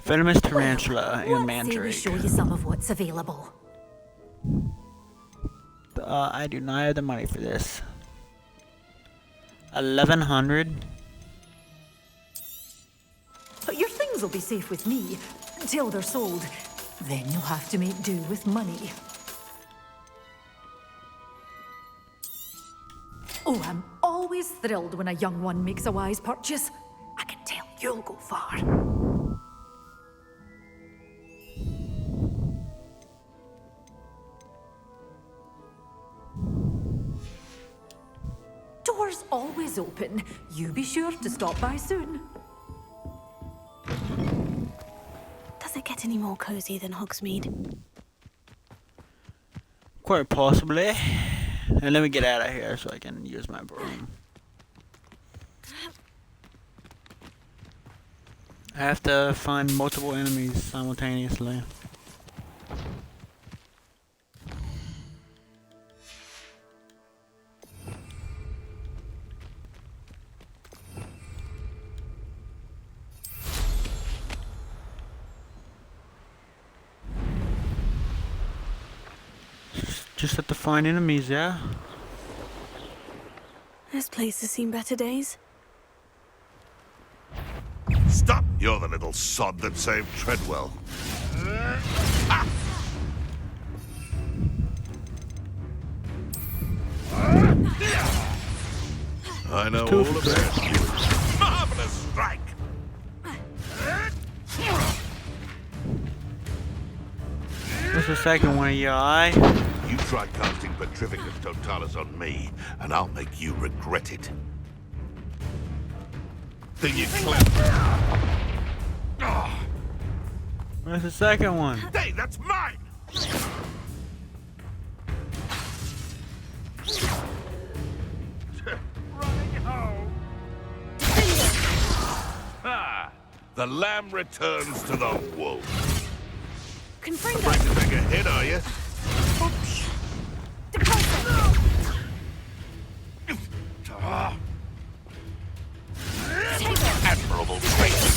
Venomous tarantula and mandrake. Let's say we show you some of what's available. I do not have the money for this. 1,100. Put your things Rooms will be safe with me, till they're sold. Then you'll have to make do with money. Oh, I'm always thrilled when a young one makes a wise purchase. I can tell you'll go far. Doors always open. You be sure to stop by soon. Does it get any more cozy than Hogsmeade? Quite possibly. And let me get out of here so I can use my broom. I have to find multiple enemies simultaneously. Just have to find enemies, yeah? This place has seen better days. Stop! You're the little sod that saved Treadwell. I know all about you. Marvelous strike! What's the second one of your eye? You try casting Petrificus Totalis on me, and I'll make you regret it. Think you clever? Where's the second one? Hey, that's mine! Running home. Ah, the lamb returns to the wolf. Confringo! Afraid to take a hit, are you? Admirable training.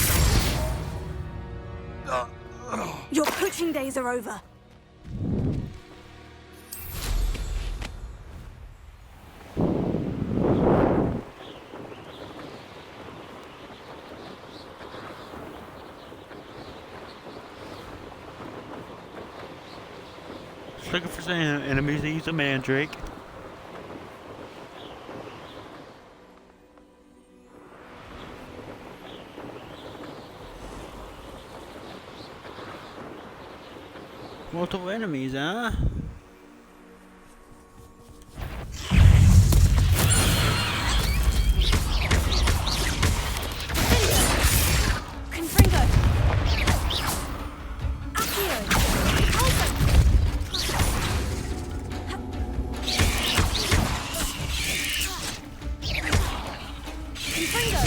Your poaching days are over. Just looking for some enemies that use a mandrake. Multiple enemies, huh? Confringo! Accio! Confringo! Confringo!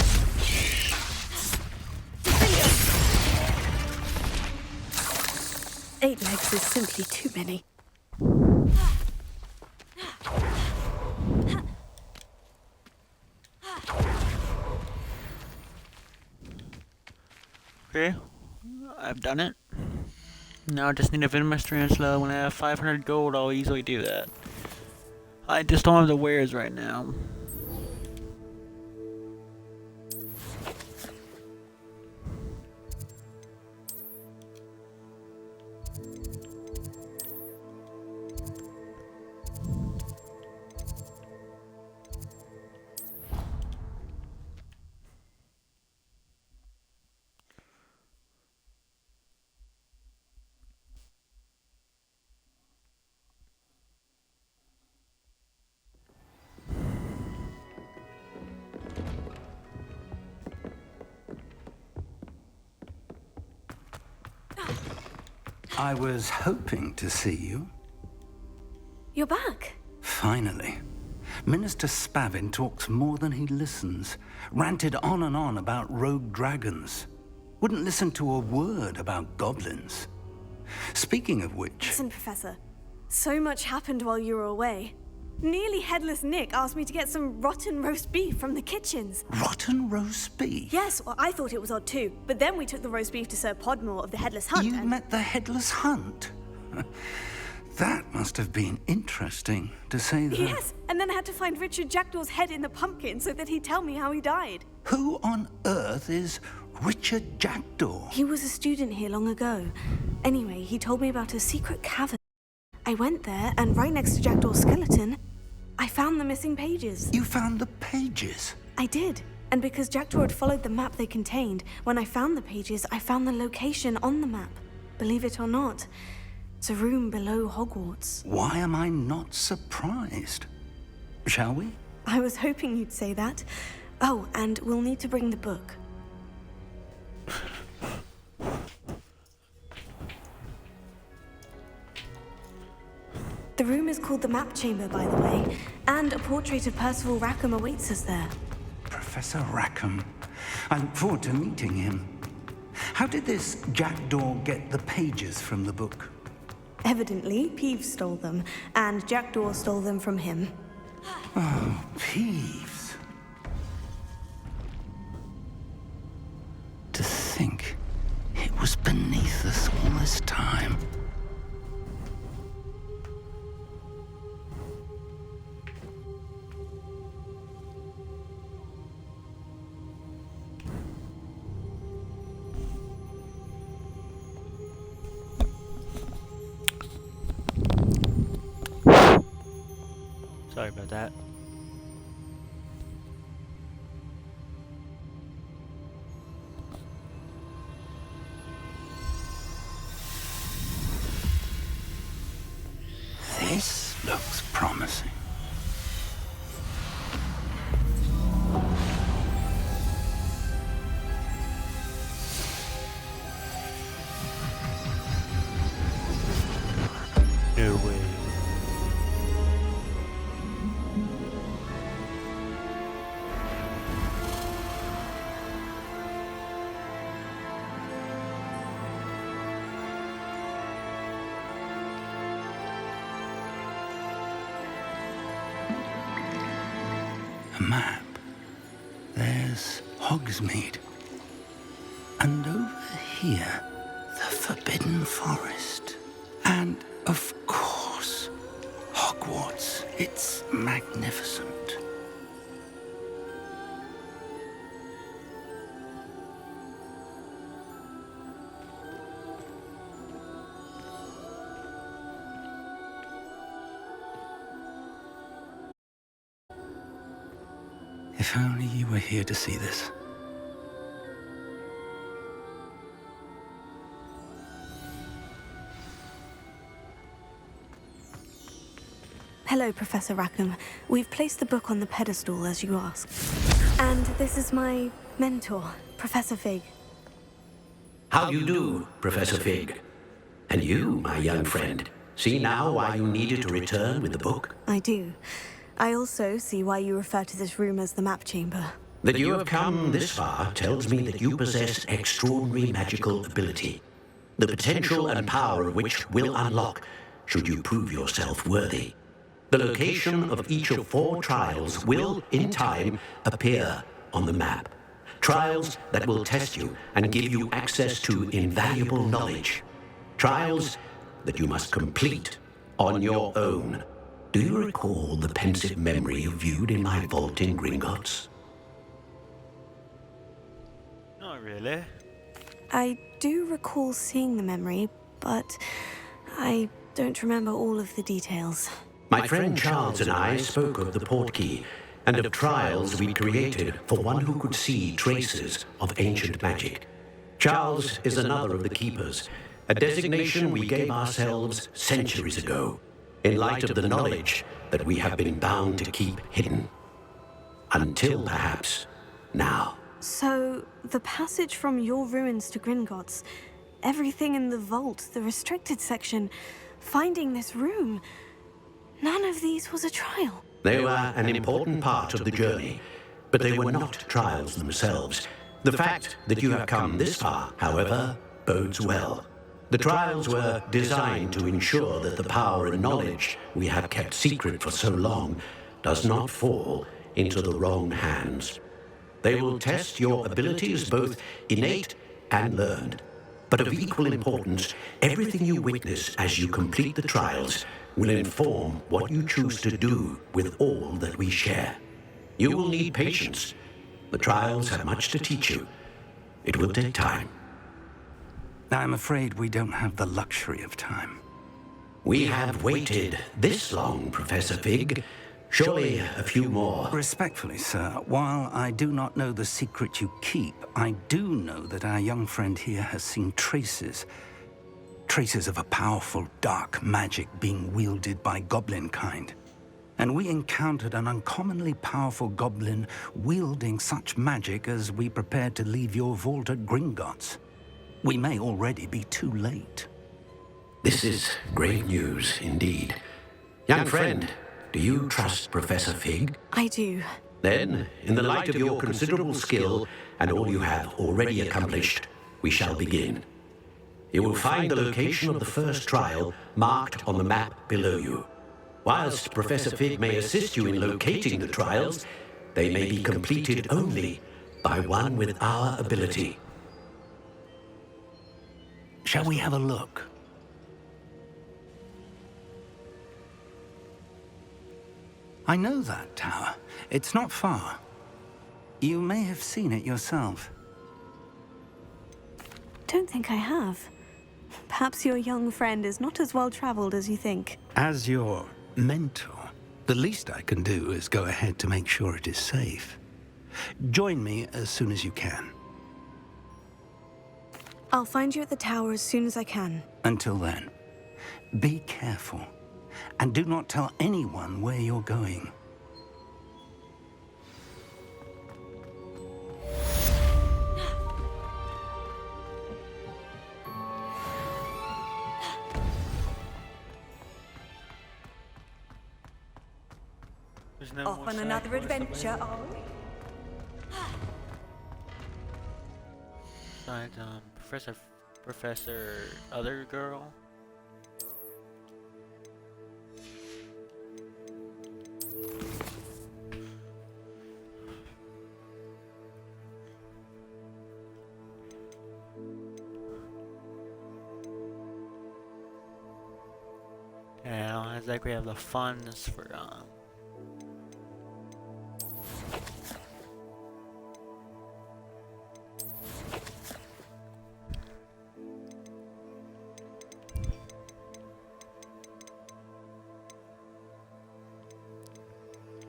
8 legs is simply too many. Okay, I've done it. Now I just need a venomous tarantula. When I have 500 gold, I'll easily do that. I just don't have the wares right now. I was hoping to see you. You're back. Finally. Minister Spavin talks more than he listens. Ranted on and on about rogue dragons. Wouldn't listen to a word about goblins. Speaking of which... Listen, Professor. So much happened while you were away. Nearly Headless Nick asked me to get some rotten roast beef from the kitchens. Rotten roast beef? Yes, well, I thought it was odd too. But then we took the roast beef to Sir Podmore of the Headless Hunt. You met the Headless Hunt? That must have been interesting, to say the... Yes, and then I had to find Richard Jackdaw's head in the pumpkin so that he'd tell me how he died. Who on earth is Richard Jackdaw? He was a student here long ago. Anyway, he told me about a secret cavern. I went there, and right next to Jackdaw's skeleton, I found the missing pages. You found the pages? I did. And because Jackdaw had followed the map they contained, when I found the pages, I found the location on the map. Believe it or not, it's a room below Hogwarts. Why am I not surprised? Shall we? I was hoping you'd say that. Oh, and we'll need to bring the book. The room is called the Map Chamber, by the way, and a portrait of Percival Rackham awaits us there. Professor Rackham. I look forward to meeting him. How did this Jackdaw get the pages from the book? Evidently, Peeves stole them, and Jackdaw stole them from him. Oh, Peeves. To think it was beneath us all this time. Sorry about that. This looks promising. No way. A map. There's Hogsmeade. And over here, the Forbidden Forest. And, of course, Hogwarts. It's magnificent. If only you were here to see this. Hello, Professor Rackham. We've placed the book on the pedestal, as you asked. And this is my mentor, Professor Fig. How do you do, Professor Fig? And you, my young friend, see now why you needed to return with the book? I do. I also see why you refer to this room as the Map Chamber. That you have come this far tells me that you possess extraordinary magical ability, the potential and power of which will unlock should you prove yourself worthy. The location of each of 4 trials will, in time, appear on the map. Trials that will test you and give you access to invaluable knowledge. Trials that you must complete on your own. Do you recall the pensive memory you viewed in my vault in Gringotts? Not really. I do recall seeing the memory, but I don't remember all of the details. My friend Charles and I spoke of the portkey and of trials we created for one who could see traces of ancient magic. Charles is another of the keepers, a designation we gave ourselves centuries ago, in light of the knowledge that we have been bound to keep hidden. Until perhaps now. So, the passage from your ruins to Gringotts, everything in the vault, the restricted section, finding this room, none of these was a trial. They were an important part of the journey, but they were not trials themselves. The fact that you have come this far, however, bodes well. The trials were designed to ensure that the power and knowledge we have kept secret for so long does not fall into the wrong hands. They will test your abilities, both innate and learned. But of equal importance, everything you witness as you complete the trials will inform what you choose to do with all that we share. You will need patience. The trials have much to teach you. It will take time. I'm afraid we don't have the luxury of time. We have waited this long, Professor Fig. Surely a few more. Respectfully, sir, while I do not know the secret you keep, I do know that our young friend here has seen traces of a powerful dark magic being wielded by goblin kind. And we encountered an uncommonly powerful goblin wielding such magic as we prepared to leave your vault at Gringotts. We may already be too late. This is great news indeed. Young friend, do you trust Professor Fig? I do. Then, in the light of your considerable skill and all you have already accomplished, we shall begin. You will find the location of the first trial marked on the map below you. Whilst Professor Fig may assist you in locating the trials, they may be completed only by one with our ability. Shall we have a look? I know that tower. It's not far. You may have seen it yourself. Don't think I have. Perhaps your young friend is not as well traveled as you think. As your mentor, the least I can do is go ahead to make sure it is safe. Join me as soon as you can. I'll find you at the tower as soon as I can. Until then, be careful. And do not tell anyone where you're going. Off on another adventure, are we? Besides, Professor Other Girl. Yeah, it's like we have the funds for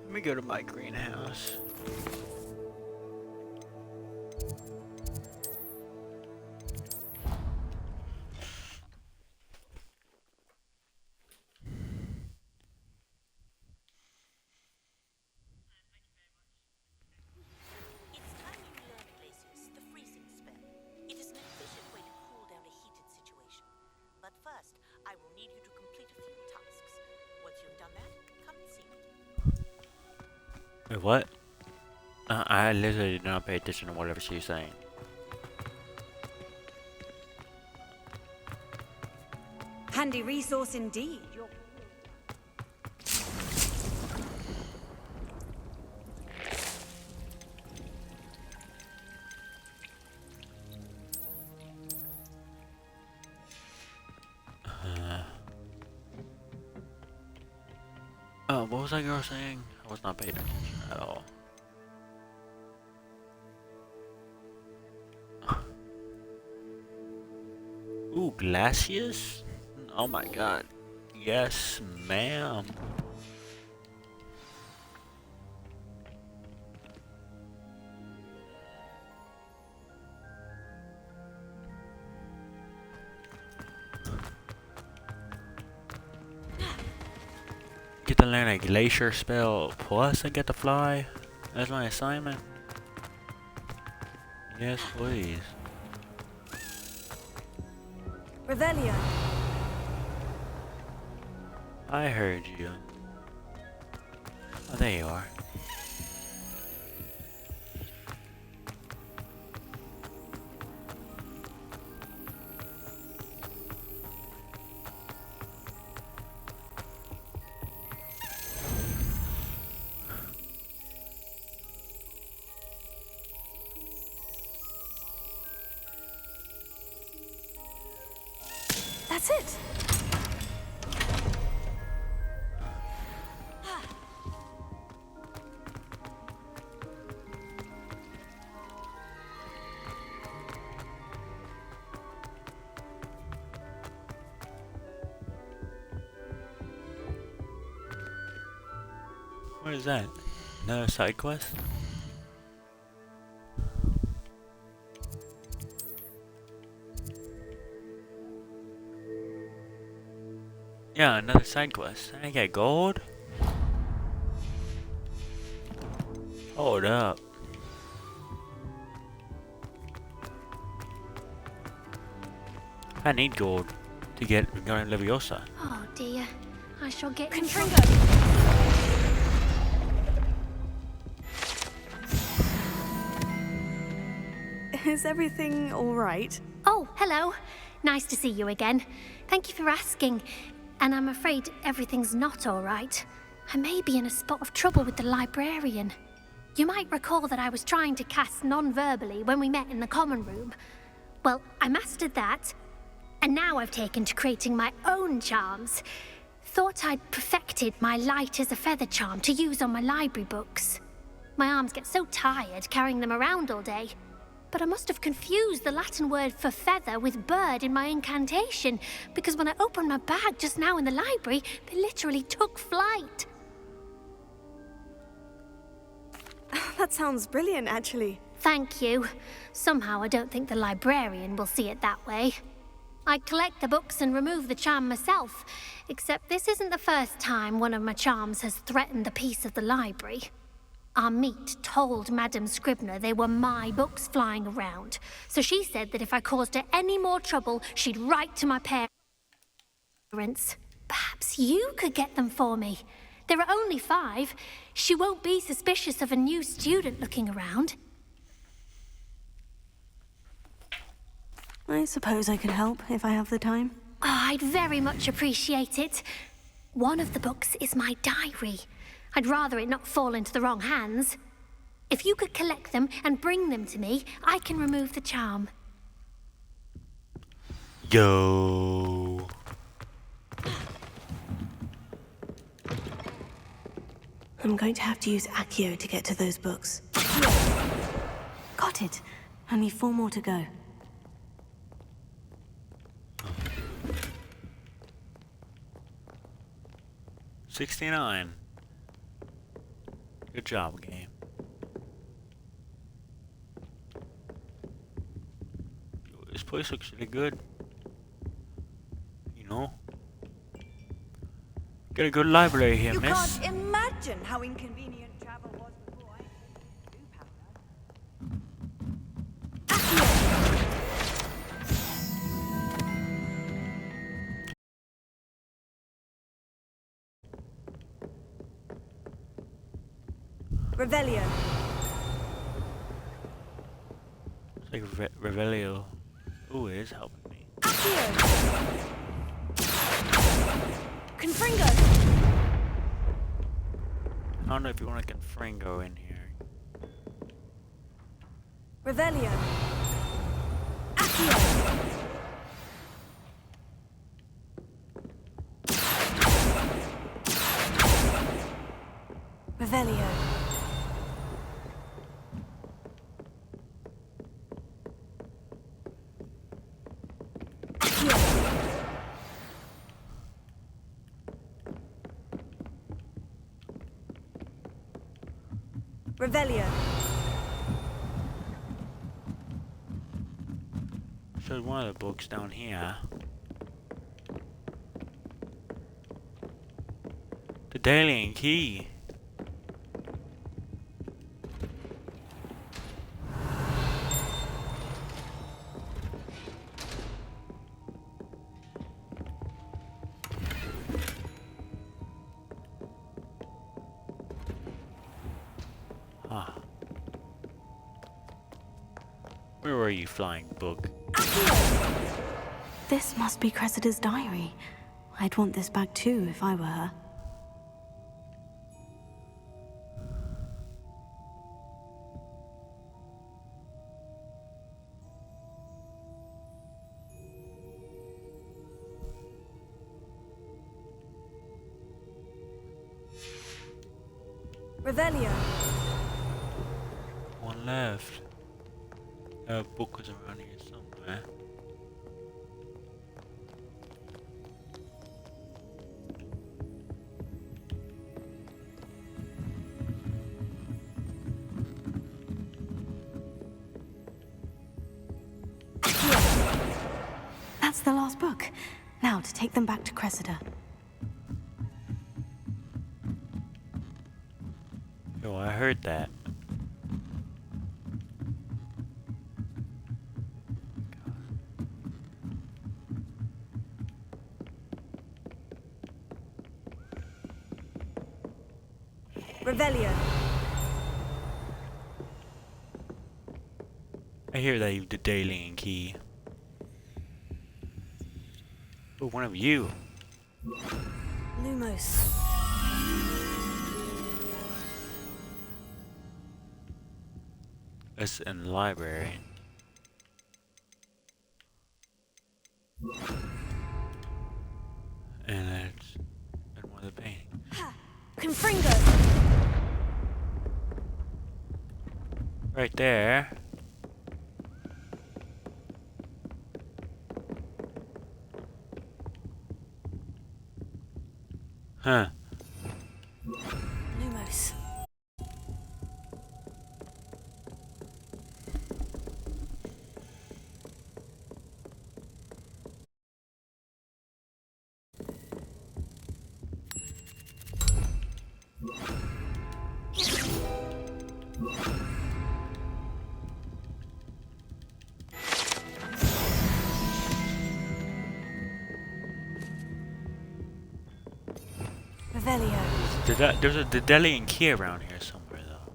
let me go to my greenhouse. Wait, what? I literally did not pay attention to whatever she was saying. Handy resource indeed. What was that girl saying? I was not paying attention at all. Ooh, glaciers? Oh my god. Yes, ma'am. Get to learn a glacier spell, plus I get to fly. That's my assignment. Yes, please. Revelio. I heard you. Oh, there you are. That's it. What is that? Another side quest? Yeah, another side quest. I get gold? Hold up. I need gold to get Wingardium Leviosa. Oh dear. I shall get in Is everything all right? Oh, hello. Nice to see you again. Thank you for asking. And I'm afraid everything's not all right. I may be in a spot of trouble with the librarian. You might recall that I was trying to cast non-verbally when we met in the common room. Well, I mastered that, and now I've taken to creating my own charms. Thought I'd perfected my light as a feather charm to use on my library books. My arms get so tired carrying them around all day. But I must have confused the Latin word for feather with bird in my incantation, because when I opened my bag just now in the library, they literally took flight. That sounds brilliant, actually. Thank you. Somehow I don't think the librarian will see it that way. I collect the books and remove the charm myself, except this isn't the first time one of my charms has threatened the peace of the library. Our meet told Madame Scribner they were my books flying around, so she said that if I caused her any more trouble, she'd write to my parents. Perhaps you could get them for me. There are only 5. She won't be suspicious of a new student looking around. I suppose I could help if I have the time. Oh, I'd very much appreciate it. One of the books is my diary. I'd rather it not fall into the wrong hands. If you could collect them and bring them to me, I can remove the charm. Yo. I'm going to have to use Accio to get to those books. Got it. Only 4 more to go. $69. Good job, game. This place looks really good. You know? Got a good library here, You miss. can't imagine how inconvenient travel was before I do Revelio. It's like Revelio. Ooh, it is helping me. Confringo. I don't know if you want to Confringo in here. Revelio. Accio. Revelio. Revelio. So one of the books down here. The Daily and Key. Ah. Where were you, flying book? This must be Cressida's diary. I'd want this back too if I were her. Revelio. One left. A book was around here somewhere. the last book. Now to take them back to Cressida. Oh, I heard that. Revelio. I hear that you did alien key. Oh, one of you. Lumos. It's in the library. And it's in one of the paintings. Confringo. Right there. Huh. Lumos. Revelio. There's a Dedelian key around here somewhere, though.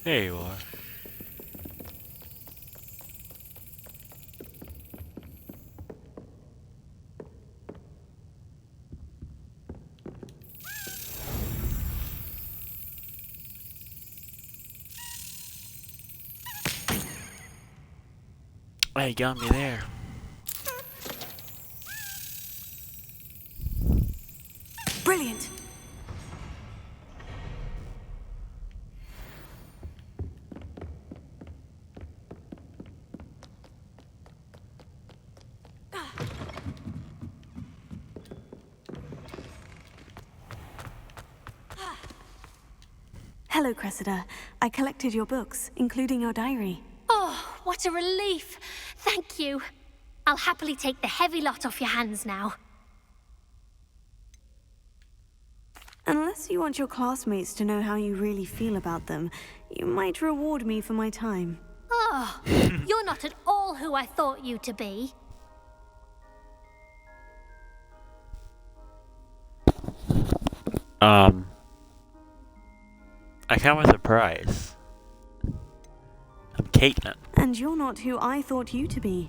There you are. Hey, you got me there. Brilliant. Hello, Cressida. I collected your books, including your diary. Oh, what a relief. Thank you. I'll happily take the heavy lot off your hands now. Unless you want your classmates to know how you really feel about them, you might reward me for my time. Oh, you're not at all who I thought you to be. I come with a prize. I'm Caitlin. And you're not who I thought you to be.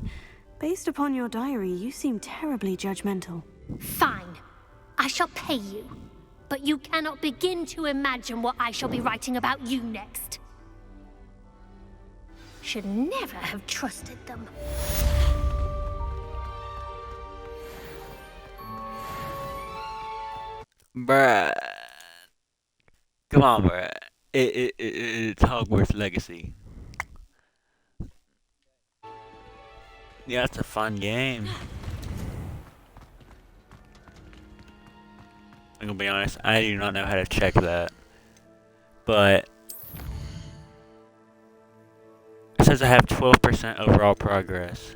Based upon your diary, you seem terribly judgmental. Fine. I shall pay you. But you cannot begin to imagine what I shall be writing about you next. Should never have trusted them. Bruh. Come on, bruh. It's Hogwarts Legacy. Yeah, it's a fun game. I'm gonna be honest, I do not know how to check that. But it says I have 12% overall progress.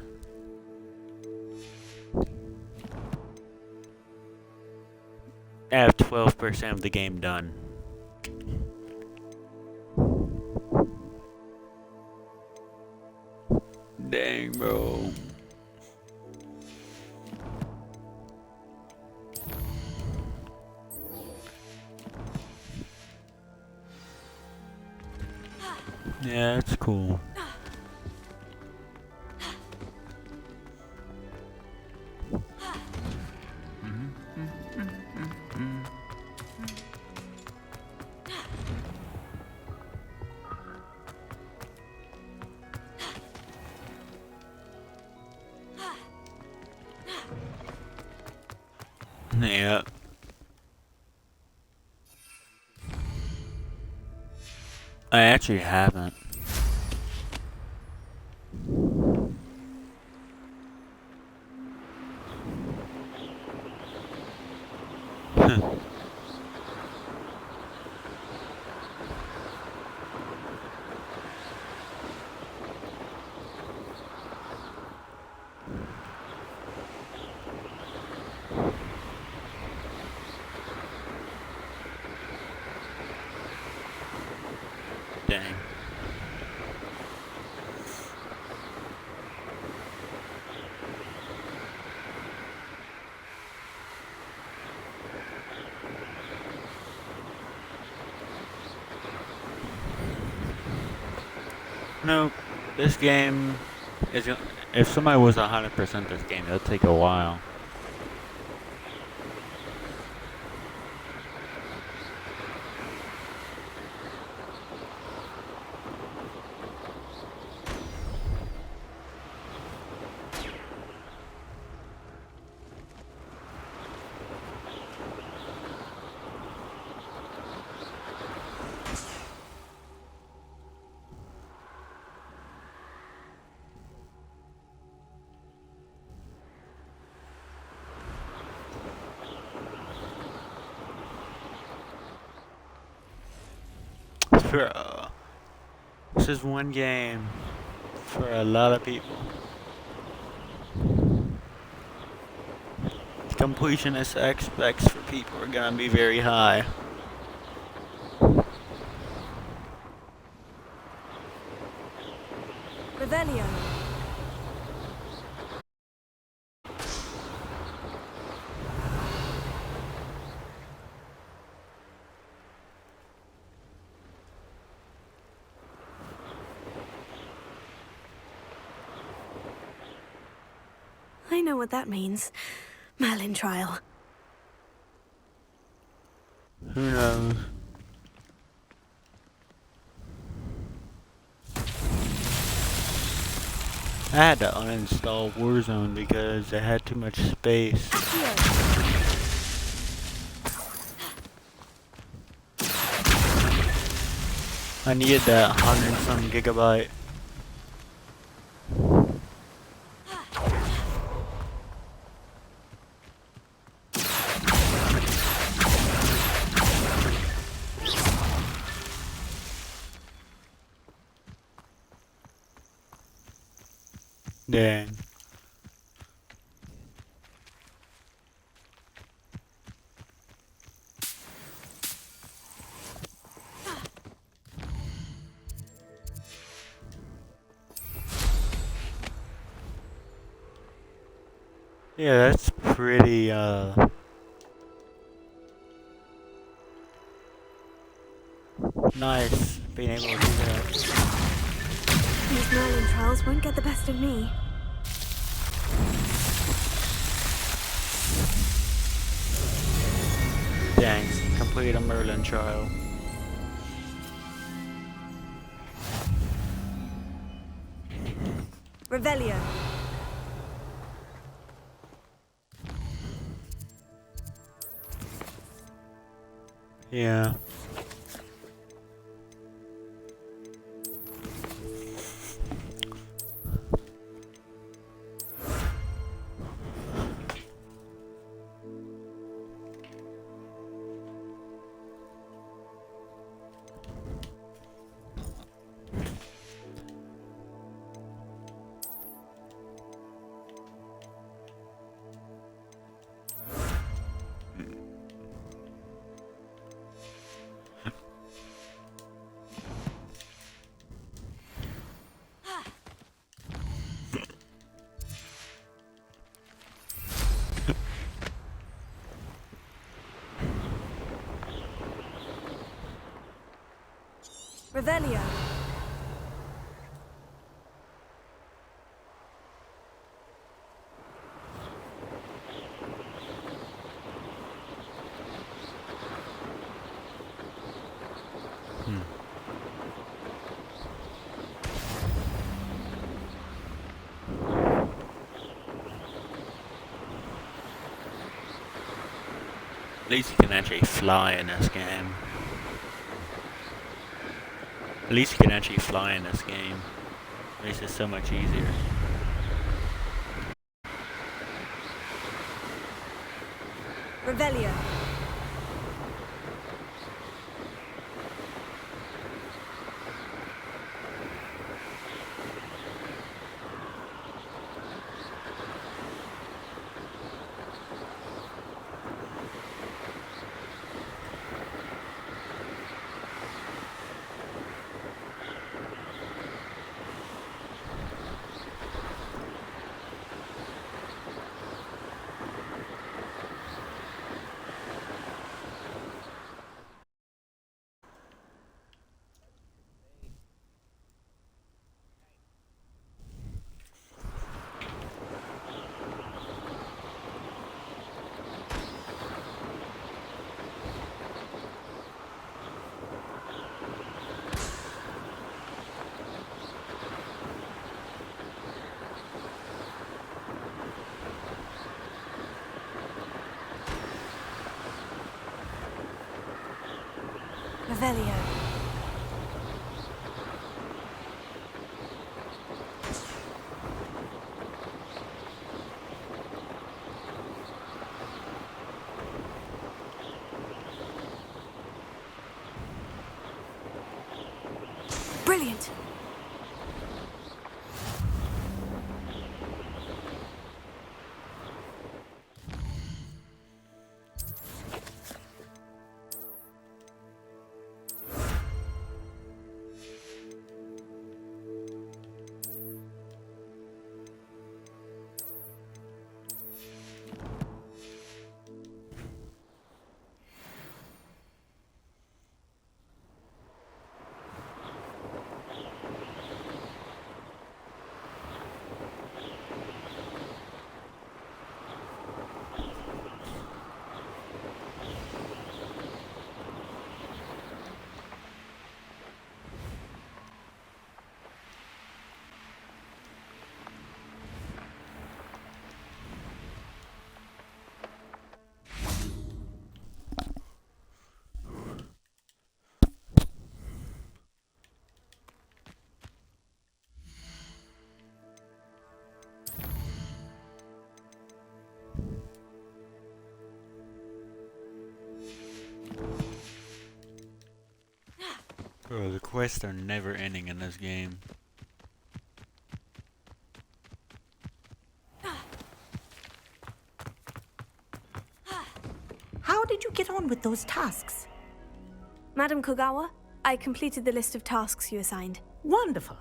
I have 12% of the game done. Dang, bro. Yeah, it's cool. Yeah. I actually haven't. Dang. No, this game is. If somebody was 100% this game, it'll take a while. This is one game for a lot of people. Completionist aspects for people are gonna be very high. Revelio. I know what that means. Merlin trial. Who knows? I had to uninstall Warzone because it had too much space. I needed that 100 some gigabyte. Dang. Yeah, that's pretty, nice being able to do that. These Merlin trials won't get the best of me. Dang, complete a Merlin trial. Revelio. Yeah. Revelio. At least you can actually fly in this game. At least you can actually fly in this game. Makes it so much easier. Revelio. Revelio. Brilliant. Bro, the quests are never ending in this game. How did you get on with those tasks? Madam Kogawa, I completed the list of tasks you assigned. Wonderful.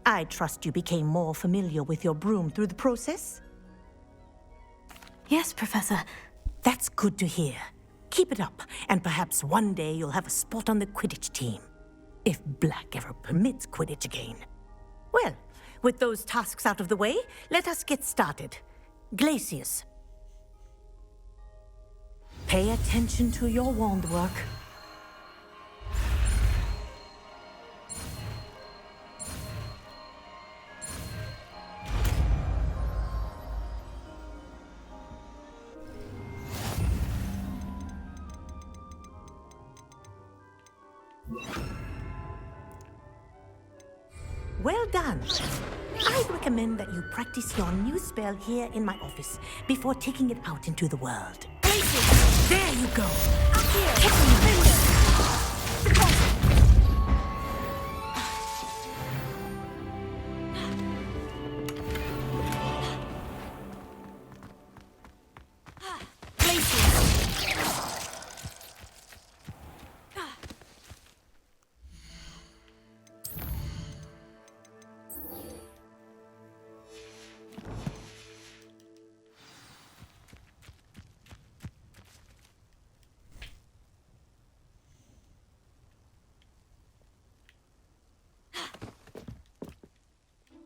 I trust you became more familiar with your broom through the process? Yes, Professor. That's good to hear. Keep it up, and perhaps one day you'll have a spot on the Quidditch team. If Black ever permits Quidditch again. Well, with those tasks out of the way, let us get started. Glacius. Pay attention to your wand work. Well done. I'd recommend that you practice your new spell here in my office before taking it out into the world. Places! There you go! Up here!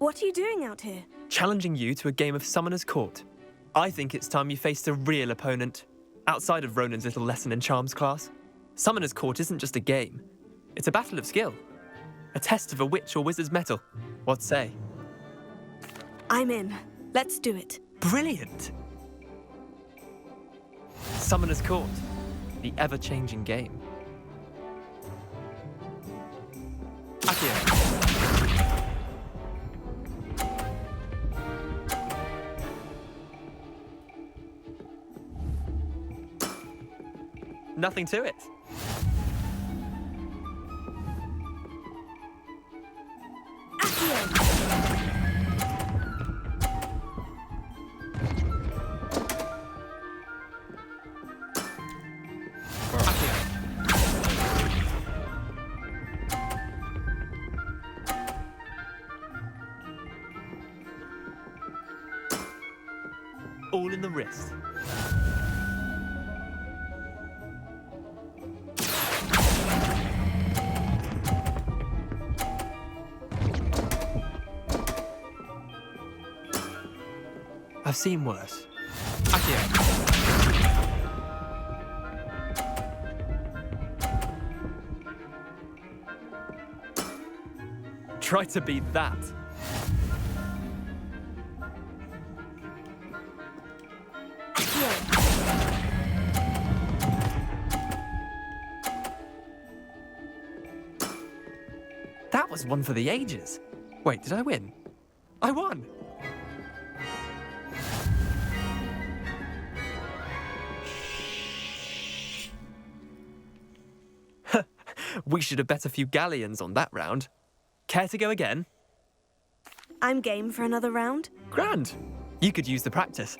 What are you doing out here? Challenging you to a game of Summoner's Court. I think it's time you faced a real opponent, outside of Ronan's little lesson in charms class. Summoner's Court isn't just a game. It's a battle of skill. A test of a witch or wizard's mettle. What say? I'm in. Let's do it. Brilliant! Summoner's Court. The ever-changing game. A Accio. Nothing to it. All in the wrist. I've seen worse. Accio. Try to beat that. That was one for the ages. Wait, did I win? I won! We should have bet a few galleons on that round. Care to go again? I'm game for another round. Grand! You could use the practice.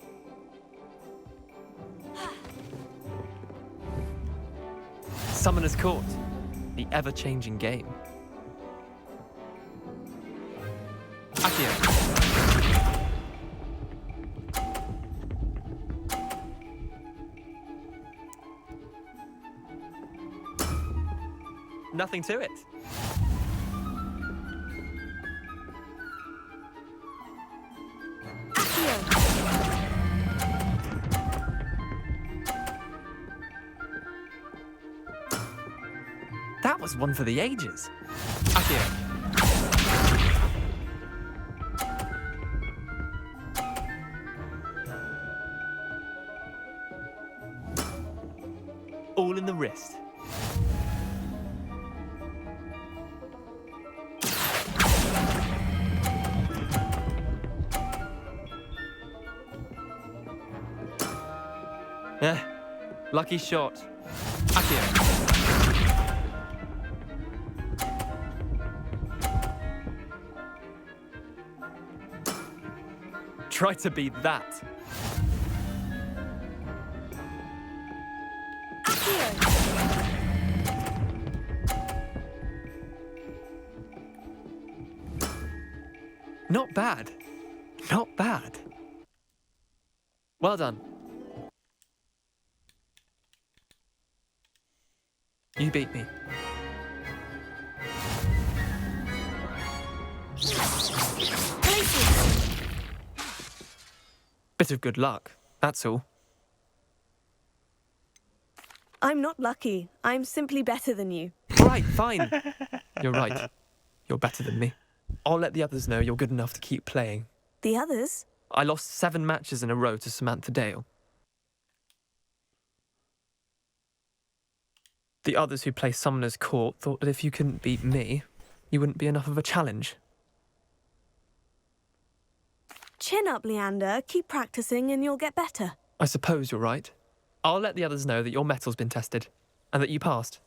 Summoner's Court, the ever-changing game. Accio. Nothing to it. That was one for the ages. Accio. All in the wrist. Lucky shot. Accio. Try to beat that. Not bad. Not bad. Well done. You beat me. Bit of good luck, that's all. I'm not lucky. I'm simply better than you. Right, fine. You're right. You're better than me. I'll let the others know you're good enough to keep playing. The others? I lost 7 matches in a row to Samantha Dale. The others who play Summoner's Court thought that if you couldn't beat me, you wouldn't be enough of a challenge. Chin up, Leander. Keep practicing and you'll get better. I suppose you're right. I'll let the others know that your metal's been tested, and that you passed.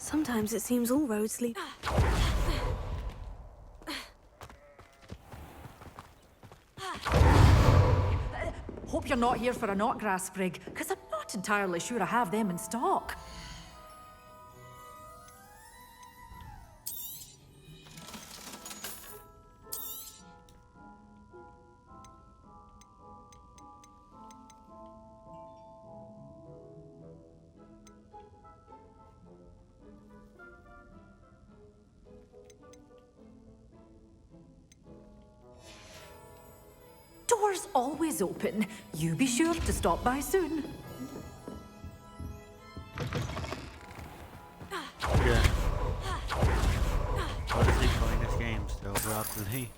Sometimes it seems all roads lead. Hope you're not here for a knotgrass sprig, because I'm not entirely sure I have them in stock. Doors always open. You be sure to stop by soon. Yeah. Honestly, playing this game still broccoli.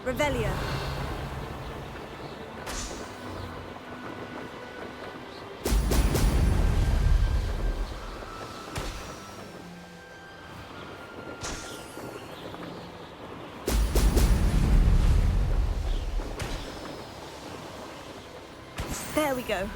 Revelio. There we go.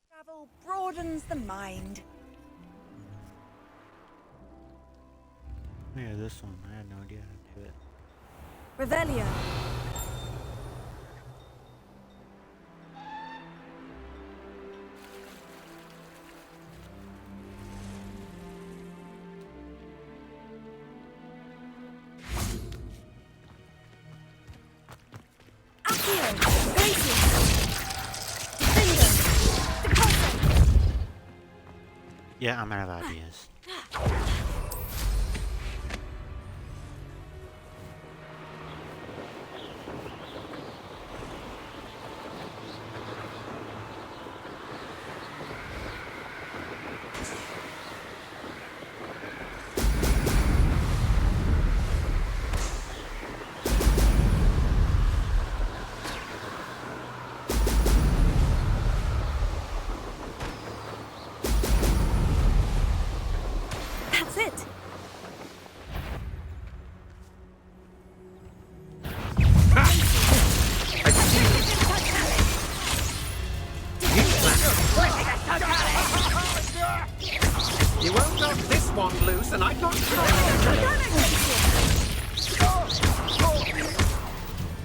Travel broadens the mind. Yeah, this one. I had no idea how to do it. Revelio. Yeah, I'm out of ideas.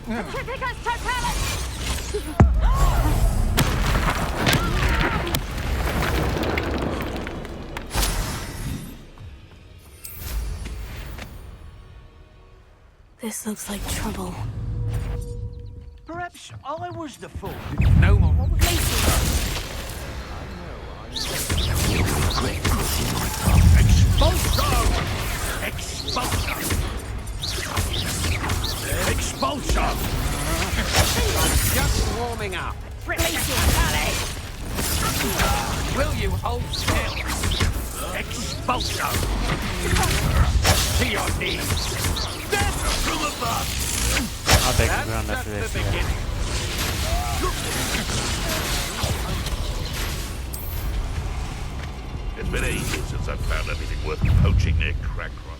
Pacificus Totalis! This looks like trouble. Perhaps I was the fool. No more. What was you regret crossing my path. Expulso! Expulso! I'm just warming up. Release your tally! Will you hold still? Expulso! To your knees! Death from above! I'll take the ground after this. It's been ages since I've found anything worth poaching near Crackrock.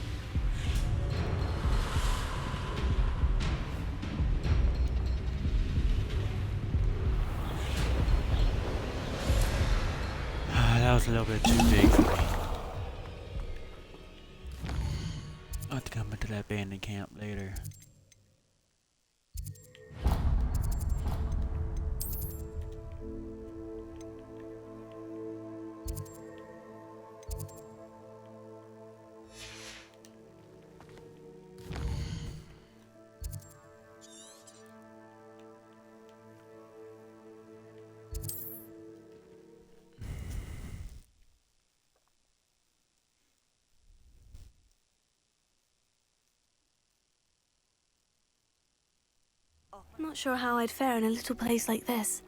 That was a little bit too big for me. I'll have to come into that abandoned camp later. I'm not sure how I'd fare in a little place like this.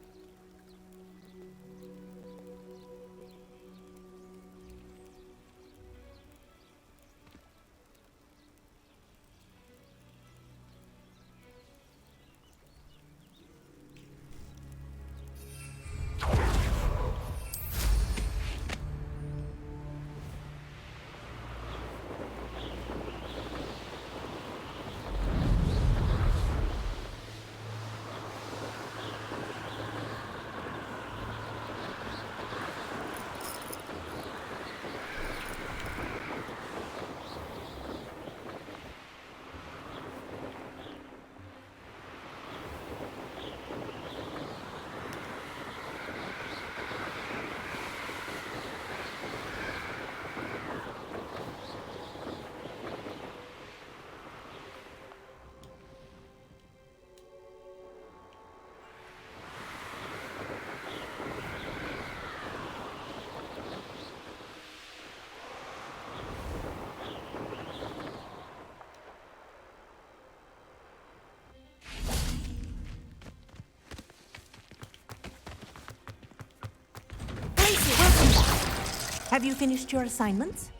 Have you finished your assignments?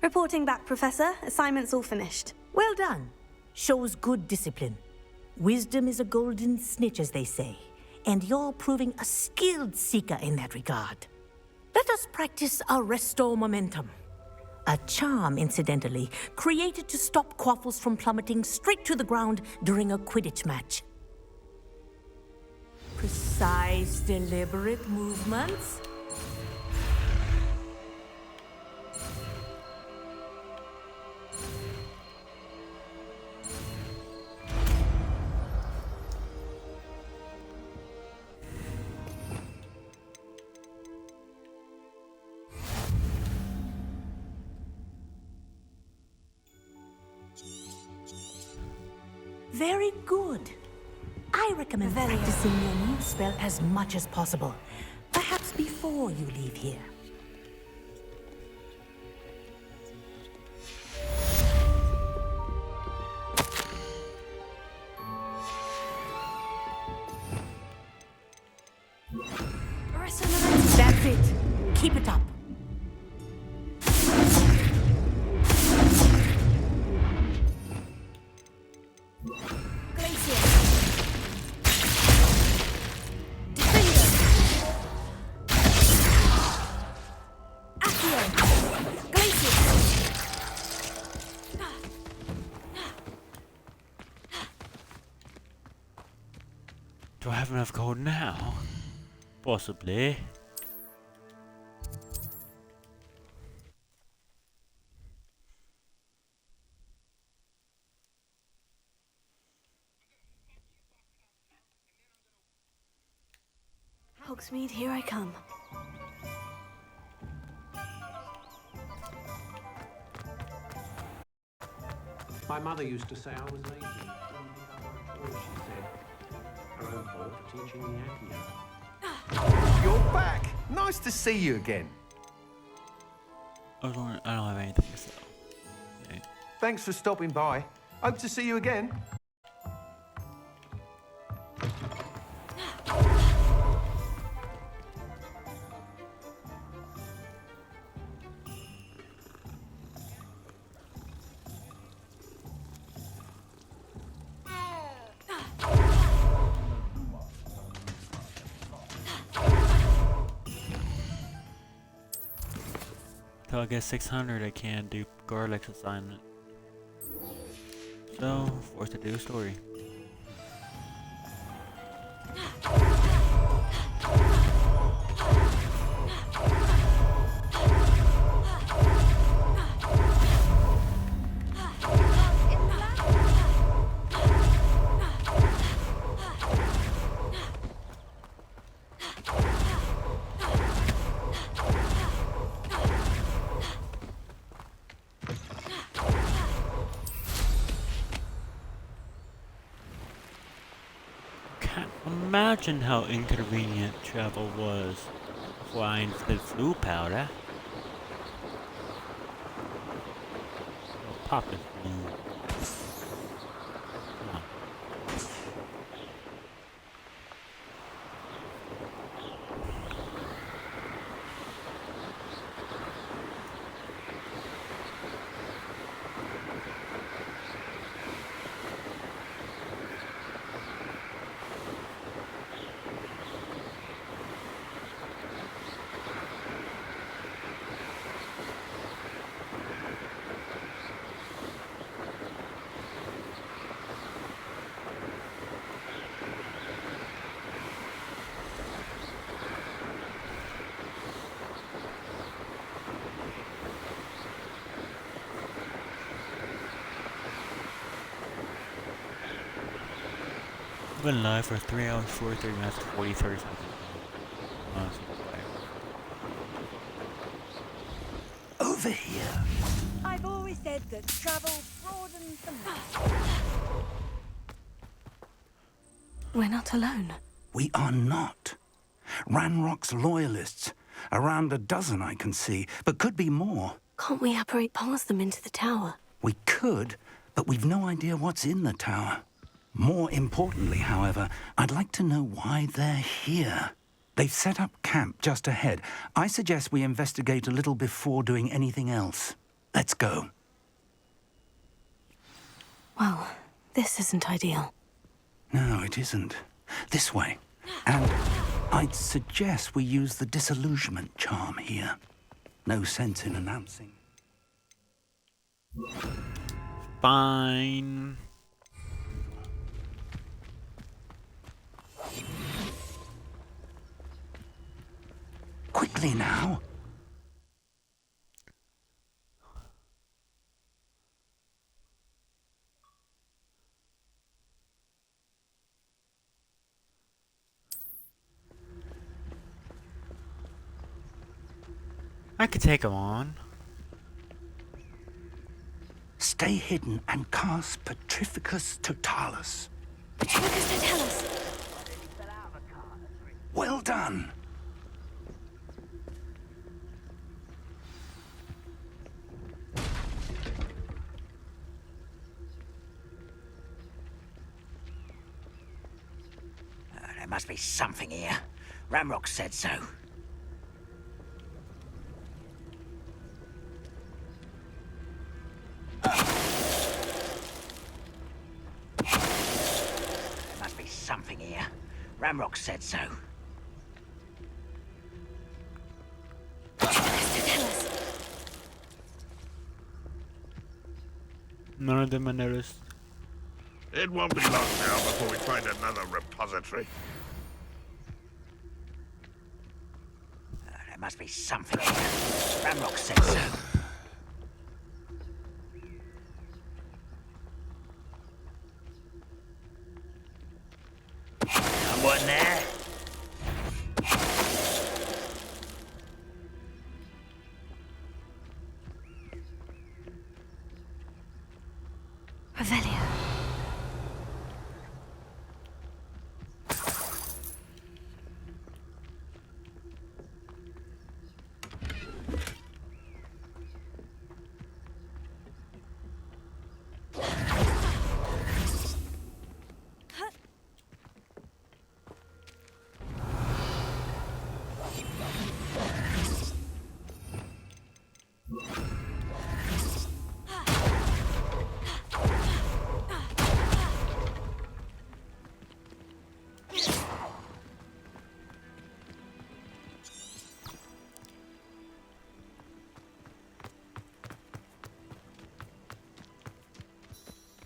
Reporting back, Professor. Assignment's all finished. Well done. Shows good discipline. Wisdom is a golden snitch, as they say, and you're proving a skilled seeker in that regard. Let us practice our Restore Momentum. A charm, incidentally, created to stop quaffles from plummeting straight to the ground during a Quidditch match. Precise, deliberate movements. Very good. I recommend practicing your new spell as much as possible. Perhaps before you leave here. That's it. Keep it up. Do I have enough gold now? Possibly. Hogsmeade, here I come. My mother used to say I was lazy. She said, her own fault for teaching me acne. You're back! Nice to see you again. I don't have anything to say. Okay. Thanks for stopping by. Hope to see you again. Till I get 600, I can't do Garlic's assignment. So, forced to do a story. Imagine how inconvenient travel was flying the flu powder. Oh, pop it. I've been live for 3 hours, 43 minutes, 43 seconds. Over here. I've always said that travel broadens the mind. We're not alone. We are not. Ranrock's loyalists. Around a dozen I can see, but could be more. Can't we apparate past them into the tower? We could, but we've no idea what's in the tower. More importantly, however, I'd like to know why they're here. They've set up camp just ahead. I suggest we investigate a little before doing anything else. Let's go. Well, this isn't ideal. No, it isn't. This way. And I'd suggest we use the disillusionment charm here. No sense in announcing. Fine. Quickly now. I could take him on. Stay hidden and cast Petrificus Totalis. Petrificus Totalis. Well done. There must be something here. Ramrock said so. There must be something here. Ramrock said so. None of them are noticed. It won't be long now before we find another repository. There must be something here. Ramrock said so. Someone there?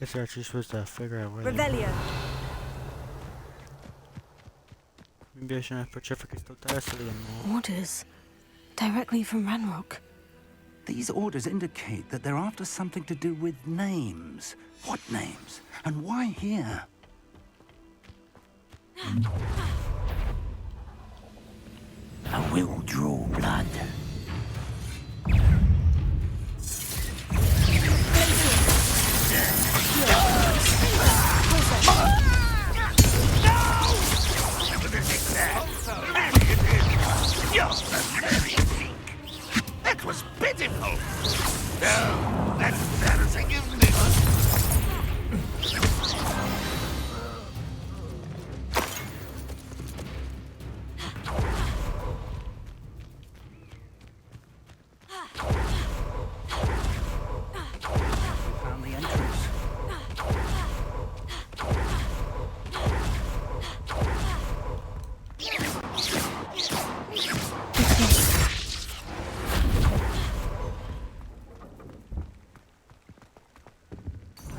guess you're actually supposed to figure out where Revelio. Maybe I shouldn't have petrificus totality anymore. Orders. Directly from Ranrock. These orders indicate that they're after something to do with names. What names? And why here? I will draw blood. That was pitiful. No, that's embarrassing, isn't it? Found the entrance.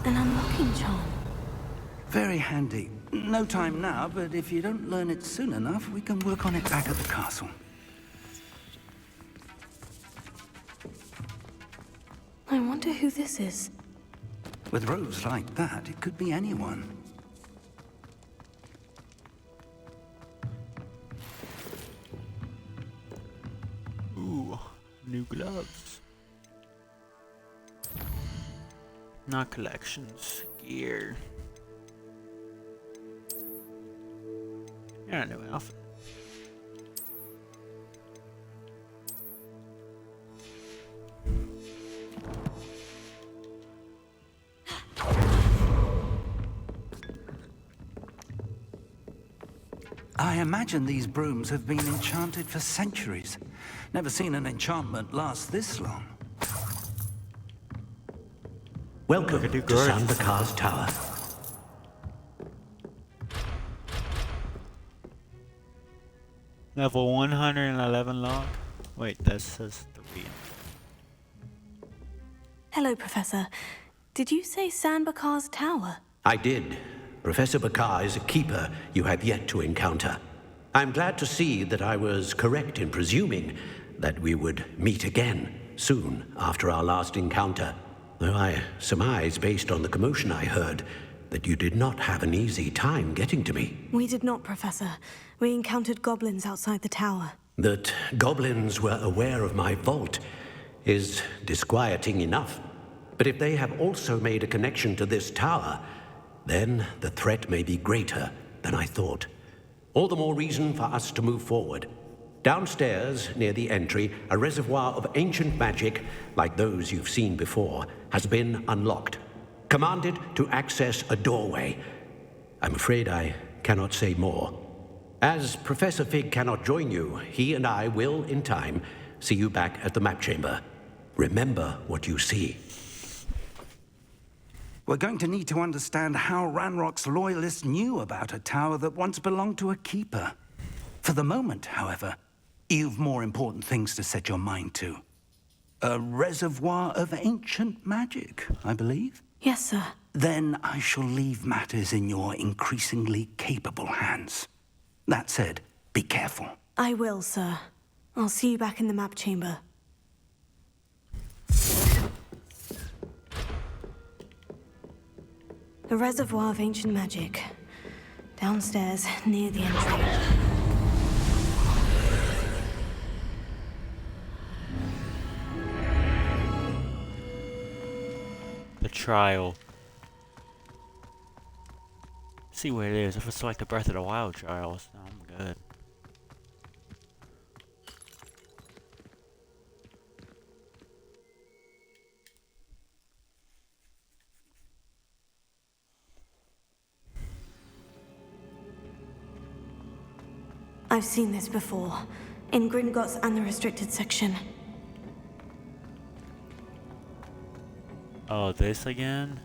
An unlocking charm. Very handy. No time now, but if you don't learn it soon enough, we can work on it back at the castle. I wonder who this is. With robes like that, it could be anyone. Ooh, new gloves. Not collections, gear. Yeah, a new outfit. I imagine these brooms have been enchanted for centuries. Never seen an enchantment last this long. Welcome to San Bakar's Tower. Level 111 log. Wait, that says the read. Hello, Professor. Did you say San Bakar's Tower? I did. Professor Bakar is a keeper you have yet to encounter. I'm glad to see that I was correct in presuming that we would meet again soon after our last encounter. Though I surmise, based on the commotion I heard, that you did not have an easy time getting to me. We did not, Professor. We encountered goblins outside the tower. That goblins were aware of my vault is disquieting enough. But if they have also made a connection to this tower, then the threat may be greater than I thought. All the more reason for us to move forward. Downstairs, near the entry, a reservoir of ancient magic, like those you've seen before, has been unlocked. Commanded to access a doorway. I'm afraid I cannot say more. As Professor Fig cannot join you, he and I will, in time, see you back at the map chamber. Remember what you see. We're going to need to understand how Ranrock's loyalists knew about a tower that once belonged to a keeper. For the moment, however, you've more important things to set your mind to. A reservoir of ancient magic, I believe? Yes, sir. Then I shall leave matters in your increasingly capable hands. That said, be careful. I will, sir. I'll see you back in the map chamber. A reservoir of ancient magic. Downstairs, near the entry. The trial. See what it is. If it's like the Breath of the Wild trials, I'm good. I've seen this before. In Gringotts and the restricted section. Oh, this again?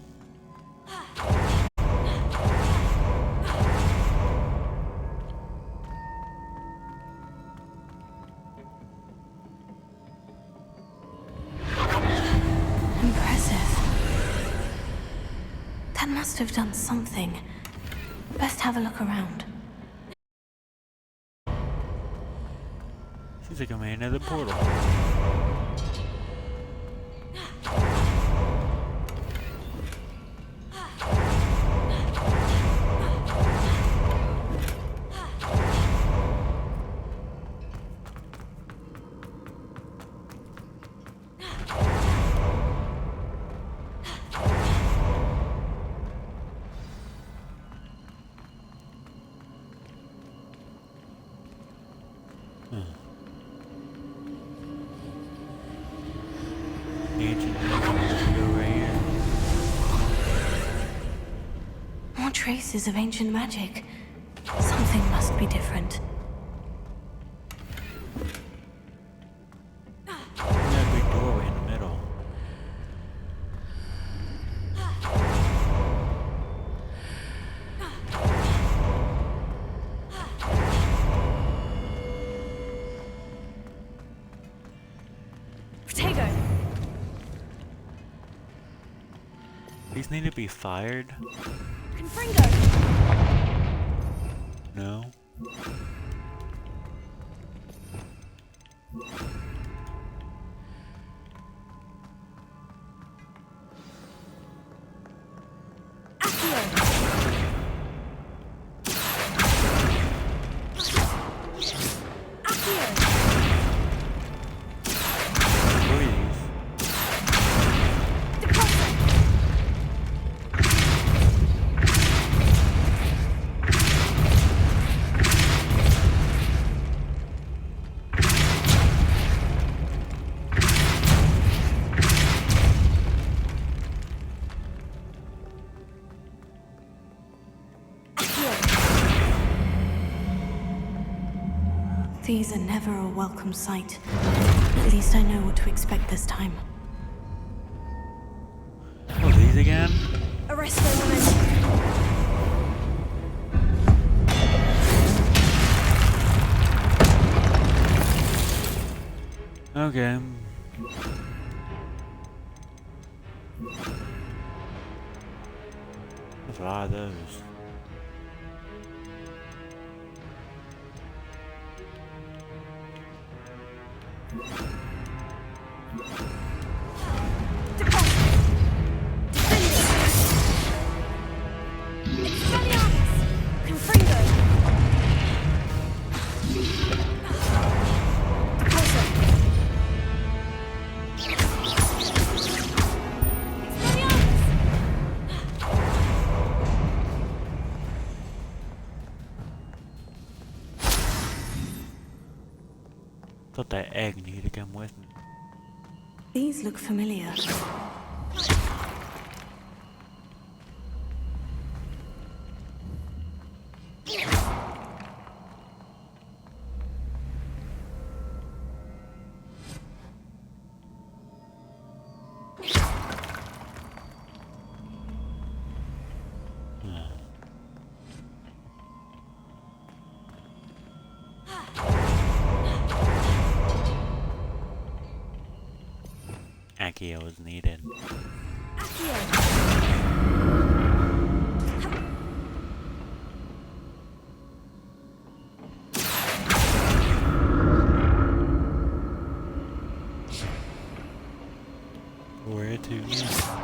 must have done something. Best have a look around. Seems like I'm in another portal. More traces of ancient magic. Something must be different. That big doorway in the middle. Protego! These need to be fired? Confringo! No. These are never a welcome sight. At least I know what to expect this time. Oh, these again? Arrest the woman! Okay. There's a lot of those. Thought that egg needed to come with me. These look familiar. Accio was needed. Where to now?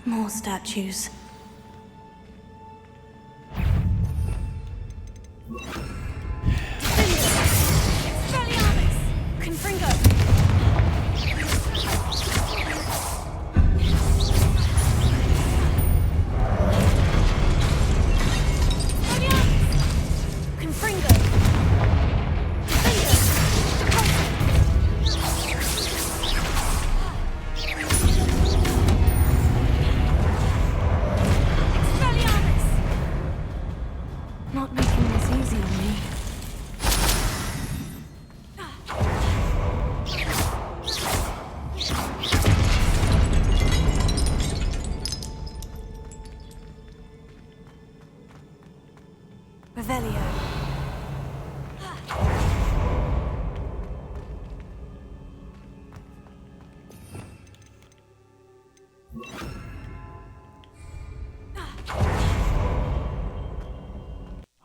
More statues. Not making this easy on me. Revelio.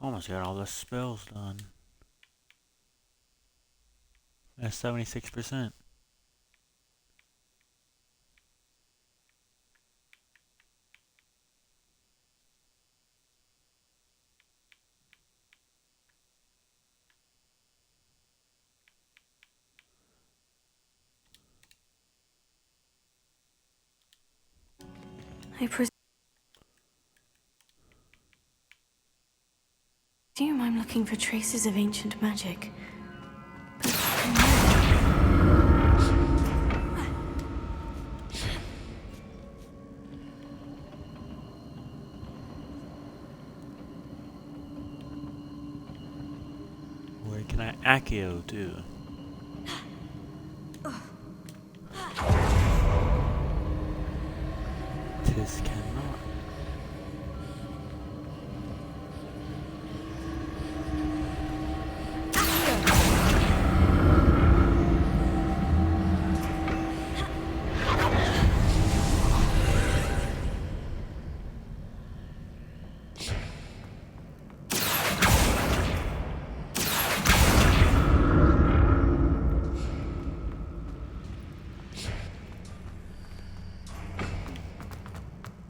Almost got all the spells done. That's 76%. I presume I'm looking for traces of ancient magic. But Where can I Accio to? Tis cannot.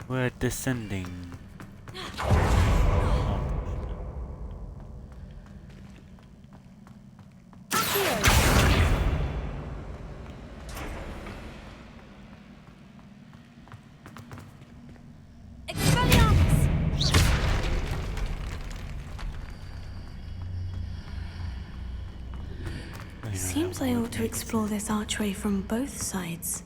We're descending. seems I ought to explore this archway from both sides.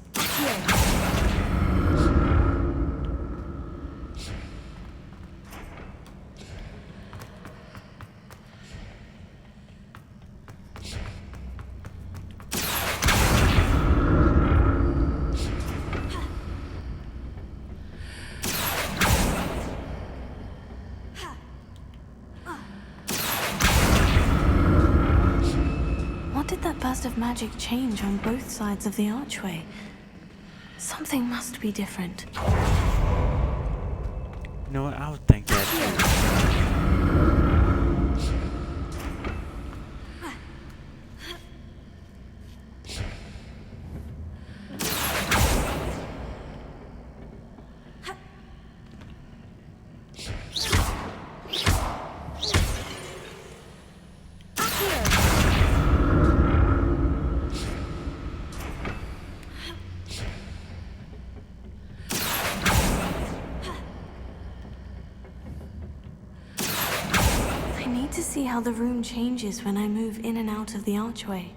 What did that burst of magic change on both sides of the archway? Something must be different. You know what? I would think that I need to see how the room changes when I move in and out of the archway.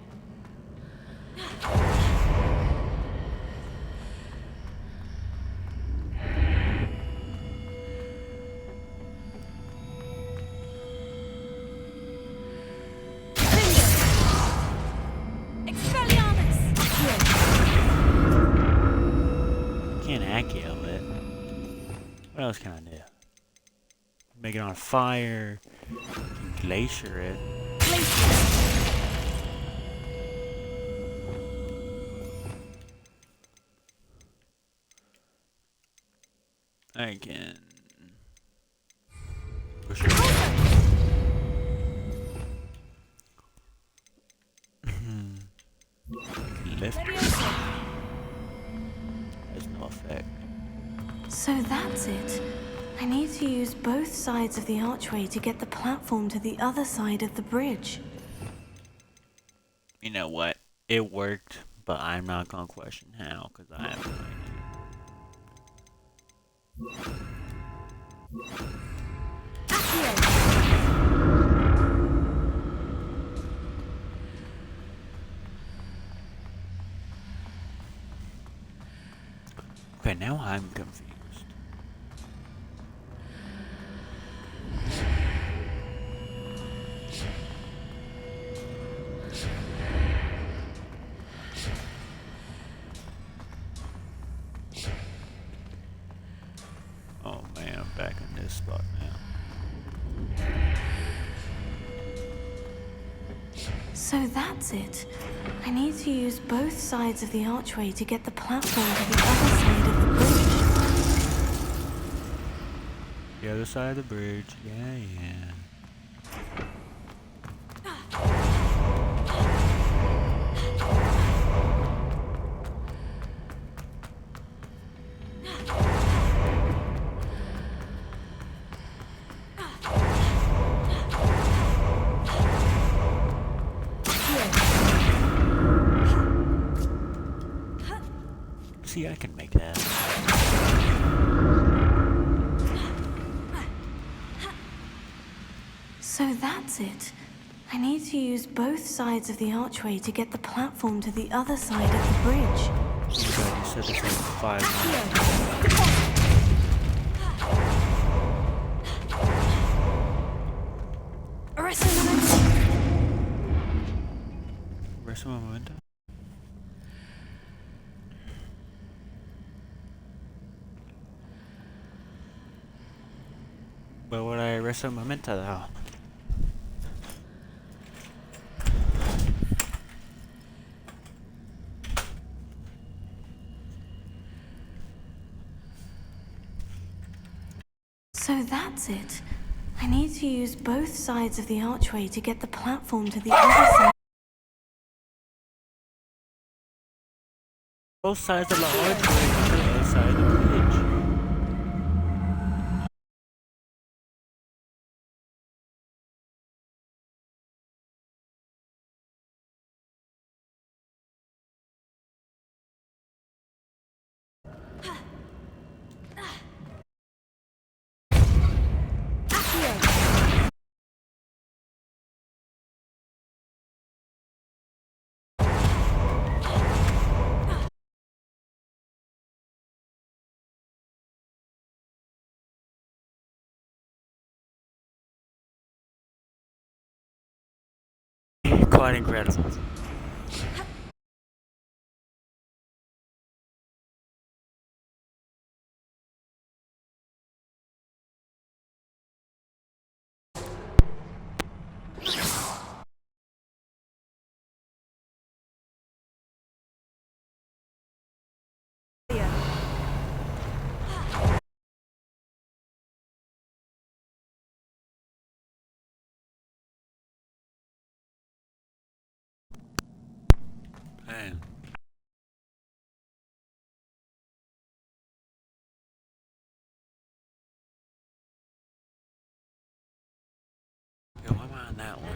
can't Accio it. What else can I do? Make it on fire. Can glacier it. I can push it. Lift it. Has no effect. So that's it. I need to use both sides of the archway to get the platform to the other side of the bridge. You know what? It worked, but I'm not gonna question how, because I have no idea. Okay, now I'm confused. Oh man, I'm back in this spot now. So that's it. I need to use both sides of the archway to get the platform to the other side of the bridge. The other side of the bridge, yeah. See, I can make that. So that's it. I need to use both sides of the archway to get the platform to the other side of the bridge. Oh my god, you said this like 5 Rest of my momentum? But would I rest of momenta though? So that's it. I need to use both sides of the archway to get the platform to the other side. Both sides of the archway to the other side of the bridge. Quite incredible. Yo, I'm on that one.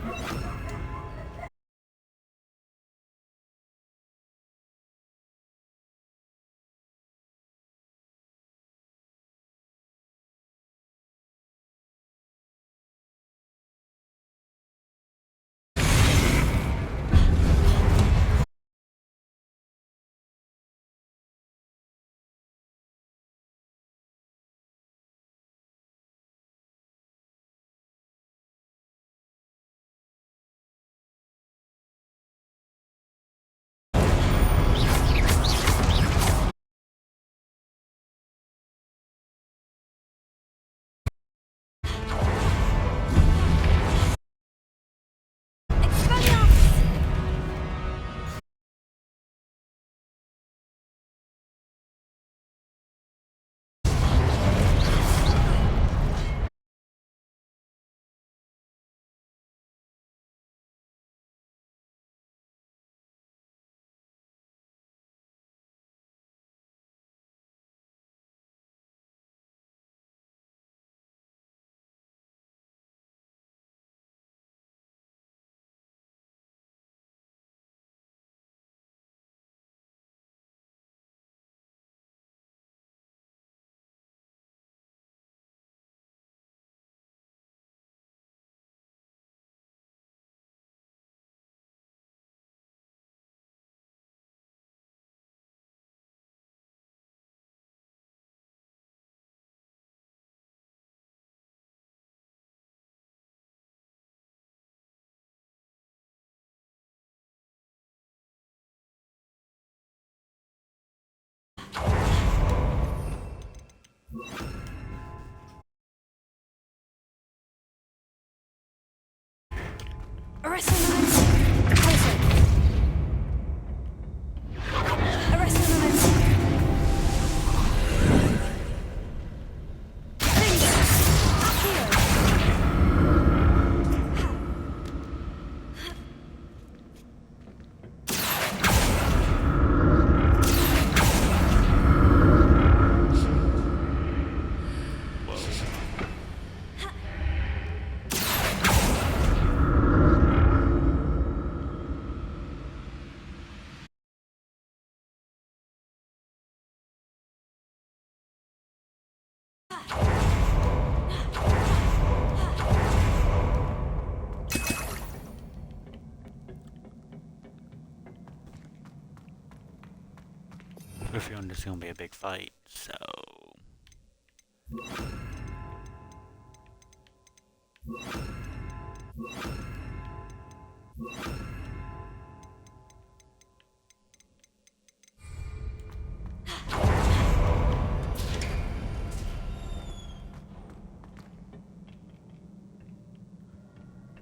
If you're there's gonna be a big fight, so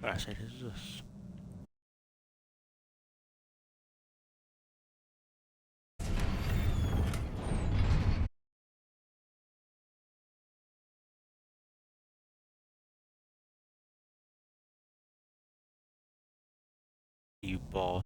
what I say is this. You ball.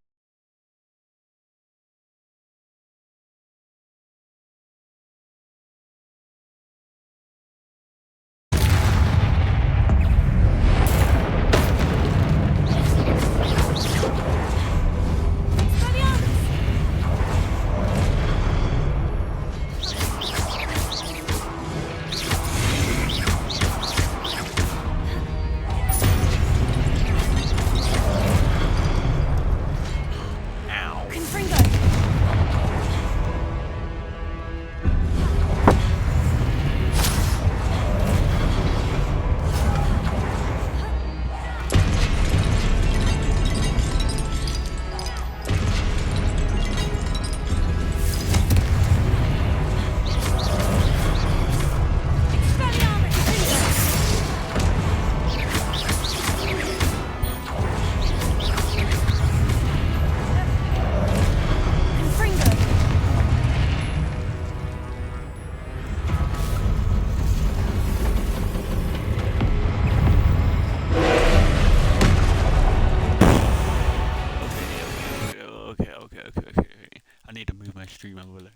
Okay. I need to move my stream overlay.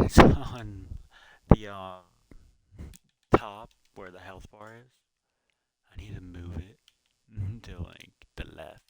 It's on the top where the health bar is. I need to move it to like the left.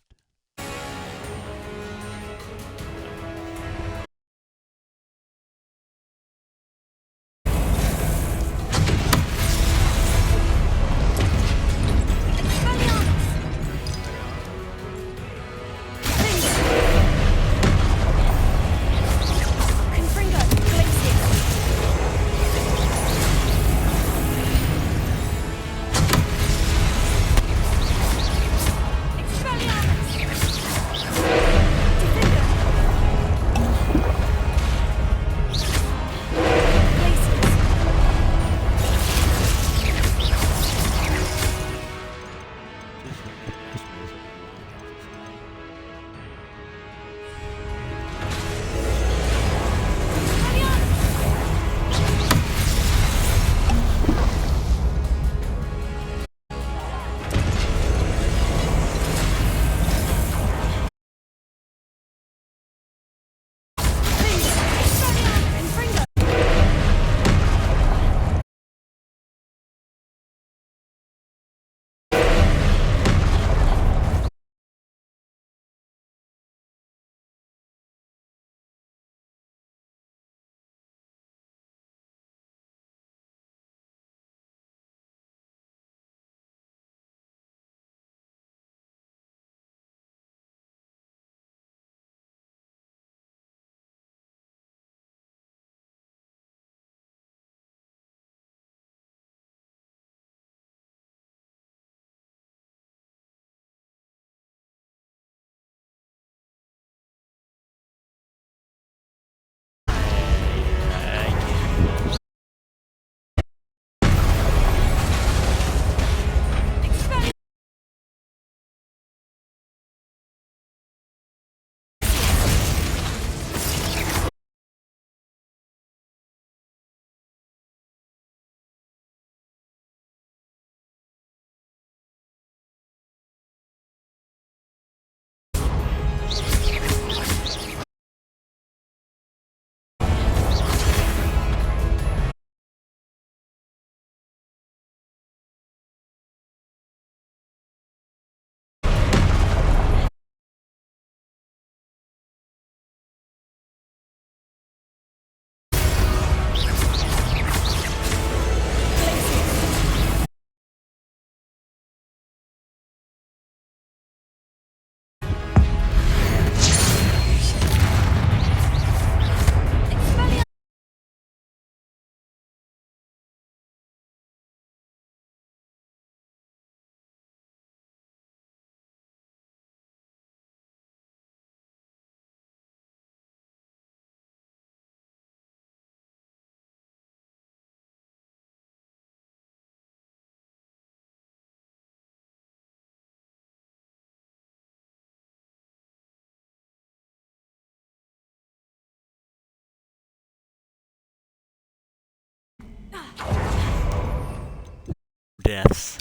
deaths.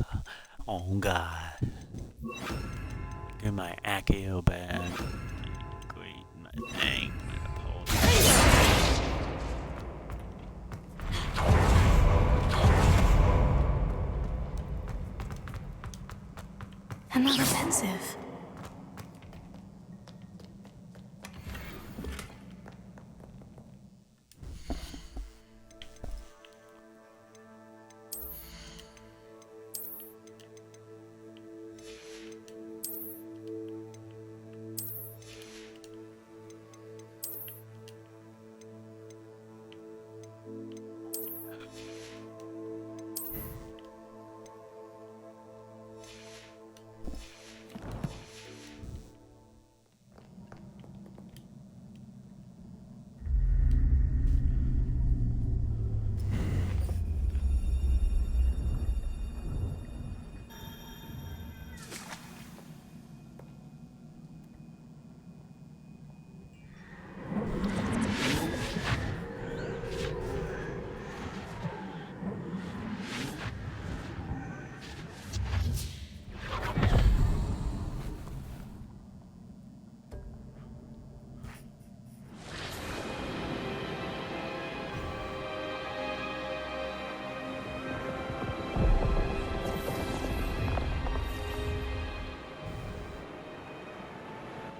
Oh God. Get my Accio bag. Great, my thing. Another pensive.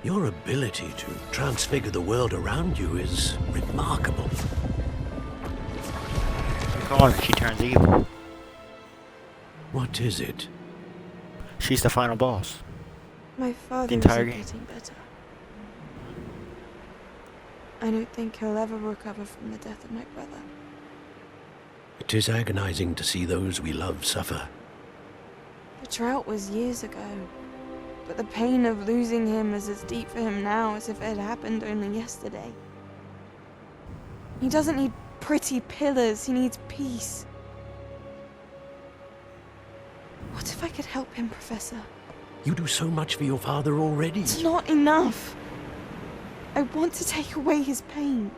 Your ability to transfigure the world around you is remarkable. Oh, she turns evil. What is it? She's the final boss. My father entire isn't game. getting better. I don't think he'll ever recover from the death of my brother. It is agonizing to see those we love suffer. The drought was years ago, but the pain of losing him is as deep for him now as if it had happened only yesterday. He doesn't need pretty pillars, he needs peace. What if I could help him, Professor? You do so much for your father already. It's not enough. I want to take away his pain.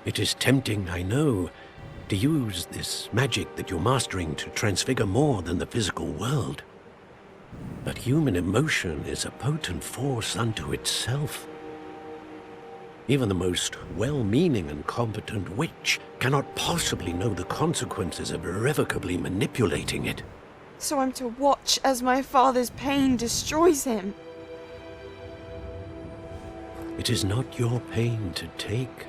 It is tempting, I know, to use this magic that you're mastering to transfigure more than the physical world. But human emotion is a potent force unto itself. Even the most well-meaning and competent witch cannot possibly know the consequences of irrevocably manipulating it. So I'm to watch as my father's pain destroys him. It is not your pain to take.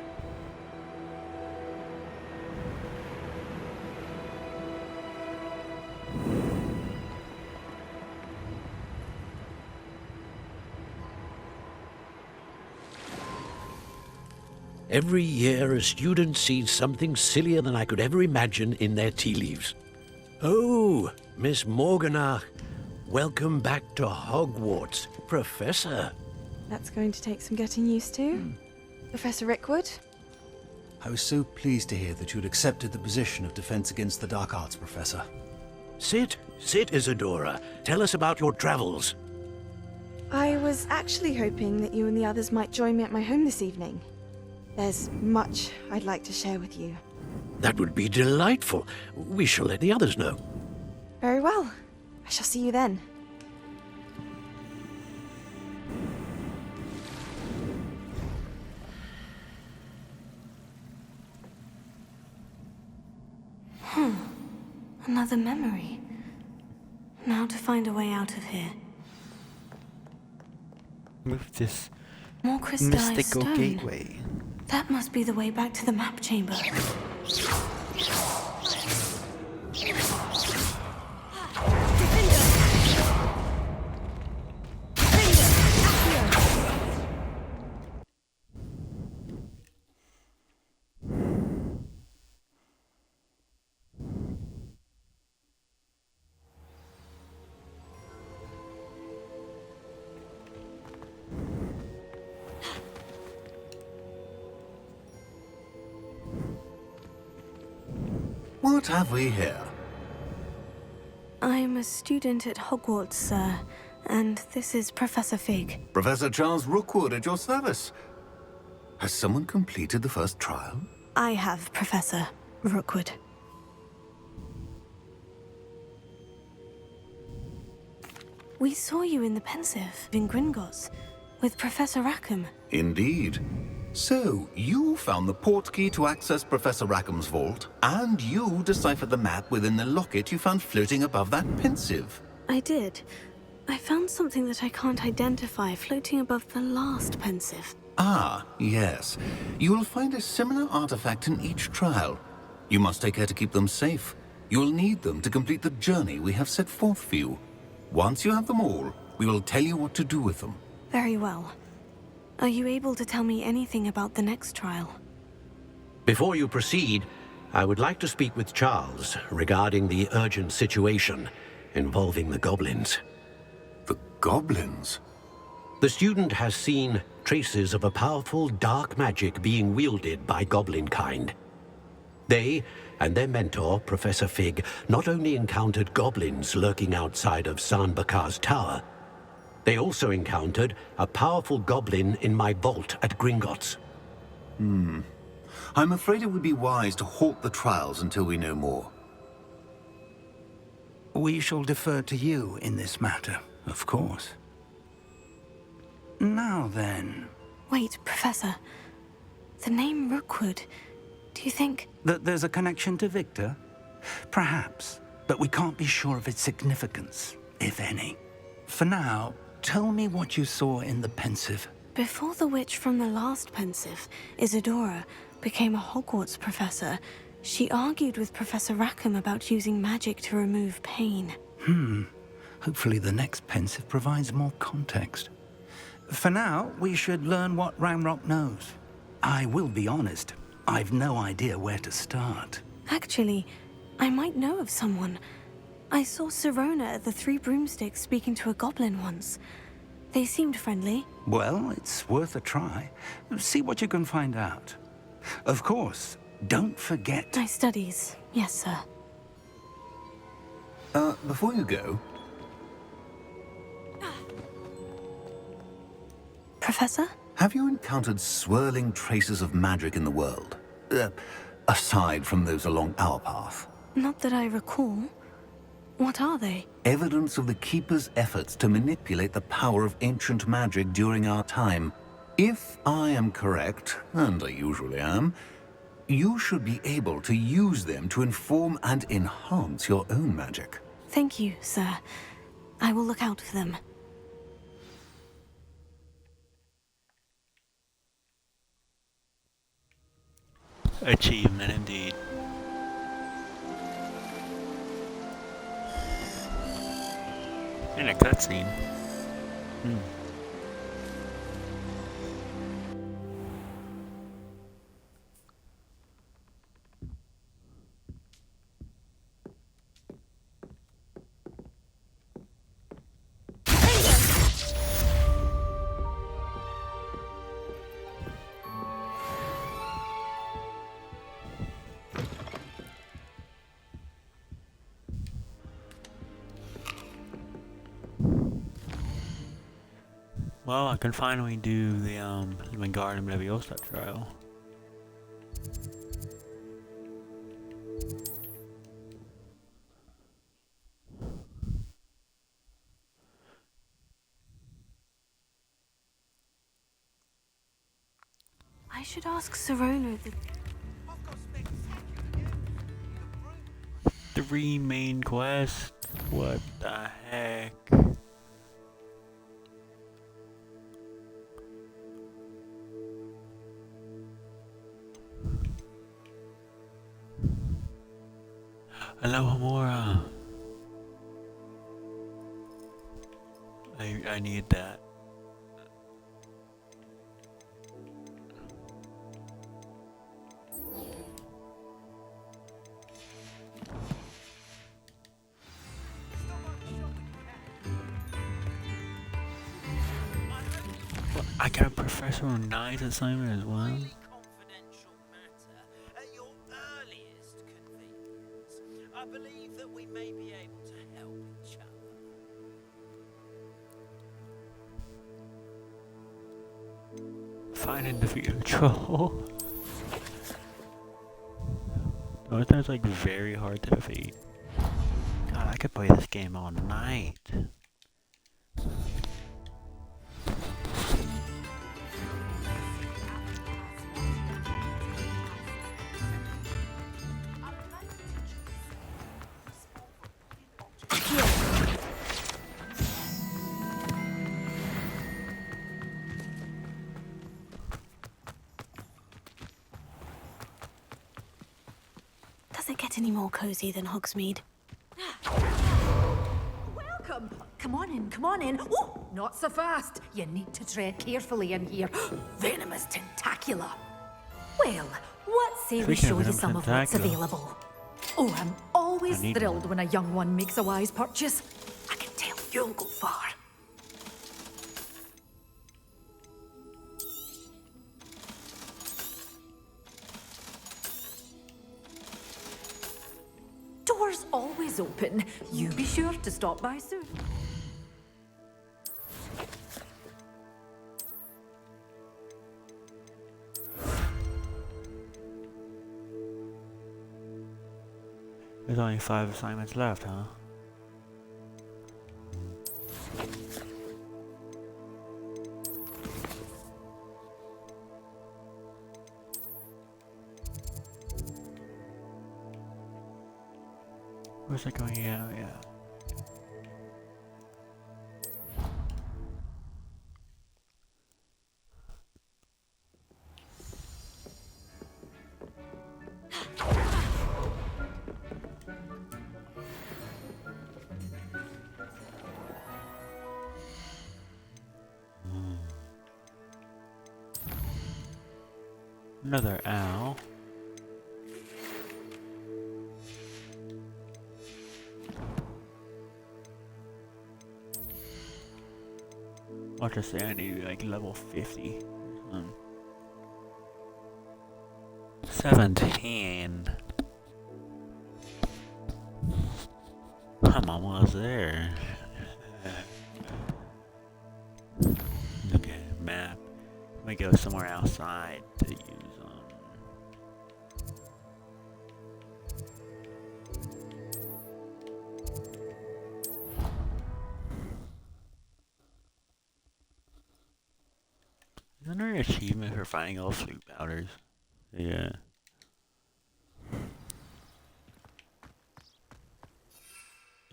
Every year, a student sees something sillier than I could ever imagine in their tea leaves. Oh, Miss Morganach, welcome back to Hogwarts, Professor. That's going to take some getting used to. Professor Rickwood? I was so pleased to hear that you had accepted the position of Defense Against the Dark Arts, Professor. Sit, Isadora. Tell us about your travels. I was actually hoping that you and the others might join me at my home this evening. There's much I'd like to share with you. That would be delightful. We shall let the others know. Very well. I shall see you then. Another memory. Now to find a way out of here. Move this More crystallized mystical stone. gateway. That must be the way back to the map chamber. What have we here? I'm a student at Hogwarts, sir, and this is Professor Fig. Professor Charles Rookwood at your service. Has someone completed the first trial? I have, Professor Rookwood. We saw you in the Pensive, in Gringotts, with Professor Rackham. Indeed. So, you found the portkey to access Professor Rackham's vault, and you deciphered the map within the locket you found floating above that Pensive. I did. I found something that I can't identify floating above the last Pensive. Ah, yes. You will find a similar artifact in each trial. You must take care to keep them safe. You will need them to complete the journey we have set forth for you. Once you have them all, we will tell you what to do with them. Very well. Are you able to tell me anything about the next trial? Before you proceed, I would like to speak with Charles regarding the urgent situation involving the goblins. The goblins? The student has seen traces of a powerful dark magic being wielded by goblin kind. They and their mentor, Professor Fig, not only encountered goblins lurking outside of San Bakar's tower, they also encountered a powerful goblin in my vault at Gringotts. I'm afraid it would be wise to halt the trials until we know more. We shall defer to you in this matter, of course. Now then... Wait, Professor. The name Rookwood. Do you think... That there's a connection to Victor? Perhaps, but we can't be sure of its significance, if any. For now, tell me what you saw in the Pensive. Before the witch from the last Pensive, Isadora, became a Hogwarts professor, she argued with Professor Rackham about using magic to remove pain. Hopefully the next Pensive provides more context. For now, we should learn what Ramrock knows. I will be honest, I've no idea where to start. Actually, I might know of someone. I saw Sirona at the Three Broomsticks speaking to a goblin once. They seemed friendly. Well, it's worth a try. See what you can find out. Of course, don't forget... My studies, yes, sir. Before you go... Professor? Have you encountered swirling traces of magic in the world? Aside from those along our path? Not that I recall. What are they? Evidence of the Keeper's efforts to manipulate the power of ancient magic during our time. If I am correct, and I usually am, you should be able to use them to inform and enhance your own magic. Thank you, sir. I will look out for them. Achievement indeed. And a cutscene. Well, I can finally do the Wingardium Leviosa trial. I should ask Sirona the... 3 main quests? What the heck? Alohomora. I need that. Well, I got a Professor Knight's assignment as well. I believe that we may be able to help each other. Find and defeat a troll. Those things like very hard to defeat. God, I could play this game all night. Does it get any more cozy than Hogsmeade? Welcome. Come on in, come on in. Oh, not so fast. You need to tread carefully in here. Venomous tentacula. Well, what say we show you some of what's available? Oh, I'm always thrilled when a young one makes a wise purchase. I can tell you'll go far. Doors always open. You be sure to stop by soon. There's only 5 assignments left, huh? Where's it going? Yeah, yeah. Another owl. I'll just say I need to be like level 50. 17. I'm almost there. Okay, map. Let me go somewhere outside to use Isn't there an achievement for finding all flute powders? Yeah.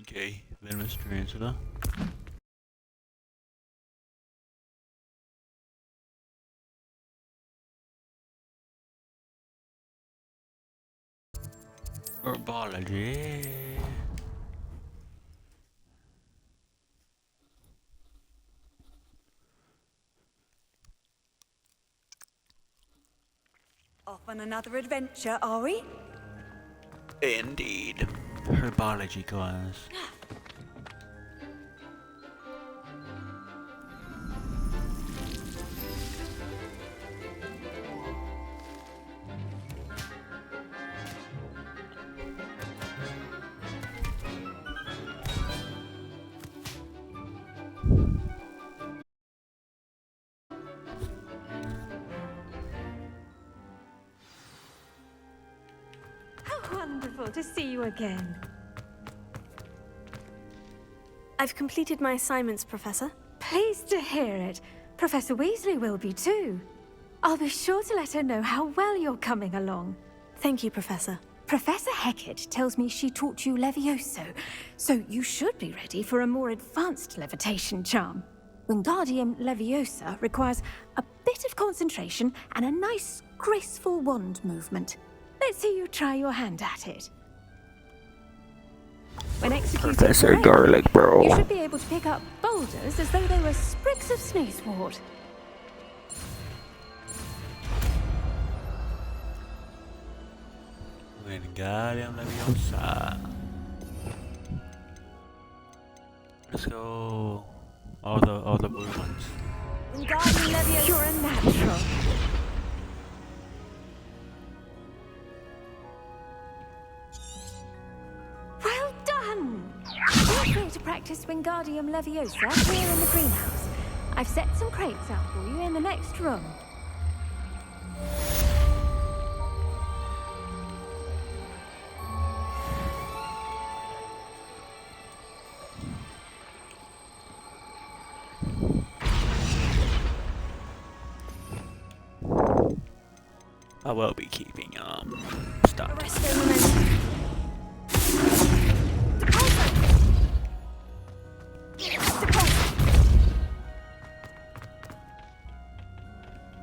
Okay, venomous tarantula. Herbology. Off on another adventure, are we? Indeed. Herbology class. How wonderful to see you again. I've completed my assignments, Professor. Pleased to hear it. Professor Weasley will be too. I'll be sure to let her know how well you're coming along. Thank you, Professor. Professor Hecat tells me she taught you Levioso, so you should be ready for a more advanced levitation charm. Wingardium Leviosa requires a bit of concentration and a nice, graceful wand movement. Let's see you try your hand at it. When executed Professor correctly, Garlic Bro. you should be able to pick up boulders as though they were sprigs of sneezewort. Wingardium Leviosa. Let's go. All the blue ones. Wingardium Leviosa, you're a natural. Well done! Feel free to practice Wingardium Leviosa here in the greenhouse. I've set some crates out for you in the next room. I will be keeping stuff.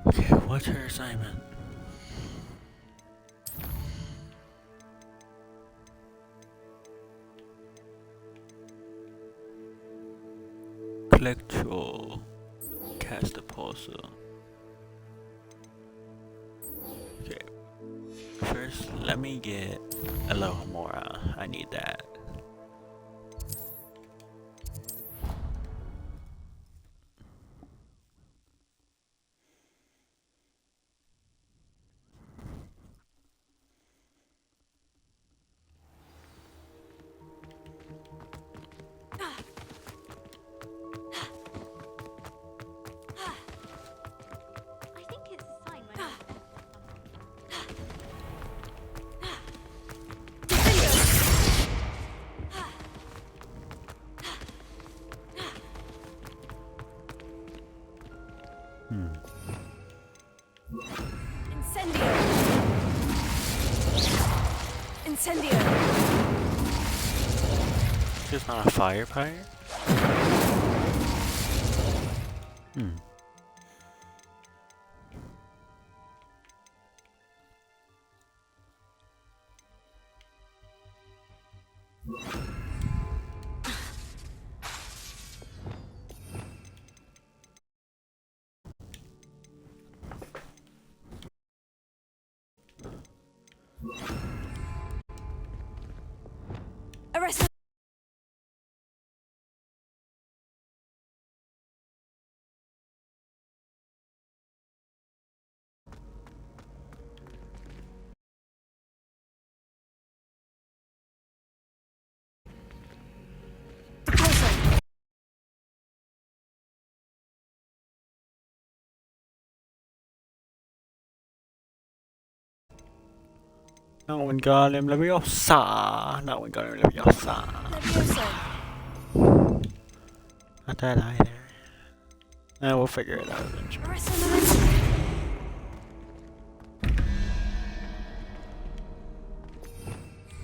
Okay, what's her assignment? Electro. Cast a pulsar. Okay. First, let me get a little more. I need that. Incendio! Just not a fire pyre? Arrest. No one got him Leviosa. No one got him Leviosa. Not that either. We'll figure it out eventually.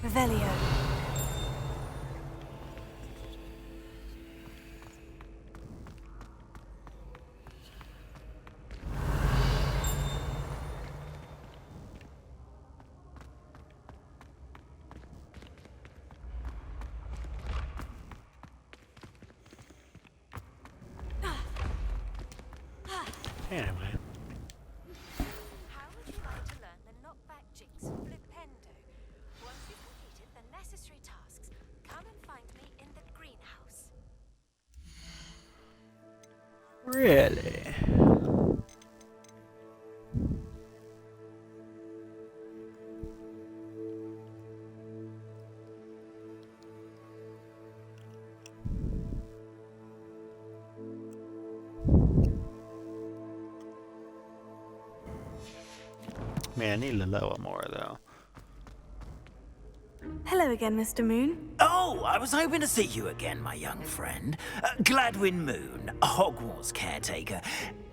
Revelio. Anyway. How would you like to learn the knockback jigs flipendo? Once you've completed the necessary tasks, come and find me in the greenhouse. Really? Man, I need to lower more though. Hello again, Mr. Moon. Oh, I was hoping to see you again, my young friend. Gladwin Moon, Hogwarts caretaker,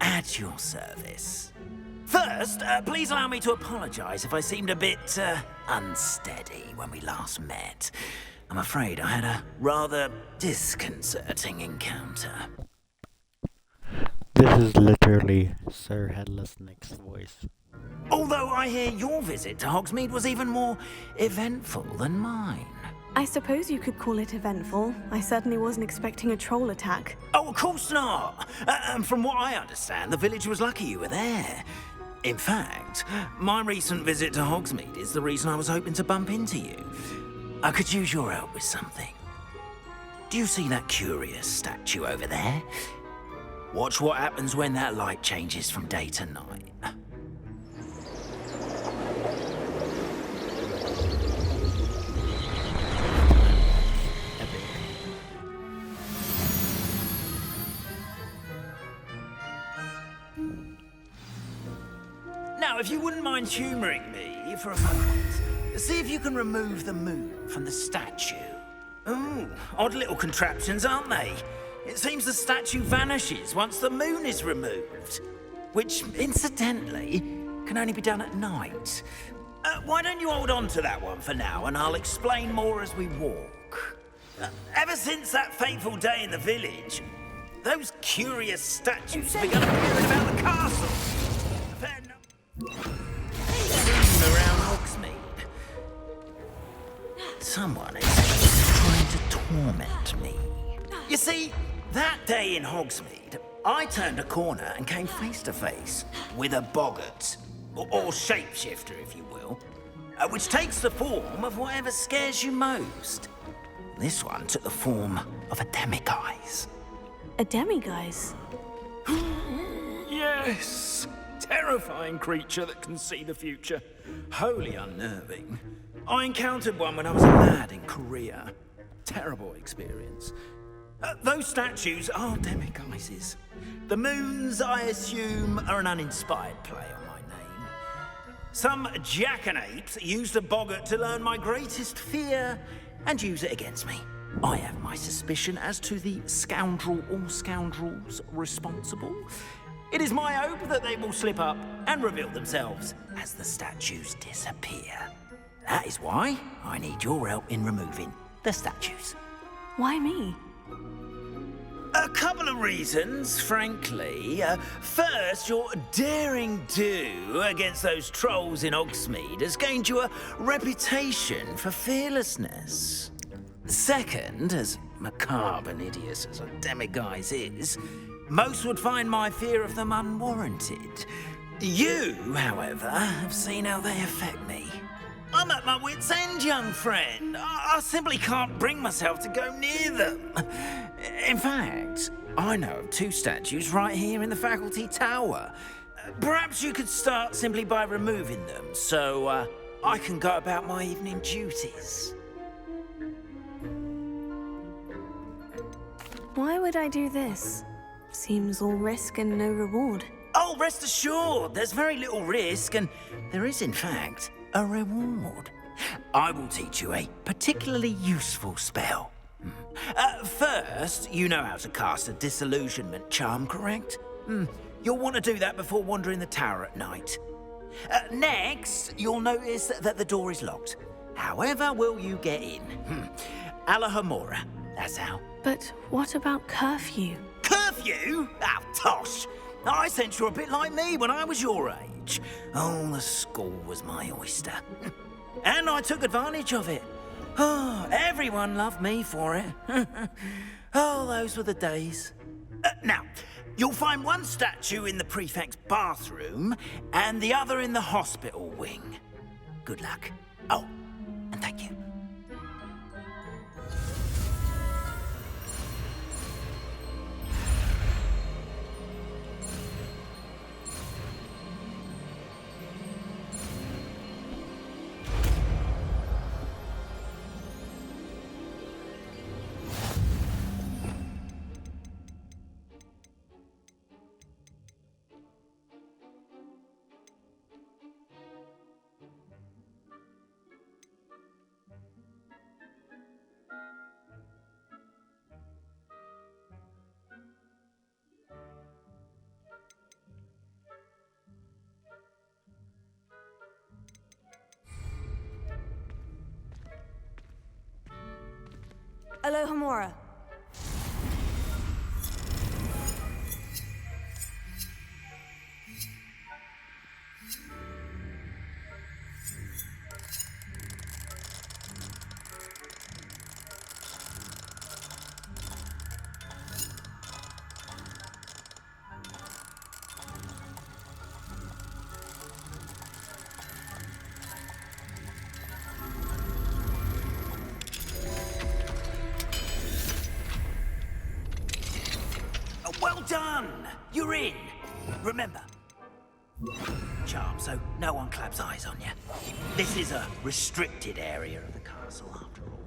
at your service. First, please allow me to apologize if I seemed a bit unsteady when we last met. I'm afraid I had a rather disconcerting encounter. This is literally Sir Headless Nick's voice. Although I hear your visit to Hogsmeade was even more eventful than mine. I suppose you could call it eventful. I certainly wasn't expecting a troll attack. Oh, of course not! And from what I understand, the village was lucky you were there. In fact, my recent visit to Hogsmeade is the reason I was hoping to bump into you. I could use your help with something. Do you see that curious statue over there? Watch what happens when that light changes from day to night. Now, if you wouldn't mind humouring me for a moment, see if you can remove the moon from the statue. Ooh, odd little contraptions, aren't they? It seems the statue vanishes once the moon is removed, which, incidentally, can only be done at night. Why don't you hold on to that one for now, and I'll explain more as we walk. Ever since that fateful day in the village, those curious statues have begun appearing about the castle. Around Hogsmeade. Someone is trying to torment me. You see, That day in Hogsmeade, I turned a corner and came face to face with a boggart, or shapeshifter, if you will, which takes the form of whatever scares you most. This one took the form of a demiguise. A demiguise? Yes! Terrifying creature that can see the future. Wholly unnerving. I encountered one when I was a lad in Korea. Terrible experience. Those statues are demiguises. The moons, I assume, are an uninspired play on my name. Some jackanapes used a boggart to learn my greatest fear and use it against me. I have my suspicion as to the scoundrel or scoundrels responsible. It is my hope that they will slip up and reveal themselves as the statues disappear. That is why I need your help in removing the statues. Why me? A couple of reasons, frankly. First, your daring do against those trolls in Hogsmeade has gained you a reputation for fearlessness. Second, as macabre and hideous as a demiguise is, most would find my fear of them unwarranted. You, however, have seen how they affect me. I'm at my wit's end, young friend. I simply can't bring myself to go near them. In fact, I know of 2 statues right here in the faculty tower. Perhaps you could start simply by removing them, so I can go about my evening duties. Why would I do this? Seems all risk and no reward. Oh, rest assured, there's very little risk, and there is, in fact, a reward. I will teach you a particularly useful spell. First, you know how to cast a disillusionment charm, correct? You'll want to do that before wandering the tower at night. Next, you'll notice that the door is locked. However will you get in? Alahomora, that's how. But what about curfew? Curfew? Oh, tosh! I sense you're a bit like me when I was your age. Oh, the school was my oyster. And I took advantage of it. Oh, everyone loved me for it. Oh, those were the days. Now, you'll find one statue in the prefect's bathroom and the other in the hospital wing. Good luck. Oh, and thank you. Alohomora. Well done! You're in. Remember, charm, so no one claps eyes on you. This is a restricted area of the castle, after all.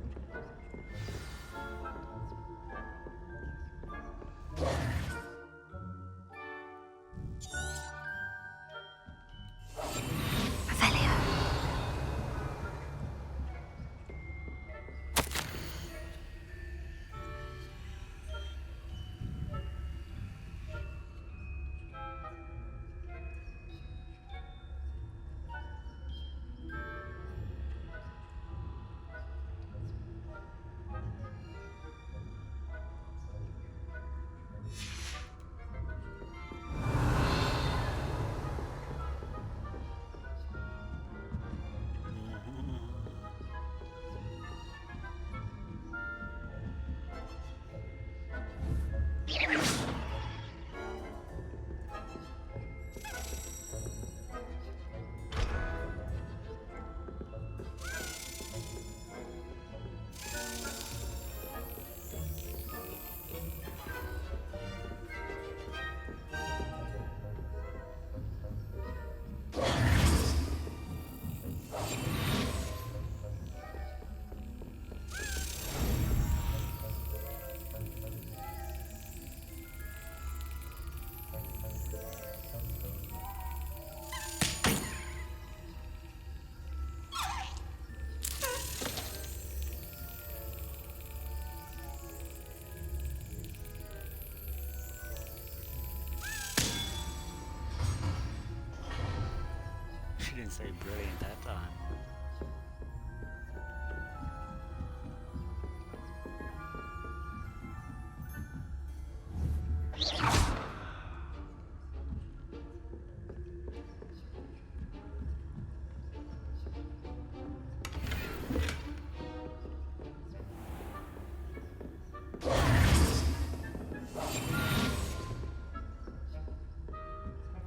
She didn't say brilliant that time.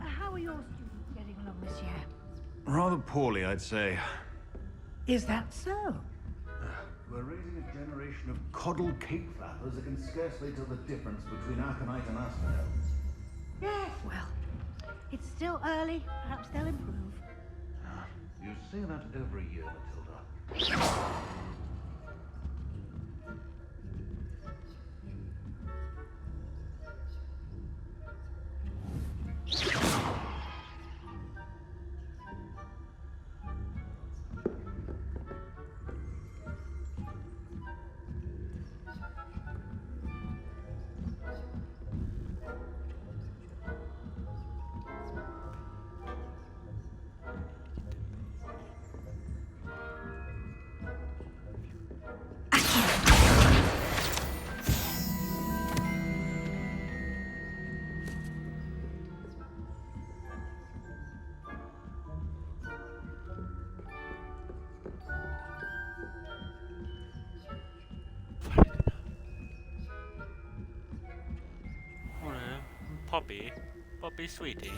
How are your students getting along this year? Rather poorly, I'd say. Is that so? We're raising a generation of coddle cake flappers that can scarcely tell the difference between aconite and asphodel. Yes, well, it's still early. Perhaps they'll improve. You say that every year, Matilda. Poppy. Poppy, sweetie.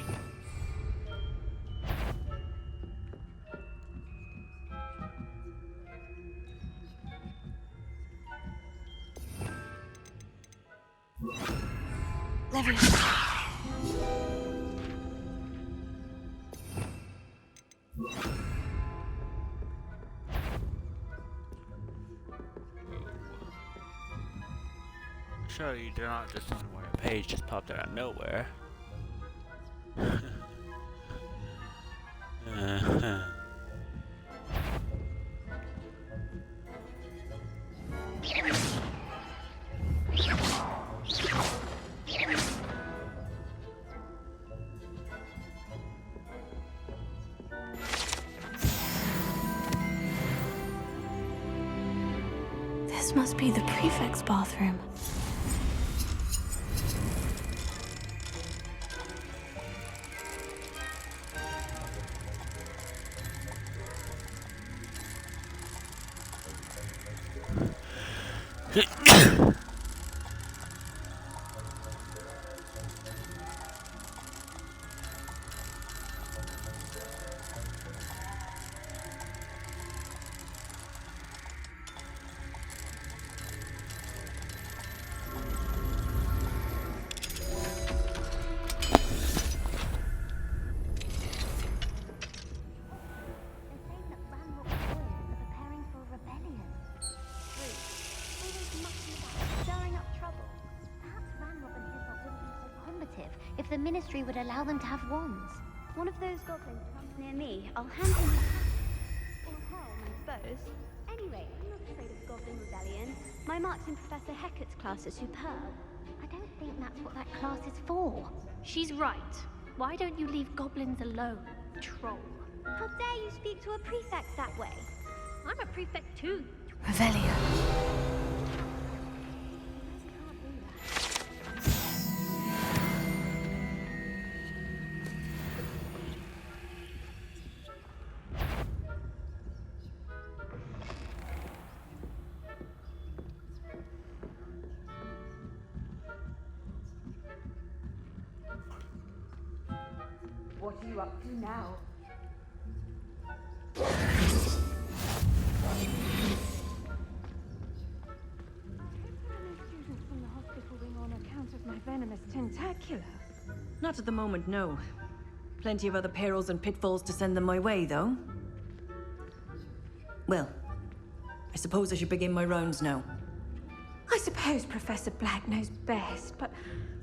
Sure, you do not just want where a page just popped out of nowhere. This must be the prefect's bathroom. If the Ministry would allow them to have wands. One of those goblins comes near me, I'll hand him the helm, I suppose. Anyway, I'm not afraid of Goblin Rebellion. My marks in Professor Hecat's class are superb. I don't think that's what that class is for. She's right. Why don't you leave goblins alone, troll? How dare you speak to a prefect that way? I'm a prefect too. Revelio. What are you up to now? Students from the hospital wing on account of my venomous tentacular. Not at the moment, no. Plenty of other perils and pitfalls to send them my way, though. Well, I suppose I should begin my rounds now. I suppose Professor Black knows best, but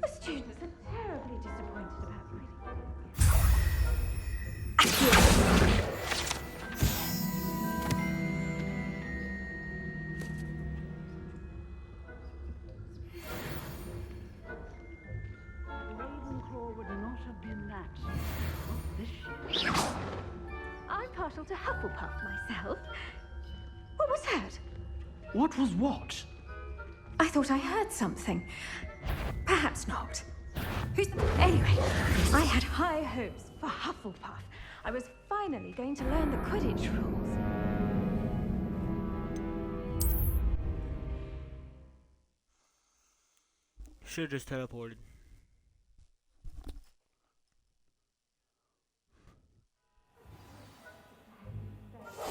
the students are terribly disappointed about reading. Ravenclaw would not have been that. Not this year. partial to Hufflepuff myself. What was that? What was what? I thought I heard something. Perhaps not. Anyway, I had high hopes for Hufflepuff. I was finally going to learn the Quidditch rules. Should've just teleported.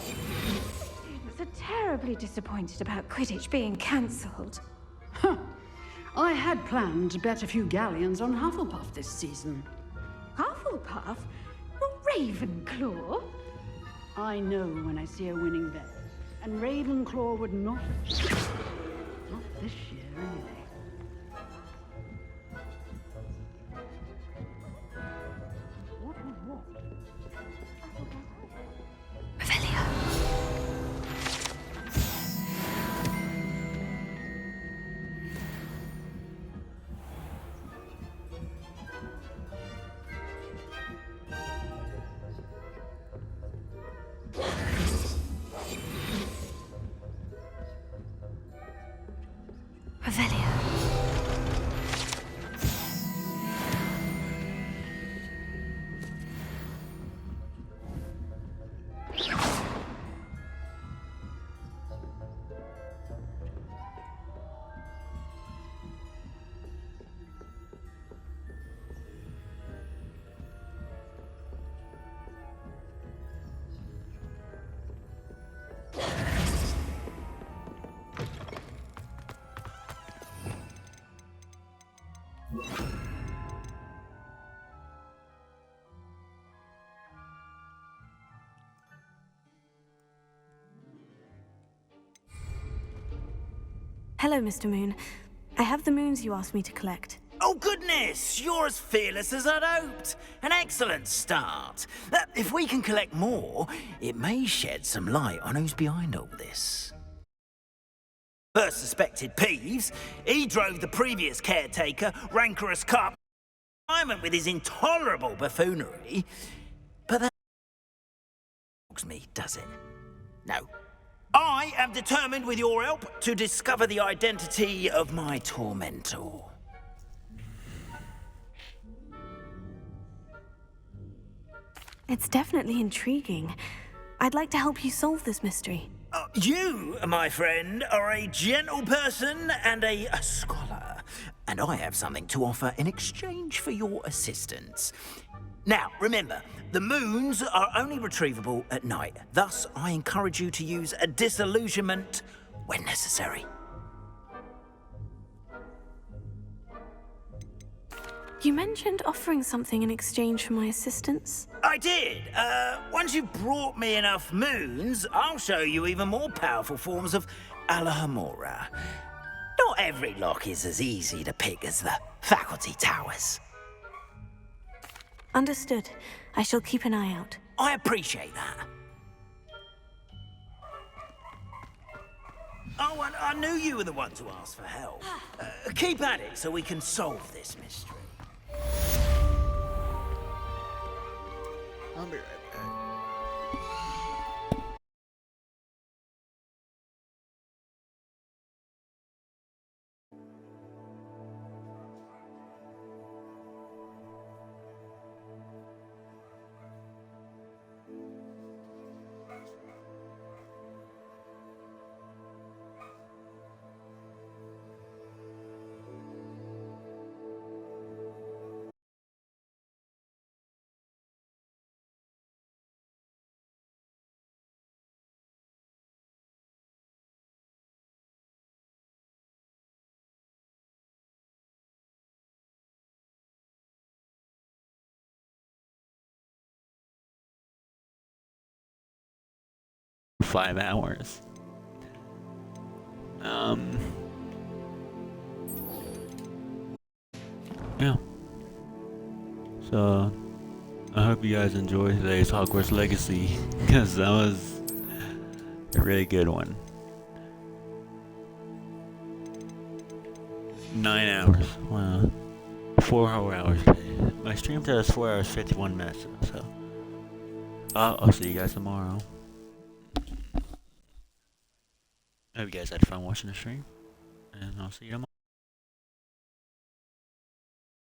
Students are terribly disappointed about Quidditch being cancelled. I had planned to bet a few galleons on Hufflepuff this season. Hufflepuff? Well, Ravenclaw? I know when I see a winning bet, and Ravenclaw would not. Not this year, anyway. What was what? Hello, Mr. Moon. I have the moons you asked me to collect. Oh, goodness! You're as fearless as I'd hoped. An excellent start. If we can collect more, it may shed some light on who's behind all this. First suspected Peeves. He drove the previous caretaker, Rancorous Carp, with his intolerable buffoonery. But that bugs me, does it? No. I am determined, with your help, to discover the identity of my tormentor. It's definitely intriguing. I'd like to help you solve this mystery. You, my friend, are a gentle person and a scholar, and I have something to offer in exchange for your assistance. Now, remember, the moons are only retrievable at night. Thus, I encourage you to use a disillusionment when necessary. You mentioned offering something in exchange for my assistance. I did. Once you've brought me enough moons, I'll show you even more powerful forms of Alohomora. Not every lock is as easy to pick as the faculty towers. Understood. I shall keep an eye out. I appreciate that. Oh, and I knew you were the one to ask for help. Keep at it so we can solve this mystery. I'll be right back. 5 hours. Yeah. So, I hope you guys enjoyed today's Hogwarts Legacy, because that was a really good one. 9 hours. Wow. 4 whole hours. My stream says 4 hours 51 minutes, so I'll see you guys tomorrow. I hope you guys had fun watching the stream, and I'll see you tomorrow.